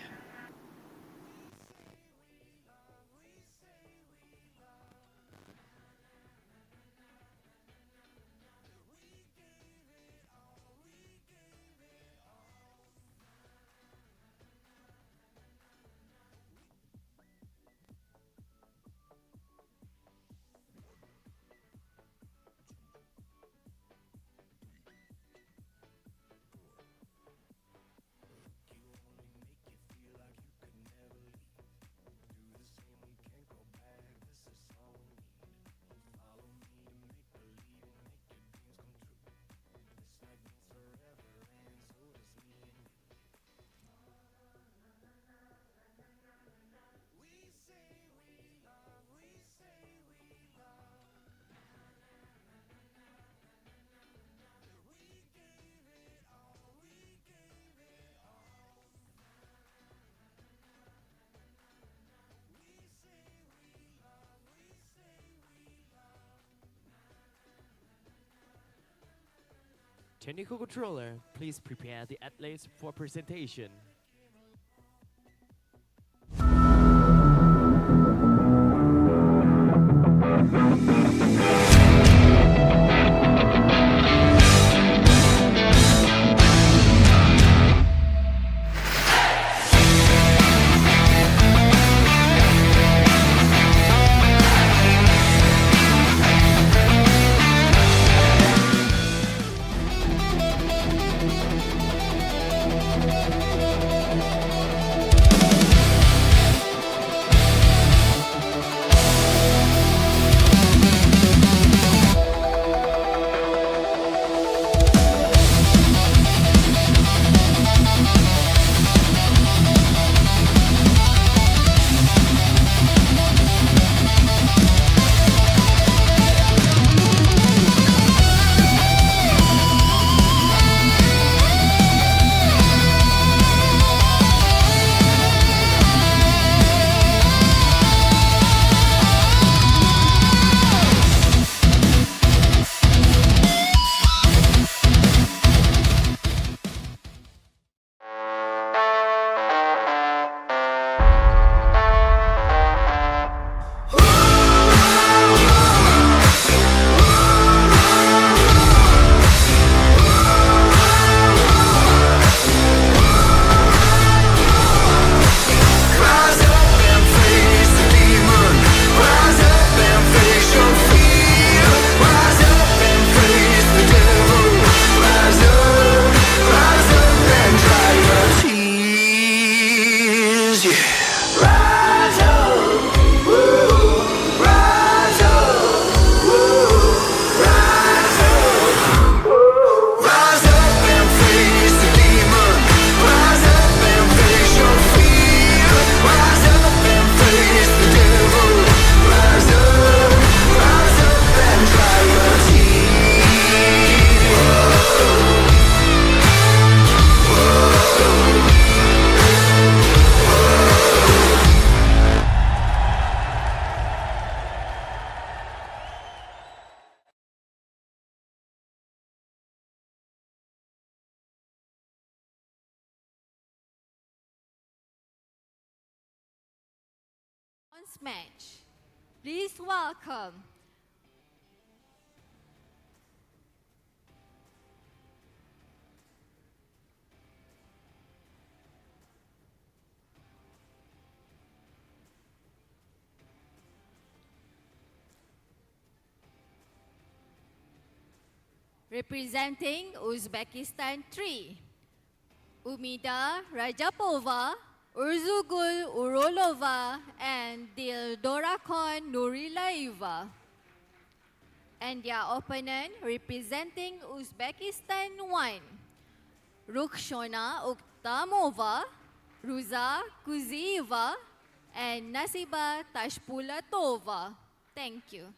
Technical controller, please prepare the athletes for presentation. Match. Please welcome representing Uzbekistan 3, Umida Rajapova, Urzugul Urolova, and Dildorakon Nurilaeva. And their opponent representing Uzbekistan 1, Rukshona Uktamova, Ruza Kuzieva, and Nasiba Tashpulatova. Thank you.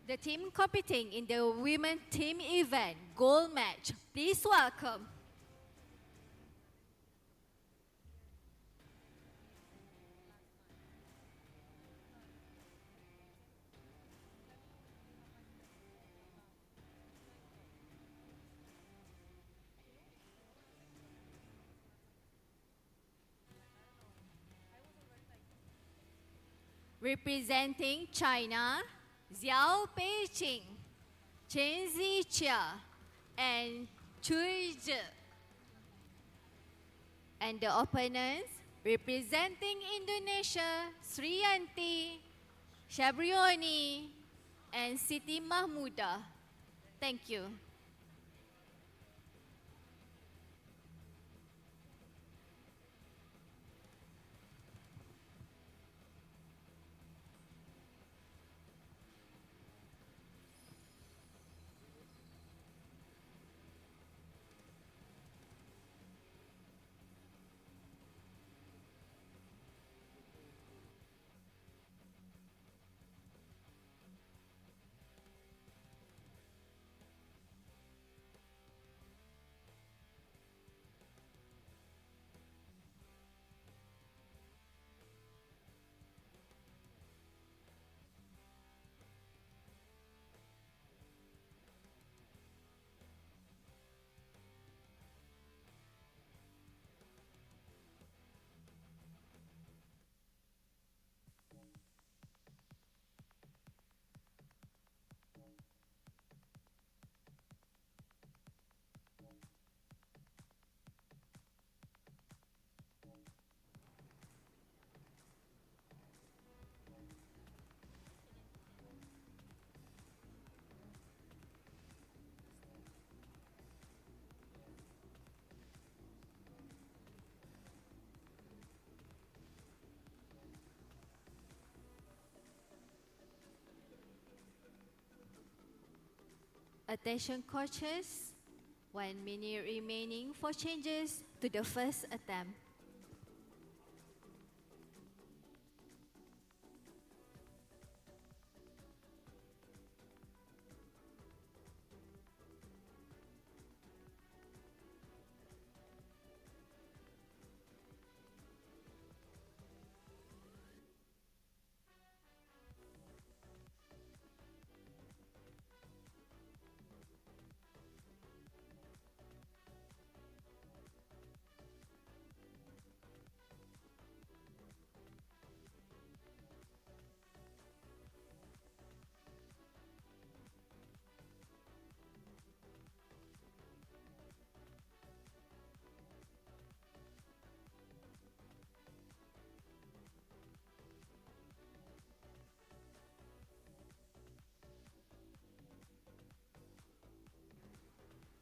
The team competing in the women team event gold match. Please welcome representing China, Xiao Peiqing, Chen Zixia, and Chui Zhe. And the opponents representing Indonesia, Sriyanti, Shabrioni, and Siti Mahmuda. Thank you. Attention coaches, 1 minute remaining for changes to the first attempt.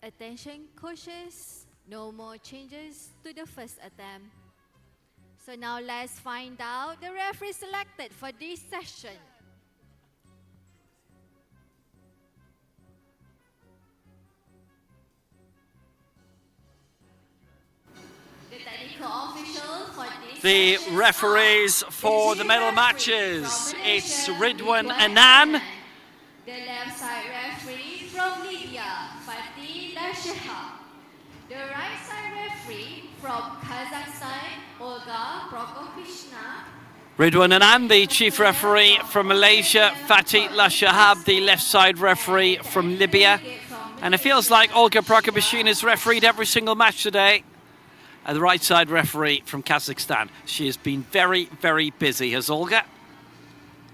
Attention coaches, no more changes to the first attempt. So now let's find out the referee selected for this session. The technical official for this The session referees are for the medal referee matches, from it's Malaysia, Ridwan Ridwan Anand. The left side referee from Libya, Fatih Lashihab. The right side referee from Kazakhstan, Olga Prokopishnaya. Ridwan Anand, the chief referee from Malaysia, Fatih Lashahab, the left side referee from Libya. And it feels like Olga Prokopishina has refereed every single match today. And the right side referee from Kazakhstan. She has been very, very busy, has Olga.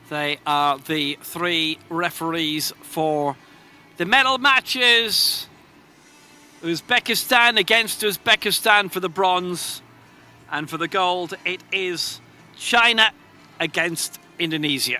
They are the three referees for the medal matches. Uzbekistan against Uzbekistan for the bronze. And for the gold, it is China against Indonesia.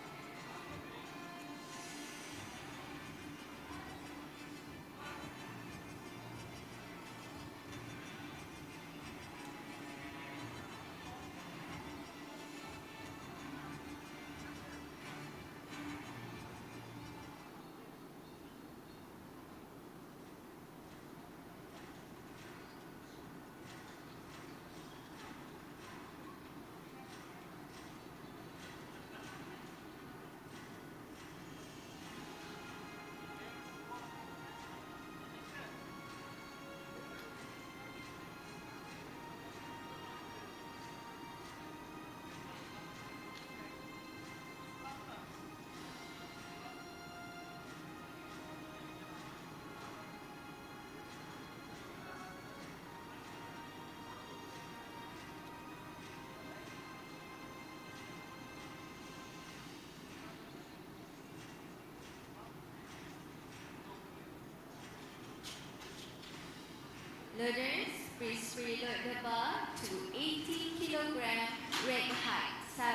Loaders, please reload the bar to 80 kilogram, red height 7.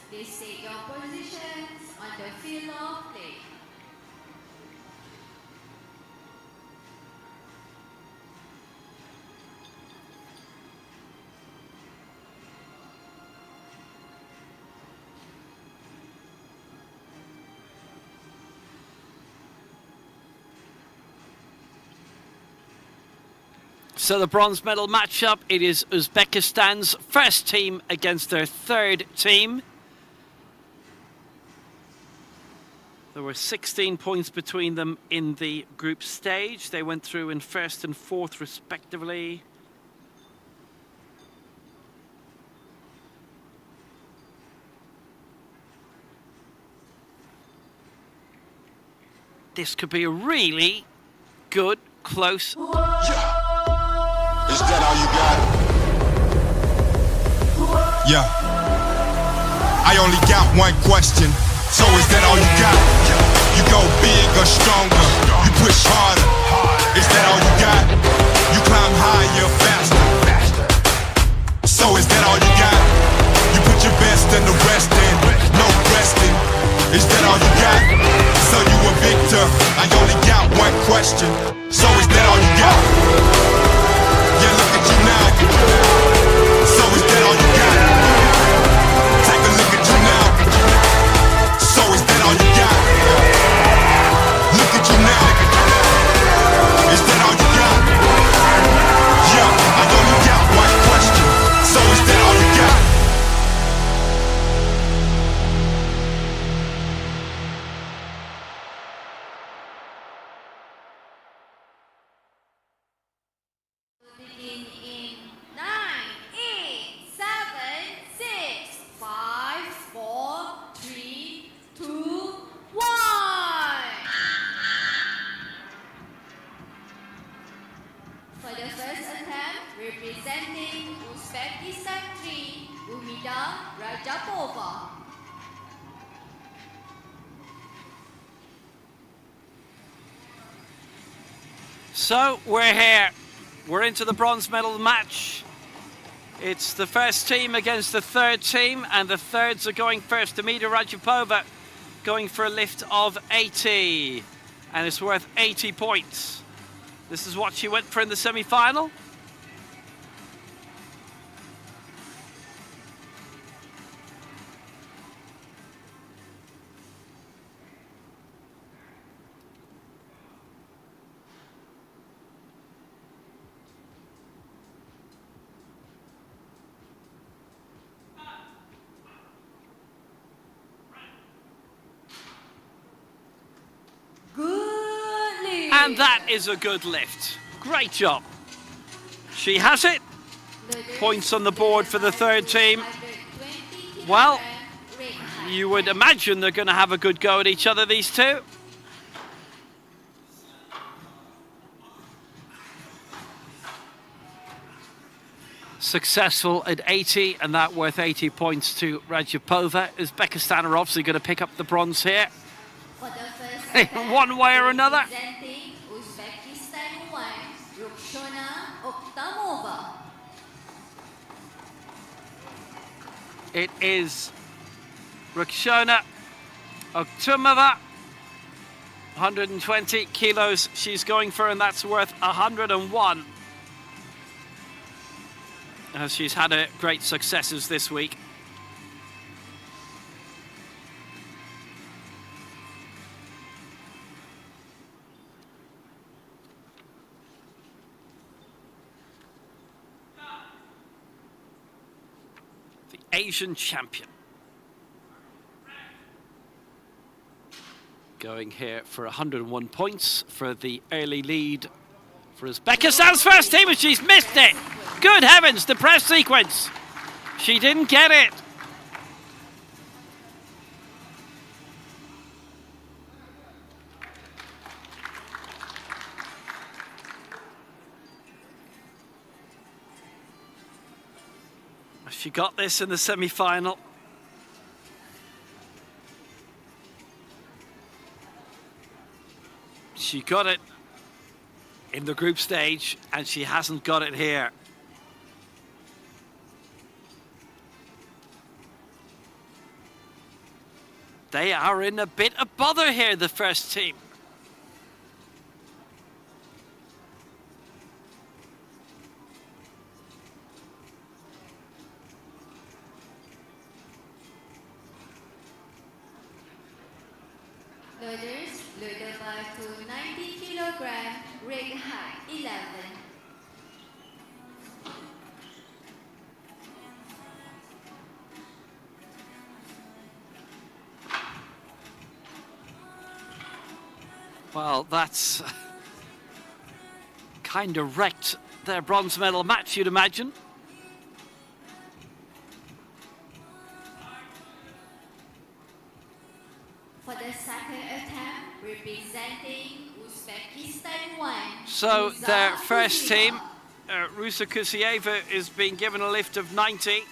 Please take your positions on the field of play. So the bronze medal matchup, it is Uzbekistan's first team against their third team. There were 16 points between them in the group stage. They went through in first and fourth respectively. This could be a really good, close. Is that all you got? Yeah. I only got one question. So is that all you got? You go big or stronger. You push harder. Is that all you got? You climb higher, faster. So is that all you got? You put your best in the rest in. No resting. Is that all you got? So you a victor. I only got one question. So is that all you got? Yeah, look at you now. So is that all you got? Take a look at you now. So is that all you got? Look at you now. Is that all you got? Yeah, I only got one question. So is that all you got? Begin in 9, 8, 7, 6, 5, 4, 3, 2, 1. For the first attempt, representing Uzbekistan 3, Umida Rajapova. So we're here. We're into the bronze medal match. It's the first team against the third team, and the thirds are going first. Umida Rajapova going for a lift of 80, and it's worth 80 points. This is what she went for in the semi-final. Good lift. And that is a good lift. Great job. She has it. Points on the board for the third team. Well, you would imagine they're going to have a good go at each other, these two. Successful at 80, and that worth 80 points to Rajapova. Uzbekistan are obviously going to pick up the bronze here. For the first In attempt, one way or another. representing Uzbekistan 1, Rukshona Oktamova. It is Rukshona Oktamova. 120 kilos she's going for, and that's worth 101. As she's had a great successes this week. The Asian champion. Going here for 101 points for the early lead for Uzbekistan's first team, and she's missed it. Good heavens, the press sequence. She didn't get it. She got this in the semi-final. She got it in the group stage, and she hasn't got it here. They are in a bit of bother here, the first team. Loaders, loader bar to 90 kilogram, rig height 11. Well, that's kind of wrecked their bronze medal match, you'd imagine. For the second attempt, representing Uzbekistan 1. So Ruza their first Kuzieva. team, Rusa Kusieva, is being given a lift of 90.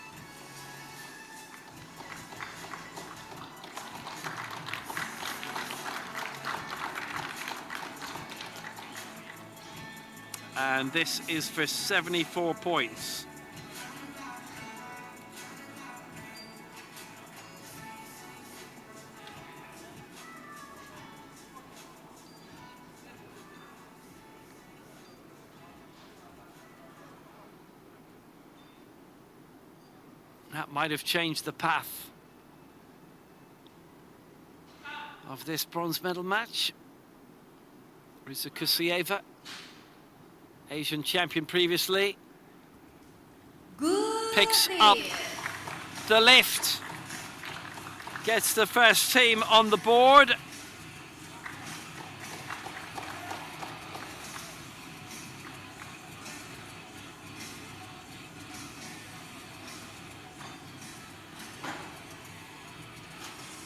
And this is for 74 points. That might have changed the path of this bronze medal match. Rusa Kusieva, Asian champion previously, Good picks lift. up the lift, gets the first team on the board.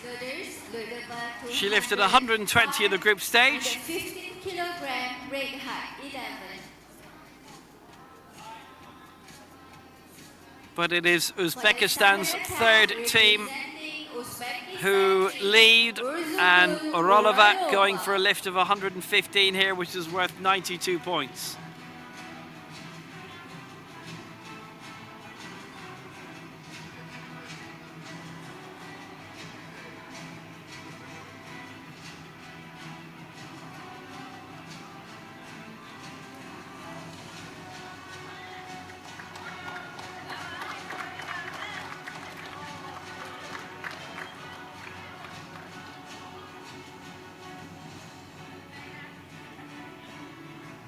Loaders, loader bar to She lifted 120 in the group and stage. a 15 kilogram, rig height 11. But it is For the Uzbekistan's second third attempt, team representing Uzbekistan who team, lead, and Urzugul Orolova going Orolova. for a lift of 115 here, which is worth 92 points.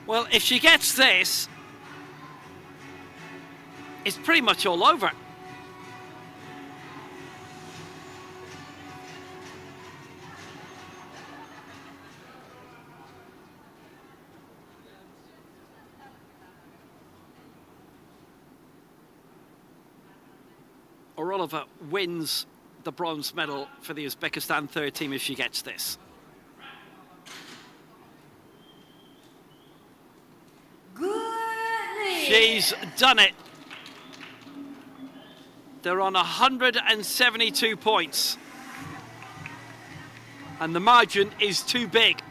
Well, if she gets this, it's pretty much all over. Orolova wins the bronze medal for the Uzbekistan third team if she gets this. Good lift. She's done it. They're on 172 points. And the margin is too big.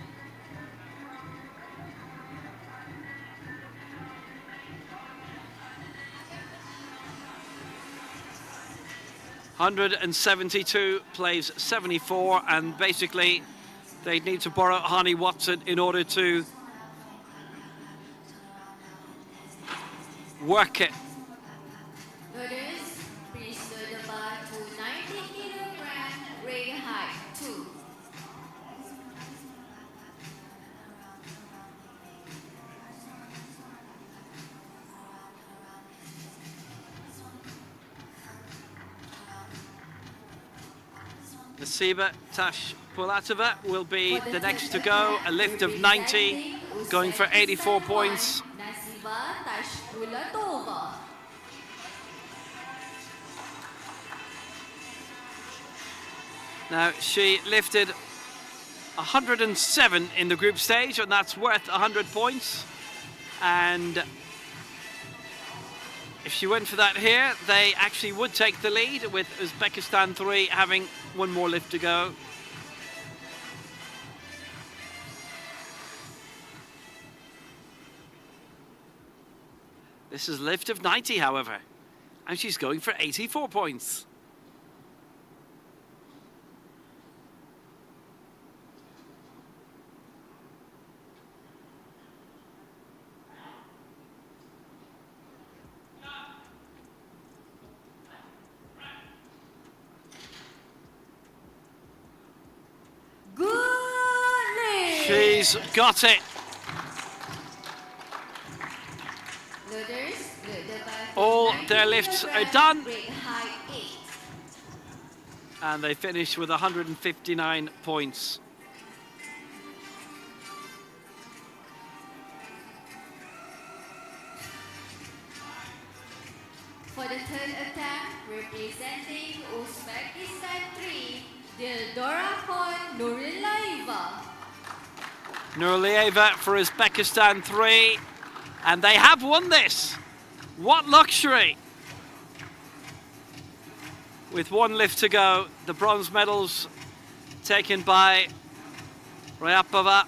(172) plays 74, and basically they need to borrow Hani Watson in order to work it. Loaders, please load the bar to 90 kilogram, rig height 2. Nasiba Tashpolatova will be For the next to third go, attempt, a lift of 90, representing going for 84 Uzbekistan points. 1, Nasiba Tashpolatova. Now, she lifted 107 in the group stage, and that's worth 100 points. And if she went for that here, they actually would take the lead, with Uzbekistan 3 having one more lift to go. This is a lift of 90, however, and she's going for 84 points. She's got it. All their lifts are done. And they finished with 159 points. For the third attempt, representing Uzbekistan 3, Dildorakon Nurilayeva. Nurilayeva for Uzbekistan 3. And they have won this. What luxury. With one lift to go, the bronze medals taken by Ryapova,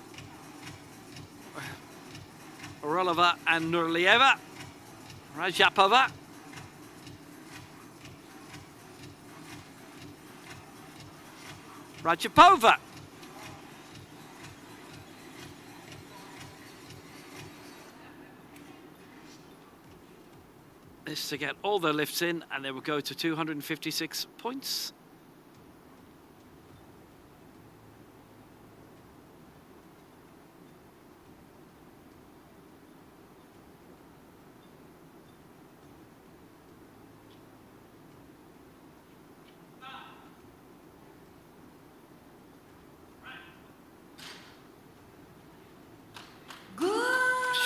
Orlova and Nurlieva, Rajapova. Rajapova. This to get all their lifts in, and they will go to 256 points.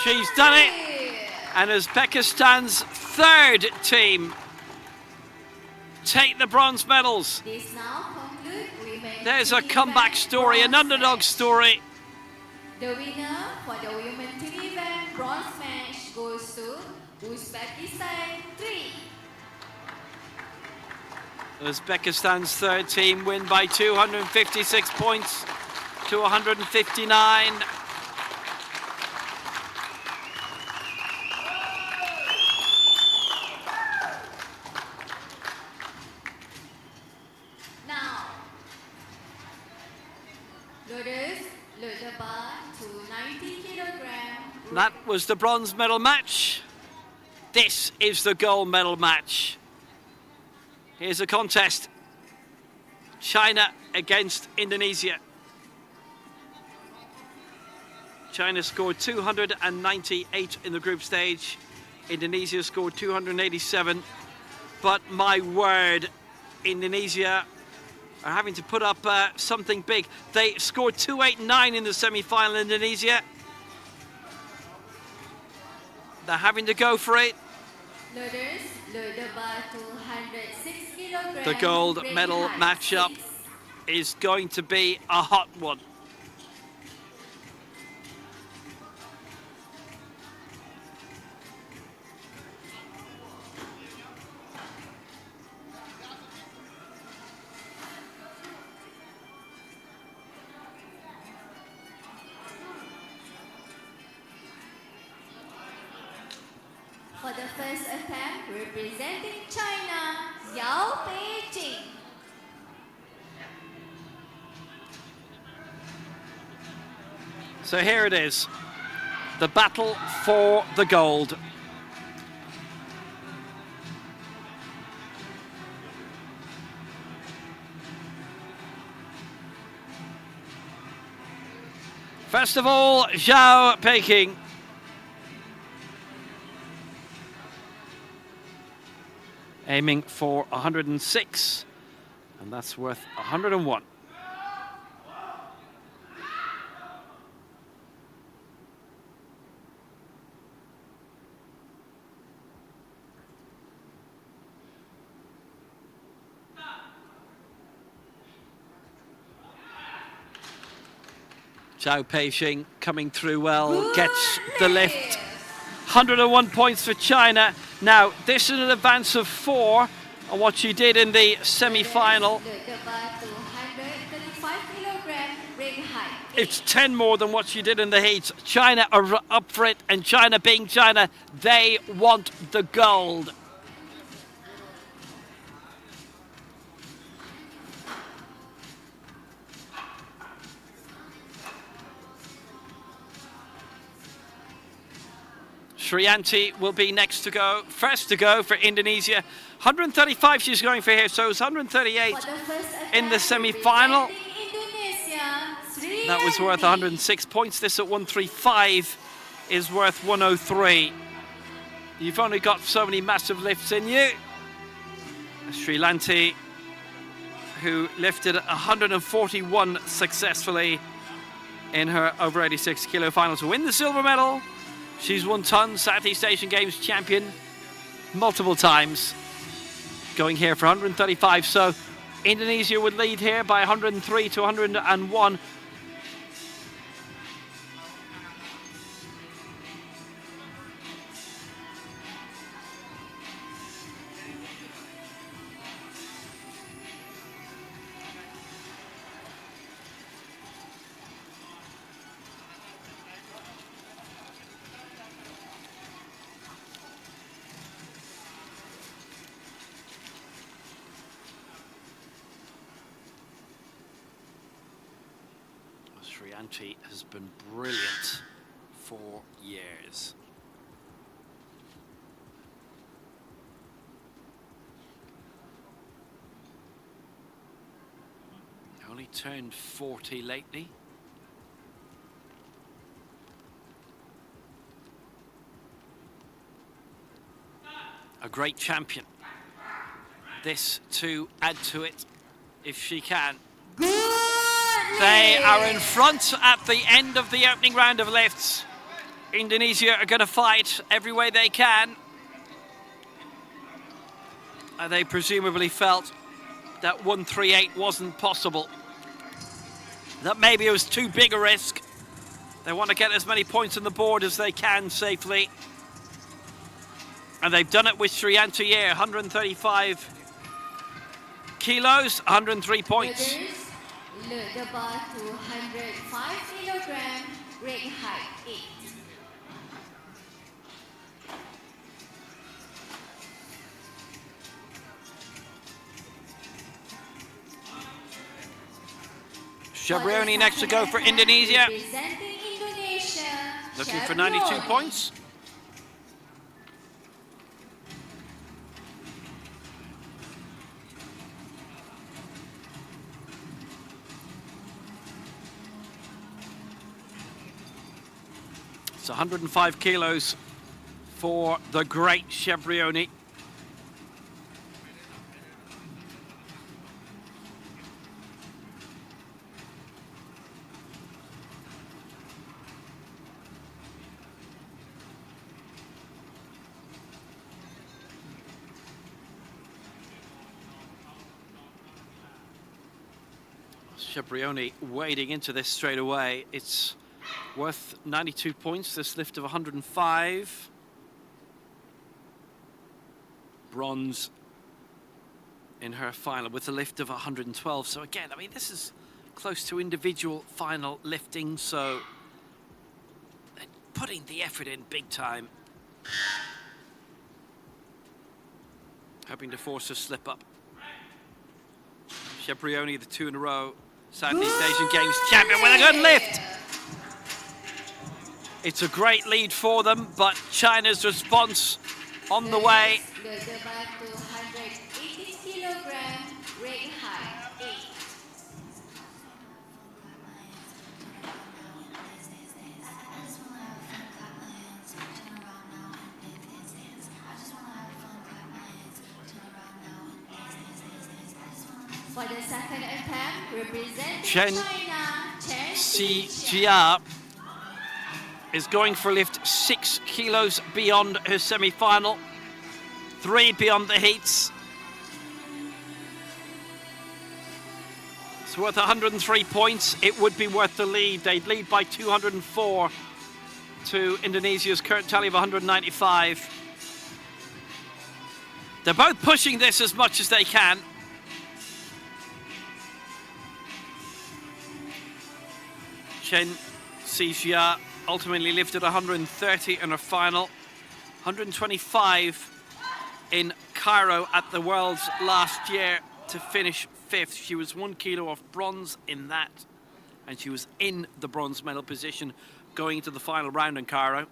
She's done it, and Uzbekistan's third team take the bronze medals. This now concludes women's There's a team comeback event story, an bronze underdog match. story. The winner for the women's team event bronze match goes to Uzbekistan 3. Uzbekistan's third team win by 256 points to 159. Now, loaders load the bar to 90 kilogram. That was the bronze medal match. This is the gold medal match. Here's a contest. China against Indonesia. China scored 298 in the group stage. Indonesia scored 287. But my word, Indonesia are having to put up something big. They scored 289 in the semi-final, Indonesia. They're having to go for it. Loaders load the bar to 106 kilograms. The gold break medal height matchup 6. is going to be a hot one. For the first attempt, representing China, Yao Beijing. So here it is, the battle for the gold. First of all, Zhao Peking. Aiming for 106, and that's worth 101. Zhao Peishing coming through well, gets the lift. 101 points for China. Now, this is an advance of 4 on what she did in the semi-final. Load the bar to 135 kilogram break height 8. It's 10 more than what she did in the heats. China are up for it, and China being China, they want the gold. Sriyanti will be next to go, first to go for Indonesia. 135 she's going for here, so it's 138 For the first attempt, in the semi-final. representing Indonesia, That was worth 106 points. This at 135 is worth 103. You've only got so many massive lifts in you. Sri Lanti, who lifted 141 successfully in her over 86 kilo final to win the silver medal. She's 1 ton Southeast Asian Games champion multiple times, going here for 135. So Indonesia would lead here by 103 to 101. Srianti has been brilliant for years. Only turned 40 lately. A great champion. This to add to it if she can. They are in front at the end of the opening round of lifts. Indonesia are going to fight every way they can. They presumably felt that 138 wasn't possible. That maybe it was too big a risk. They want to get as many points on the board as they can safely. And they've done it with Srianti here, 135 kilos, 103 points. Le debat to 105 kilogram, ring height 8. Shabrioni next to go for Indonesia. Representing Indonesia, Looking for 92 points. It's 105 kilos for the great Shabrioni. Shabrioni wading into this straight away. It's worth 92 points, this lift of 105. Bronze in her final with a lift of 112. So again, I mean, this is close to individual final lifting, so they're putting the effort in big time. Hoping to force a slip up. Shabrioni, the 2 in a row Southeast Asian Games champion with a good lift. It's a great lead for them, but China's response on the way. Le debat to 180 kilogram, ring height 8. For the second attempt, representing Chen China, Chen Xijia is going for a lift 6 kilos beyond her semi-final, 3 beyond the heats. It's worth 103 points. It would be worth the lead. They'd lead by 204 to Indonesia's current tally of 195. They're both pushing this as much as they can. Chen Xijia ultimately lifted 130 in her final, 125 in Cairo at the Worlds last year to finish 5th. She was 1 kilo off bronze in that, and she was in the bronze medal position going into the final round in Cairo.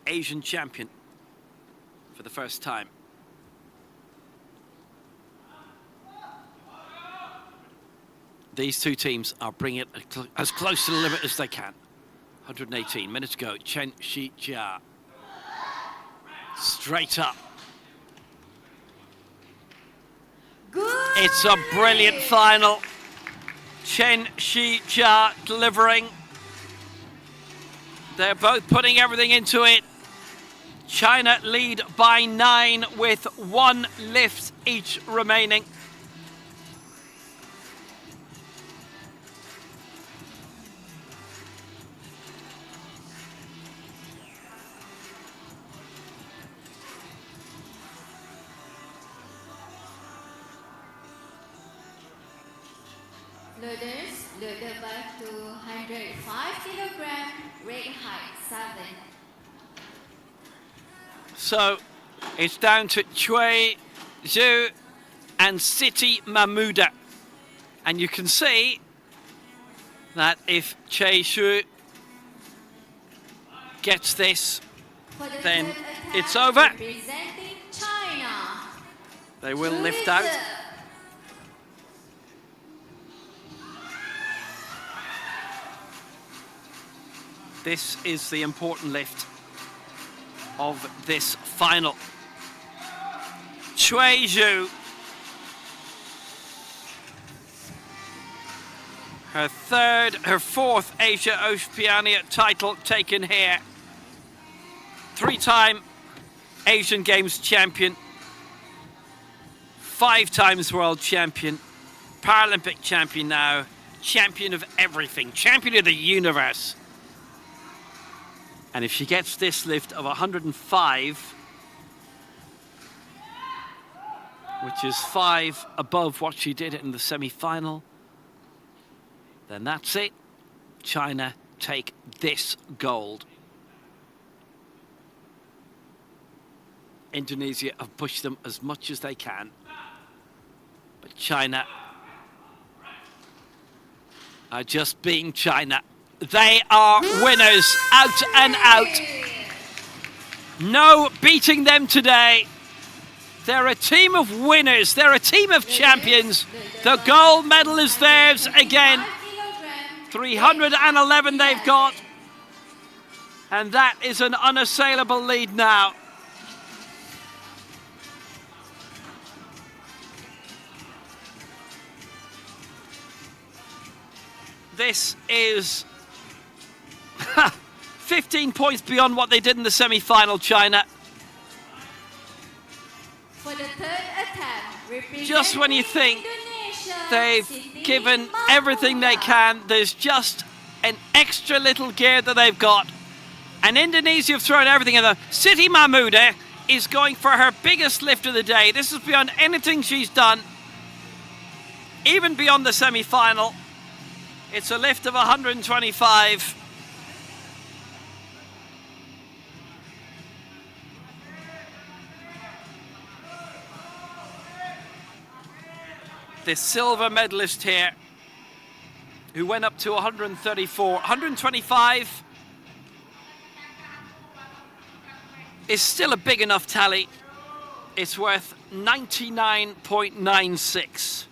Asian champion for the first time. These two teams are bringing it as close to the limit as they can. 118 minutes to go. Chen Shijia. Straight up. Good. It's a brilliant final. Chen Shijia delivering. They're both putting everything into it. China lead by 9 with 1 lift each remaining. Loaders, loader back to 105 kilogram, rate height 7. So it's down to Chui Zhu and Siti Mahmuda. And you can see that if Chui Zhu gets this, For the then third attempt, it's over. Representing China. They will lift out. This is the important lift of this final. Chui Zhu, her fourth Asia-Oceania title taken here. 3-time Asian Games champion, 5 times world champion, Paralympic champion now, champion of everything, champion of the universe. And if she gets this lift of 105, which is 5 above what she did in the semi-final, then that's it. China take this gold. Indonesia have pushed them as much as they can. But China are just being China. They are winners, out and out. No beating them today. They're a team of winners. They're a team of champions. The gold medal is theirs again. 311 they've got. And that is an unassailable lead now. This is 15 points beyond what they did in the semi-final, China. For the third attempt, Just when you think Indonesia, they've Siti given Mahmuda. everything they can, there's just an extra little gear that they've got. And Indonesia have thrown everything at them. Siti Mahmuda is going for her biggest lift of the day. This is beyond anything she's done, even beyond the semi-final. It's a lift of 125. This silver medalist here, who went up to 134, 125 is still a big enough tally. It's worth 99.96.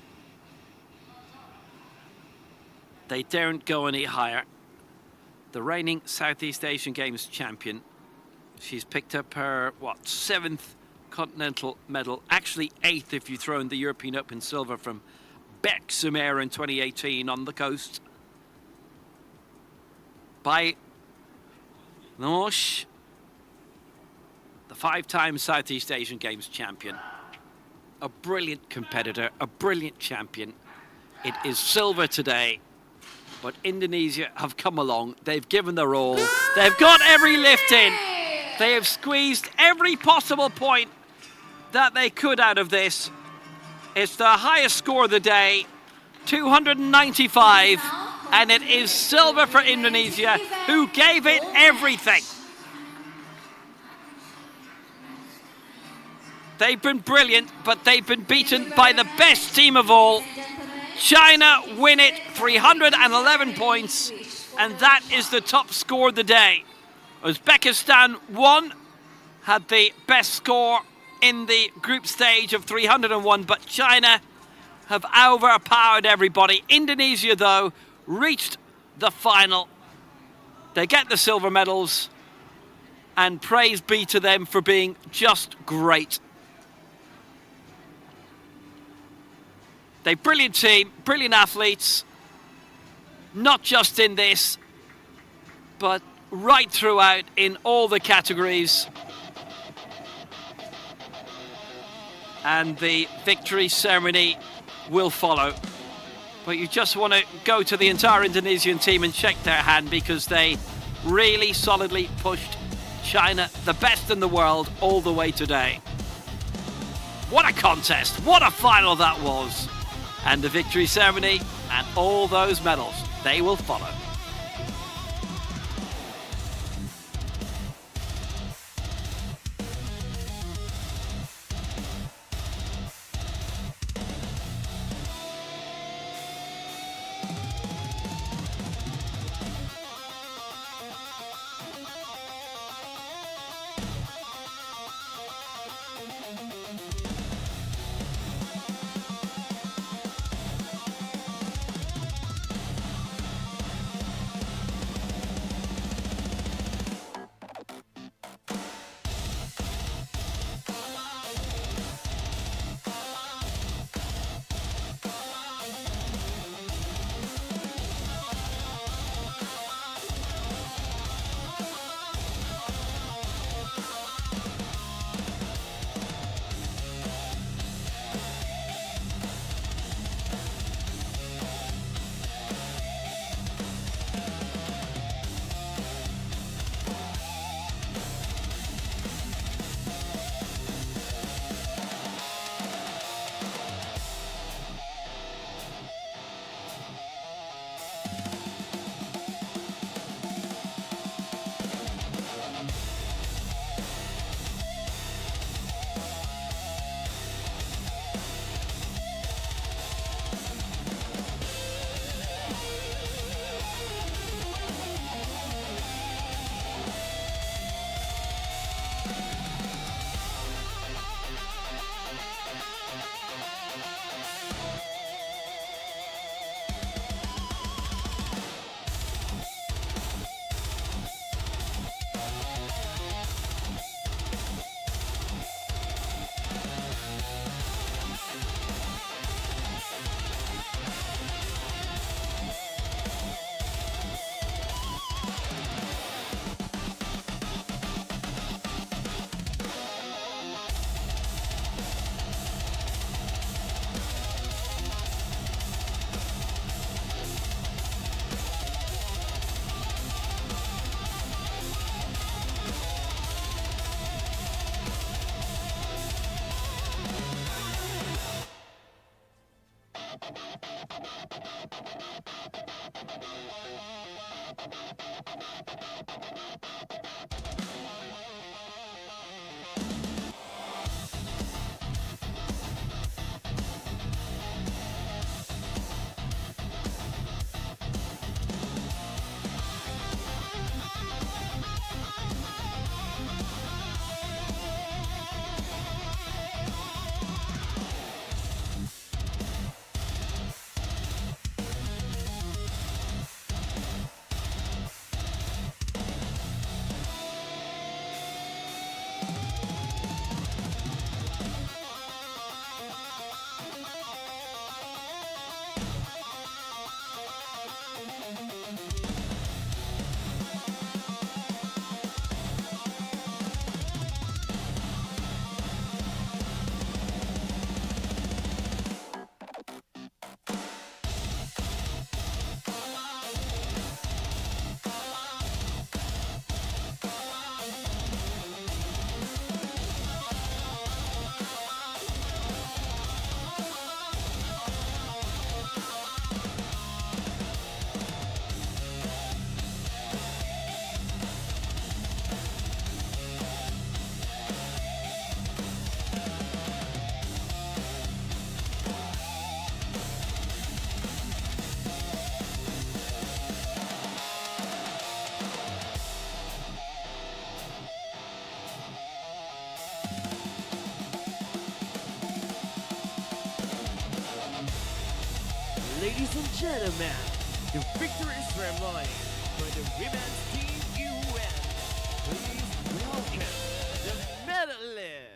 They daren't go any higher. The reigning Southeast Asian Games champion. She's picked up her, 7th continental medal. Actually 8th if you throw in the European Open silver from Beck Sumer in 2018 on the coast. By Nosh, the 5-time Southeast Asian Games champion. A brilliant competitor, a brilliant champion. It is silver today. But Indonesia have come along. They've given their all. They've got every lift in. They have squeezed every possible point that they could out of this. It's the highest score of the day, 295. And it is silver for Indonesia, who gave it everything. They've been brilliant, but they've been beaten by the best team of all. China win it, 311 points, and that is the top score of the day. Uzbekistan won, had the best score in the group stage of 301, but China have overpowered everybody. Indonesia, though, reached the final. They get the silver medals, and praise be to them for being just great. They're a brilliant team, brilliant athletes, not just in this, but right throughout in all the categories. And the victory ceremony will follow. But you just want to go to the entire Indonesian team and shake their hand, because they really solidly pushed China, the best in the world, all the way today. What a contest, what a final that was. And the victory ceremony and all those medals, they will follow. Ladies and gentlemen, the victory ceremony for the women's team UN. Please welcome the medalists.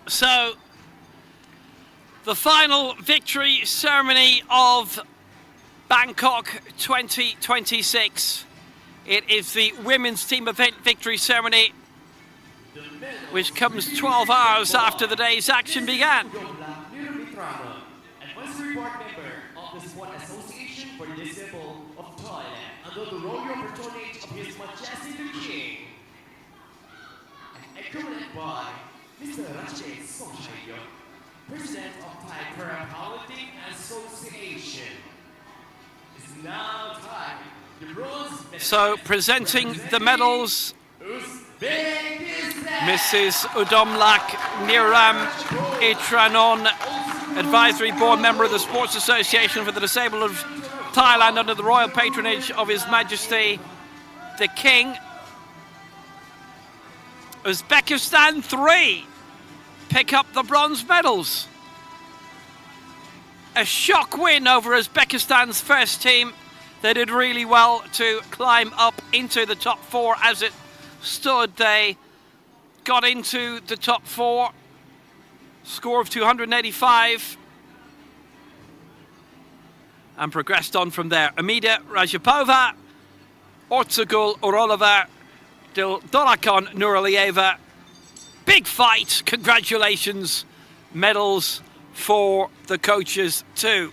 So, the final victory ceremony of Bangkok 2026. It is the women's team event victory ceremony, which comes 12 hours after the day's action began. Advisory board member of the Sport Association for the Disabled of Thailand, under the royal patronage of His Majesty the King, and accompanied by Mr. Rajesh Songchayo, President of Thai Paralympic Association. It's now time. The bronze medal. So, presenting the medals, Mrs. Udomlak Niram Itranon, Advisory Board Member of the Sports Association for the Disabled of Thailand under the royal patronage of His Majesty the King. Uzbekistan 3 pick up the bronze medals. A shock win over Uzbekistan's first team. They did really well to climb up into the top 4 as it stood. They got into the top 4, score of 285, and progressed on from there. Amida Rajapova, Ortsagul Orolova, Dorakon Nuralieva. Big fight, congratulations, medals for the coaches too.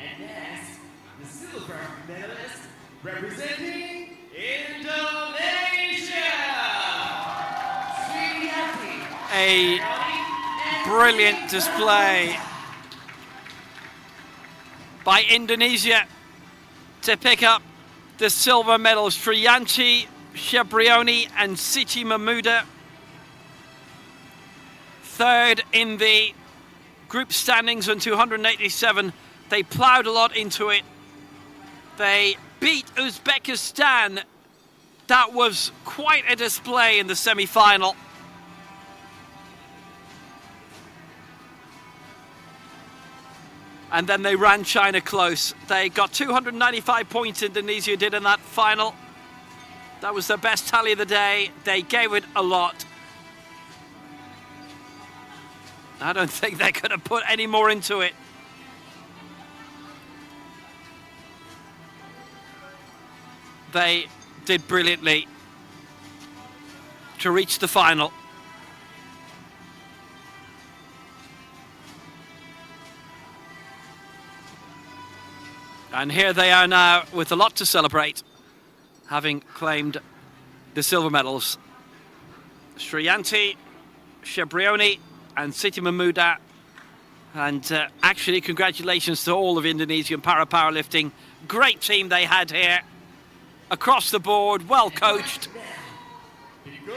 And next, the silver medalist representing Indonesia. A brilliant display by Indonesia to pick up the silver medals. Sriyanti Shebrioni and Siti Mahmuda. Third in the group standings on 287. They ploughed a lot into it. They beat Uzbekistan. That was quite a display in the semi-final. And then they ran China close. They got 295 points, Indonesia did in that final. That was their best tally of the day. They gave it a lot. I don't think they could have put any more into it. They did brilliantly to reach the final. And here they are now with a lot to celebrate, having claimed the silver medals. Sriyanti Shebrioni and Siti Mahmuda. And actually, congratulations to all of Indonesian para-powerlifting. Great team they had here. Across the board, well coached.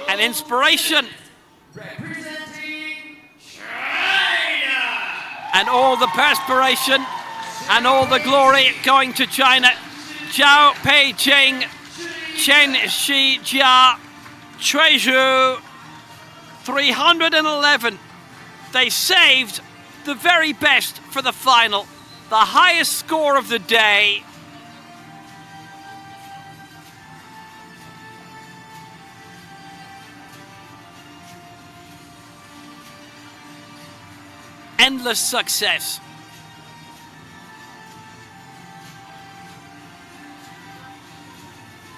An inspiration. Representing China. And all the perspiration and all the glory going to China. Zhao Peijing, Chen Shijia, Treju, 311. They saved the very best for the final. The highest score of the day. Endless success.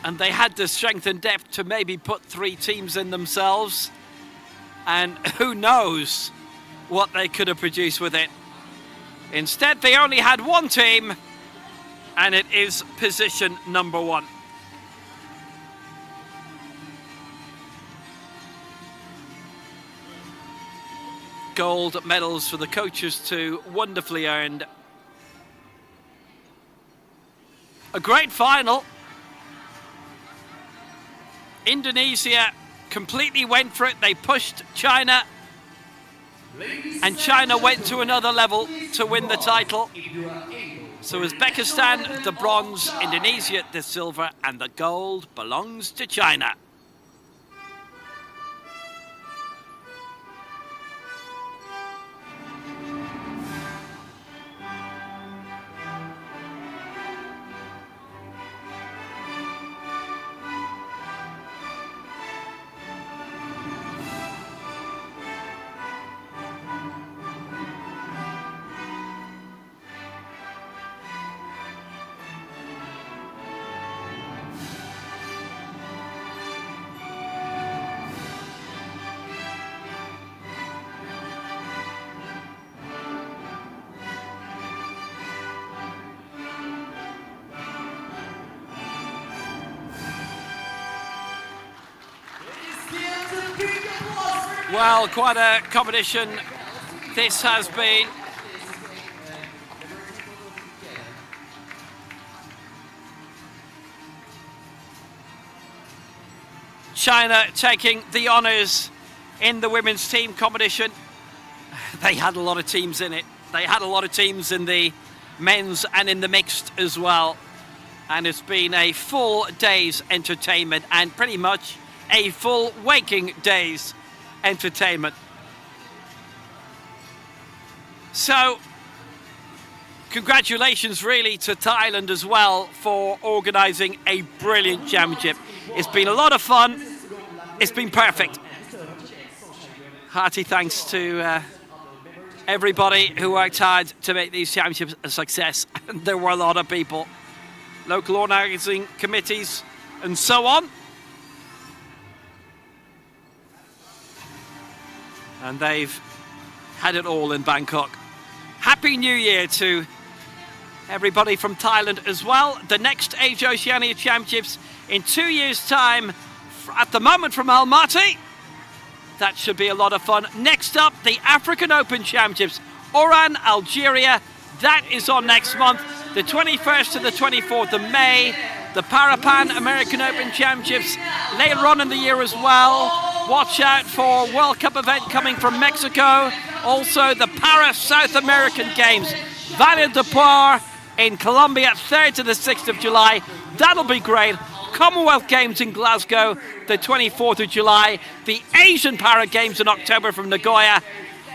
And they had the strength and depth to maybe put 3 teams in themselves. And who knows what they could have produced with it. Instead, they only had 1 team, and it is position number 1. Gold medals for the coaches too, wonderfully earned. A great final. Indonesia completely went for it. They pushed China, and China went to another level to win the title. So Uzbekistan the bronze, Indonesia the silver, and the gold belongs to China. Well, quite a competition this has been. China taking the honours in the women's team competition. They had a lot of teams in it. They had a lot of teams in the men's and in the mixed as well. And it's been a full day's entertainment and pretty much a full waking day's entertainment. So, congratulations really to Thailand as well for organising a brilliant championship. It's been a lot of fun. It's been perfect. Hearty thanks to everybody who worked hard to make these championships a success. And there were a lot of people, local organising committees and so on. And they've had it all in Bangkok. Happy New Year to everybody from Thailand as well. The next Asia-Oceania Championships in 2 years' time, at the moment from Almaty. That should be a lot of fun. Next up, the African Open Championships, Oran, Algeria. That is on next month, the 21st to the 24th of May. The Parapan American Open Championships later on in the year as well. Watch out for World Cup event coming from Mexico. Also the Para South American Games, Valle de Por in Colombia, 3rd to the 6th of July. That'll be great. Commonwealth Games in Glasgow, the 24th of July. The Asian Para Games in October from Nagoya.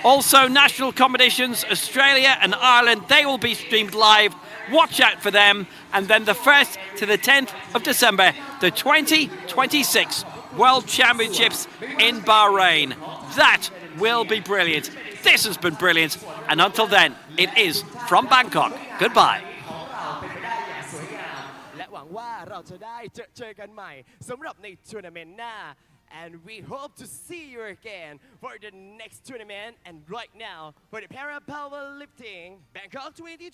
Also national competitions, Australia and Ireland, they will be streamed live. Watch out for them. And then the 1st to the 10th of December, the 2026 World Championships in Bahrain. That will be brilliant. This has been brilliant. And until then, it is from Bangkok. Goodbye. และหวังว่าเราจะได้เจอกันใหม่สำหรับในทัวร์นาเมนต์หน้า and we hope to see you again for the next tournament and right now for the Paralympic Bangkok 2020